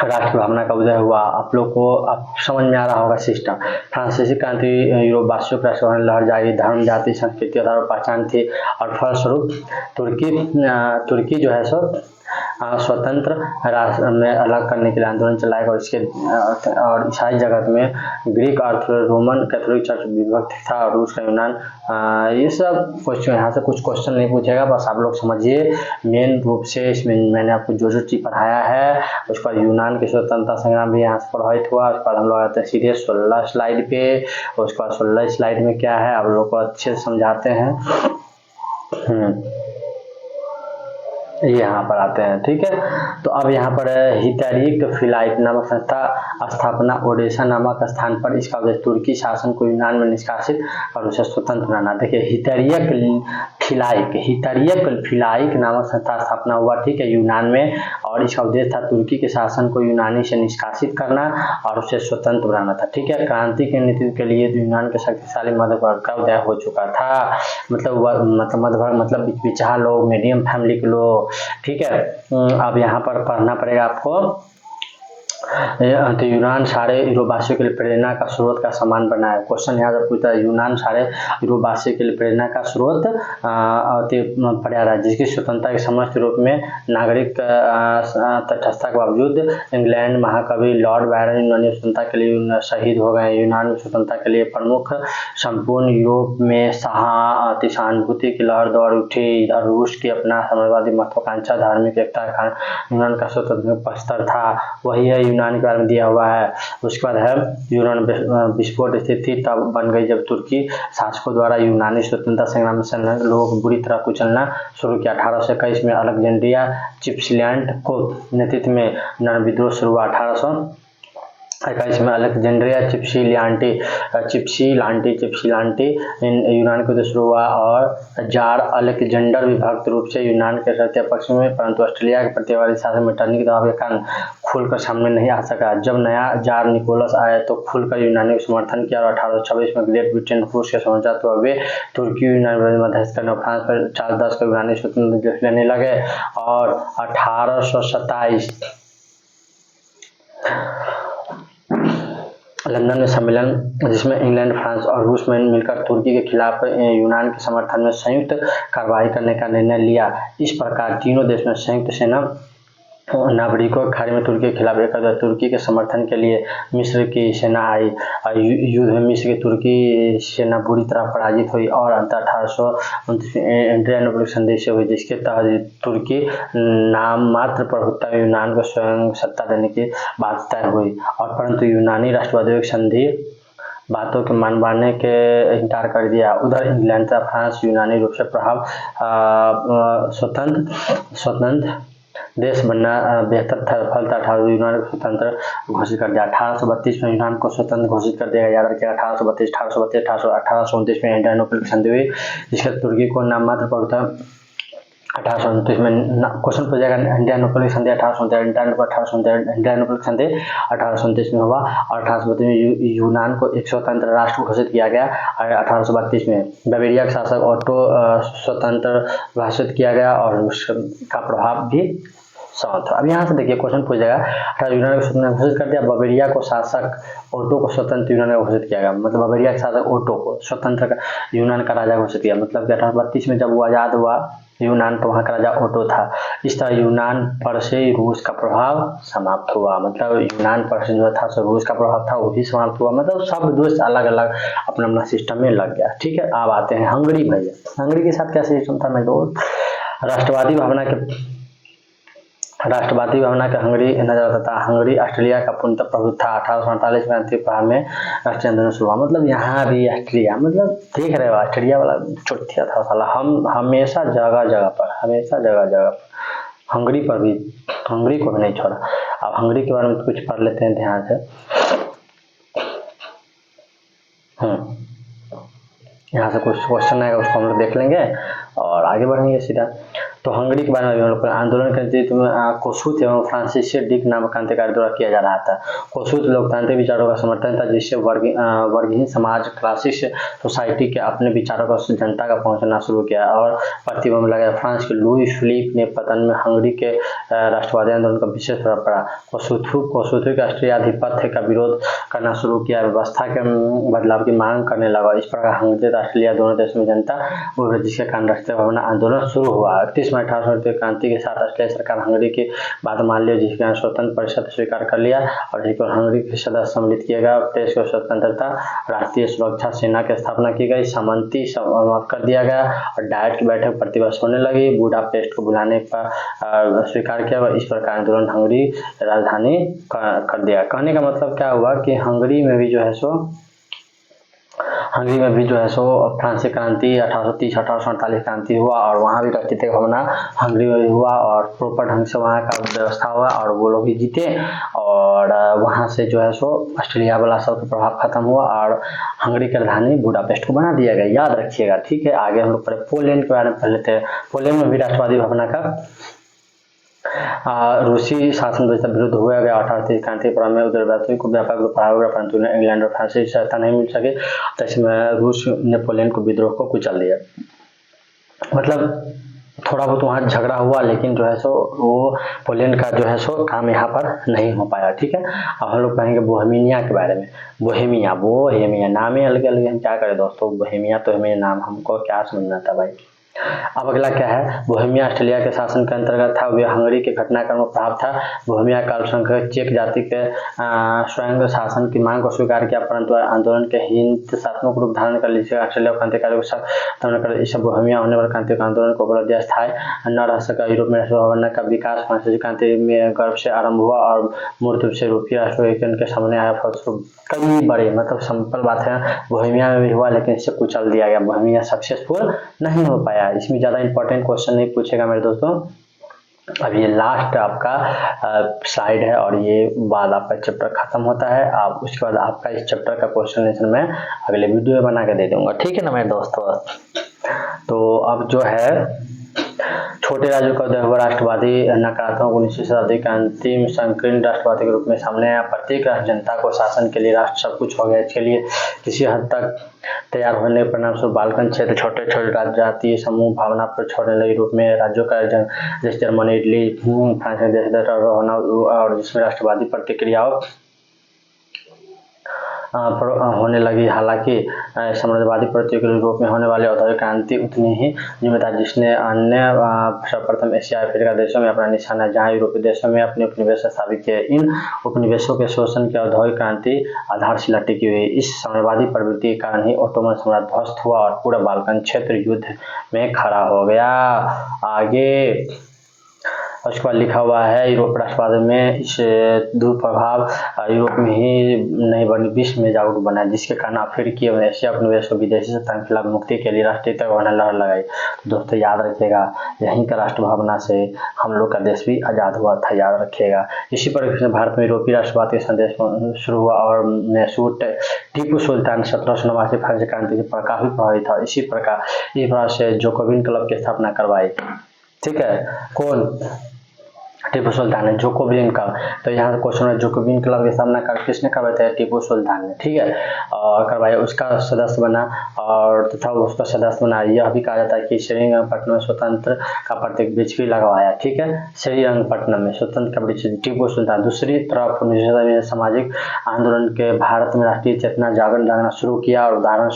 राष्ट्र भावना का उदय हुआ। आप लोग को अब समझ में आ रहा होगा सिस्टम। फ्रांसीसी क्रांति यूरोप वासियों की राष्ट्र लहर जागी, धर्म, जाति, संस्कृति और पहचान थी और फलस्वरूप तुर्की जो है सो स्वतंत्र राष्ट्र में अलग करने के लिए आंदोलन चलाएगा। और ईसाई जगत में ग्रीक अर्थ, रोमन कैथोलिक चर्च विभक्त था और रूस का यूनान। ये सब क्वेश्चन, यहाँ से कुछ क्वेश्चन नहीं पूछेगा, बस आप लोग समझिए मेन रूप से। इसमें मैंने आपको जो चीज पढ़ाया है, उसके बाद यूनान के स्वतंत्रता संग्राम भी यहाँ से प्रभावित हुआ। उसके बाद हम लोग आते हैं सीधे 16 स्लाइड पे। उसके बाद 16 स्लाइड में क्या है आप लोग को अच्छे से समझाते हैं। यहाँ पर आते हैं। ठीक है, तो अब यहाँ पर हिटैरिक फिलाइट नामक संस्था स्थापना ओडेसा नामक स्थान पर। इसका उद्देश्य तुर्की शासन को यूनान में निष्कासित और उसे स्वतंत्र बनाना। देखिए हिटैरिक फिलाइक नामक संस्था स्थापना हुआ, ठीक है, यूनान में। और इसका उद्देश्य था तुर्की के शासन को यूनानी से निष्कासित करना और उसे स्वतंत्र बनाना था। ठीक है, क्रांति के नेतृत्व के लिए यूनान के शक्तिशाली मध्य वर्ग का उदय हो चुका था। मतलब मध्य वर्ग मतलब बिचहा लोग, मीडियम फैमिली के लोग। ठीक है, अब यहाँ पर पढ़ना पड़ेगा आपको। तो यूनान सारे यूरोपवासियों के लिए प्रेरणा का स्रोत का समान बना है। क्वेश्चन यहाँ से पूछता है, यूनान सारे यूरोपवासियों के लिए प्रेरणा का स्रोत पड़ा रहा है, जिसकी स्वतंत्रता के समस्त यूरोप में नागरिक तटस्थता के बावजूद। इंग्लैंड महाकवि लॉर्ड बायरन यूनानी स्वतंत्रता के लिए शहीद हो गए। यूनान में स्वतंत्रता के लिए प्रमुख संपूर्ण यूरोप में सहानुभूति की लहर दौड़ उठी। इधर रूस की अपना साम्राज्यवादी महत्वाकांक्षा, धार्मिक एकता के कारण यूनान का स्वतंत्र पस्तर था, वही है यूनान के बारे में दिया हुआ है। उसके बाद है यूनान विस्फोट स्थित थी तब बन गई जब तुर्की शासकों द्वारा यूनानी स्वतंत्रता संग्राम में संलग्न लोगों को बुरी तरह कुचलना शुरू किया। 1821 में अलेक्जेंड्रिया चिप्सिलैंड को नेतृत्व में यूनान विद्रोह शुरू हुआ। 1821 में अलेक्जेंड्रिया चिप्सिलांटी यूनान के शुरू हुआ और जार अलेक्जेंडर विभक्त रूप से यूनान के सत्य पक्ष में, परंतु ऑस्ट्रेलिया के प्रतिवादी शासन में टर्नी के दबाव के कारण खुलकर सामने नहीं आ सका। जब नया जार निकोलस आया तो खुलकर यूनानी को समर्थन किया और 1826 में ग्रेट ब्रिटेन रूस के समझौता तो वे तुर्की यूनानी मध्यस्थ करने फ्रांस पर चार्ल्स 10 का यूनानी स्वतंत्र लेने लगे। और 1827 लंदन में सम्मेलन, जिसमें इंग्लैंड, फ्रांस और रूस में मिलकर तुर्की के खिलाफ यूनान के समर्थन में संयुक्त कार्रवाई करने का निर्णय लिया। इस प्रकार तीनों देश में संयुक्त सेना नागरिकों की खाड़ी में तुर्की के खिलाफ एक तुर्की के समर्थन के लिए मिस्र की सेना आई। युद्ध में मिस्र की तुर्की सेना बुरी तरह पराजित हुई और अंत 1829 एड्रियानोपल संधि से हुई, जिसके तहत तुर्की नाम मात्र प्रभुत्व यूनान को स्वयं सत्ता देने की बात तय हुई। और परंतु यूनानी राष्ट्रवादियों की संधि बातों के मानने के इनकार कर दिया। उधर इंग्लैंड तथा फ्रांस यूनानी रूप से स्वतंत्र देश बनना बेहतर था, फल था। 18 यूनान को स्वतंत्र घोषित कर दिया। 1832 में यूनान को स्वतंत्र घोषित कर दिया, याद रखिएगा। 1832 में एड्रियानोपल की संधि हुई, जिसका तुर्की को नाम मात्र पर होता है। 1829 में क्वेश्चन पूछ जाएगा, एड्रियानोपल की संधि 1829 में हुआ। और 1832 में यूनान को एक स्वतंत्र राष्ट्र घोषित किया गया। और 1832 में बावेरिया के शासक ओटो स्वतंत्र घोषित किया गया और उसका प्रभाव भी समाप्त हुआ। अब यहाँ से देखिए क्वेश्चन पूछ जाएगा, 18 यूनान को स्वतंत्र घोषित कर दिया, बावेरिया को शासक ओटो को स्वतंत्र यूनान का घोषित किया गया। मतलब बावेरिया के शासक ओटो को स्वतंत्र यूनान का राजा घोषित किया। मतलब कि 1832 में जब वो आज़ाद हुआ यूनान, तो वहाँ का राजा ओटो था। इस तरह यूनान पर से रूस का प्रभाव समाप्त हुआ। मतलब यूनान पर से जो था सो रूस का प्रभाव था, वो भी समाप्त हुआ। मतलब सब देश अलग अलग अपना अपना सिस्टम में लग गया। ठीक है, अब आते हैं हंगरी। भैया हंगरी के साथ क्या सिस्टम था मेरे दोस्त? राष्ट्रवादी भावना के हंगरी नजर आता था। हंगरी ऑस्ट्रेलिया का पूर्णतः प्रभुत्व था। 1848 में अंतिम प्रहार में राष्ट्रीय आंदोलन शुरू हुआ। मतलब यहाँ भी ऑस्ट्रेलिया, मतलब देख रहे हो ऑस्ट्रेलिया वाला चुटिया था साला। हम हमेशा जगह जगह पर हंगरी पर भी, हंगरी को भी नहीं छोड़ा। अब हंगरी के बारे में कुछ पढ़ लेते हैं ध्यान से। यहाँ से कुछ क्वेश्चन आएगा, उसको हम लोग देख लेंगे और आगे बढ़ेंगे सीधा। तो हंगरी के बारे में हम लोग आंदोलन के नेतृत्व में कोसूत एवं फ्रांसिस डिक नामक क्रांतिकारी द्वारा किया जा रहा था। कोसूत लोकतांत्रिक विचारों का समर्थन था, जिससे वर्गहीन समाज क्लासिक सोसाइटी के अपने विचारों को जनता का पहुंचना शुरू किया और प्रतिबंध लगाया। फ्रांस के लुई फिलिप ने पतन में हंगरी के राष्ट्रवादी आंदोलन का विशेष प्रभाव पड़ा। कोसूत के राष्ट्रीय आधिपत्य का विरोध करना शुरू किया, व्यवस्था के बदलाव की मांग करने लगा। इस प्रकार हंगरी और ऑस्ट्रेलिया दोनों देशों में जनता जिसके कारण राष्ट्रीय भावना आंदोलन शुरू हुआ। 31 मई 1848 क्रांति के साथ ऑस्ट्रेलिया सरकार हंगरी की बात मान लिया, जिसके कारण स्वतंत्र परिषद स्वीकार कर लिया और हंगरी के सदस्य सम्मिलित किए गए। देश को स्वतंत्रता राष्ट्रीय सुरक्षा सेना की स्थापना की गई, सम्मति समाप्त कर दिया गया और डायट की बैठक प्रतिवर्ष होने लगी। बुडापेस्ट को बुलाने का स्वीकार किया। इस प्रकार आंदोलन हंगरी राजधानी कर दिया। कहने का मतलब क्या हुआ कि हंगरी में भी जो है सो फ्रांसीसी क्रांति 1830-1848 क्रांति हुआ और वहाँ भी राष्ट्रीय भावना हंगरी में भी हुआ और प्रॉपर ढंग से वहाँ का व्यवस्था हुआ और वो लोग भी जीते और वहाँ से जो है सो ऑस्ट्रेलिया वाला सब प्रभाव खत्म हुआ और हंगरी की राजधानी बुडापेस्ट को बना दिया गया। याद रखिएगा, ठीक है। आगे हम लोग पोलैंड के बारे में पढ़ लेते हैं। पोलैंड में भी राष्ट्रवादी भावना का रूसी शासन व्यवस्था विरुद्ध हुआ गया। 1830 क्रांति में उग्रवाद को व्यापक रूप बढ़ाया गया, परंतु इंग्लैंड और फ्रांस की सहायता नहीं मिल सके, तो इसमें रूस ने पोलैंड को विद्रोह को कुचल दिया। मतलब थोड़ा बहुत वहाँ झगड़ा हुआ, लेकिन जो है सो वो पोलैंड का जो है सो काम यहाँ पर नहीं हो पाया। ठीक है, अब हम लोग कहेंगे बोहेमिया के बारे में। बोहेमिया नाम ही अलग अलग, हम क्या करें दोस्तों। बोहेमिया तो हमें नाम हमको क्या समझना था भाई। अब अगला क्या है, बोहेमिया ऑस्ट्रेलिया के शासन के अंतर्गत था। वे हंगरी के घटनाक्रम का प्रभाव था। बोहेमिया का अल्पसंख्यक चेक जाति के स्वयं शासन की मांग को स्वीकार किया, परंतु आंदोलन के हिंसात्मक रूप धारण कर लिया। ऑस्ट्रेलिया क्रांतिकारियों के साथ इस बोहेमिया होने वाले क्रांति आंदोलन को उपलब्ध स्थायी न रह सका। यूरोप में राष्ट्रभावना का विकास फ्रांसीसी क्रांति में गर्भ से आरंभ हुआ और मूर्त रूप से यूरोपीय राष्ट्रों के सामने आया। फलस्वरूप कई बड़े, मतलब सिंपल बात है, बोहेमिया में भी हुआ लेकिन इससे कुचल दिया गया। बोहेमिया सक्सेसफुल नहीं हो पाया। इसमें ज़्यादा इंपॉर्टेंट क्वेश्चन नहीं पूछेगा मेरे दोस्तों। अब ये लास्ट आपका स्लाइड है और ये बाद आपका चैप्टर खत्म होता है। आप उसके बाद आपका इस चैप्टर का क्वेश्चन आंसर मैं अगले वीडियो में बना के दे दूंगा। ठीक है ना मेरे दोस्तों। तो अब जो है छोटे राज्यों का उदय हुआ। राष्ट्रवादी नकारात्मक 19वीं शताब्दी का अंतिम संकीर्ण राष्ट्रवादी के रूप में सामने आया। प्रत्येक राष्ट्र जनता को शासन के लिए राष्ट्र सब कुछ हो गया। इसके लिए किसी हद तक तैयार होने के परिणाम स्वरूप बाल्कन क्षेत्र छोटे छोटे राज्य जातीय समूह भावना पर छोड़ने लगे। यूरोप में राज्यों का जैसे जर्मनी, इटली, फ्रांस में देश होना और जिसमें राष्ट्रवादी प्रतिक्रियाओं होने लगी। हालांकि साम्राज्यवादी प्रत्येक यूरोप में होने वाली औद्योगिक क्रांति उतनी ही जिम्मेदार, जिसने अन्य सर्वप्रथम एशिया अफ्रीका देशों में अपना निशाना, जहां यूरोपीय देशों में अपने उपनिवेश स्थापित किए। इन उपनिवेशों के शोषण की औद्योगिक क्रांति आधारशिला टिकी हुई। इस साम्राज्यवादी प्रवृत्ति के कारण ही ओटोमन साम्राज्य ध्वस्त हुआ और पूरा बाल्कन क्षेत्र युद्ध में खड़ा हो गया। आगे और उसके बाद लिखा हुआ है यूरोप राष्ट्रवाद में इस दुष्प्रभाव यूरोप में ही नहीं बल्कि विश्व में जागरूक बना, जिसके कारण अफ्रीकी और एशिया उपनिवेश और विदेशी सत्ता के खिलाफ मुक्ति के लिए राष्ट्रीयता को लहर लगाई। दोस्तों याद रखिएगा, यहीं का राष्ट्र भावना से हम लोग का देश भी आज़ाद हुआ था, याद रखिएगा। इसी परिप्रेक्ष्य में भारत में यूरोपीय राष्ट्रवाद के संदेश शुरू हुआ और मैसूर टीपू सुल्तान 1789 फ्रांस क्रांति से काफी प्रभावित था। इसी प्रकार से जोकोविन क्लब की स्थापना करवाई। ठीक है, कौन? टीपू सुल्तान ने। जोकोविन का, तो यहाँ क्वेश्चन है जोकोविन क्लब की स्थापना किसने करवाई था? टीपू सुल्तान ने। ठीक है, और करवाया, उसका सदस्य बना और तथा उसका सदस्य बना। यह भी कहा जाता है कि श्रीरंगपट्टनम में स्वतंत्र का प्रतीक वृक्ष भी लगवाया। ठीक है, श्रीरंगपट्टनम में स्वतंत्र का वृक्ष टीपू सुल्तान। दूसरी तरफ 1900 में सामाजिक आंदोलन के भारत में राष्ट्रीय चेतना जागरण शुरू किया और उदाहरण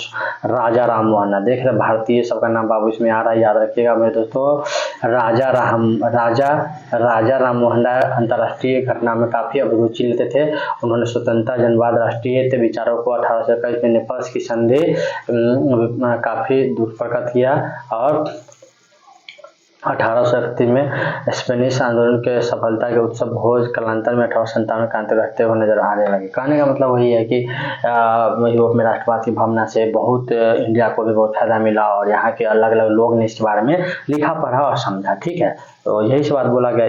राजा राम मोहन। देख रहे भारतीय सबका नाम बाबू इसमें आ रहा है, याद रखिएगा मेरे दोस्तों। राजा राम मोहन राय अंतर्राष्ट्रीय घटना में काफी अभिरुचि लेते थे। उन्होंने स्वतंत्रता जनवाद राष्ट्रीय विचारों को 1821 में नेपाल की संधि काफी दुष्प्रकट किया और 1831 में स्पेनिश आंदोलन के सफलता के उत्सव भोज कालांतर में 1897 क्रांति रखते हुए नजर आने लगे। कहने का मतलब वही है कि यूरोप में राष्ट्रवाद की भावना से बहुत इंडिया को भी बहुत फायदा मिला और यहाँ के अलग अलग लोग ने इसके बारे में लिखा पढ़ा और समझा। ठीक है, तो यही से बात बोला गया।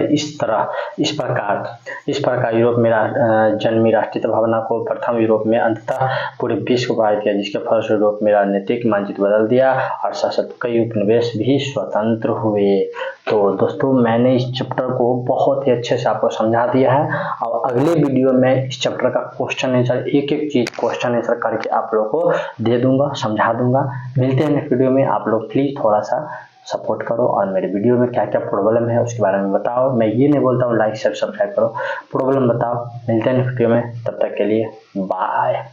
इस प्रकार यूरोप में जन्मी राष्ट्रीय भावना को प्रथम यूरोप में अंततः पूरे विश्व को प्रभावित किया, जिसके फलस्वरूप यूरोप में राजनीतिक मानचित्र बदल दिया और शासक कई उपनिवेश भी स्वतंत्र हुए। तो दोस्तों मैंने इस चैप्टर को बहुत ही अच्छे से आपको समझा दिया है और अगले वीडियो में इस चैप्टर का क्वेश्चन आंसर एक चीज क्वेश्चन आंसर करके आप लोग को दे दूंगा, समझा दूंगा। मिलते हैं नेक्स्ट वीडियो में। आप लोग प्लीज थोड़ा सा सपोर्ट करो और मेरे वीडियो में क्या क्या प्रॉब्लम है उसके बारे में बताओ। मैं ये नहीं बोलता हूँ लाइक शेयर सब्सक्राइब करो, प्रॉब्लम बताओ। मिलते हैं नेक्स्ट वीडियो में, तब तक के लिए बाय।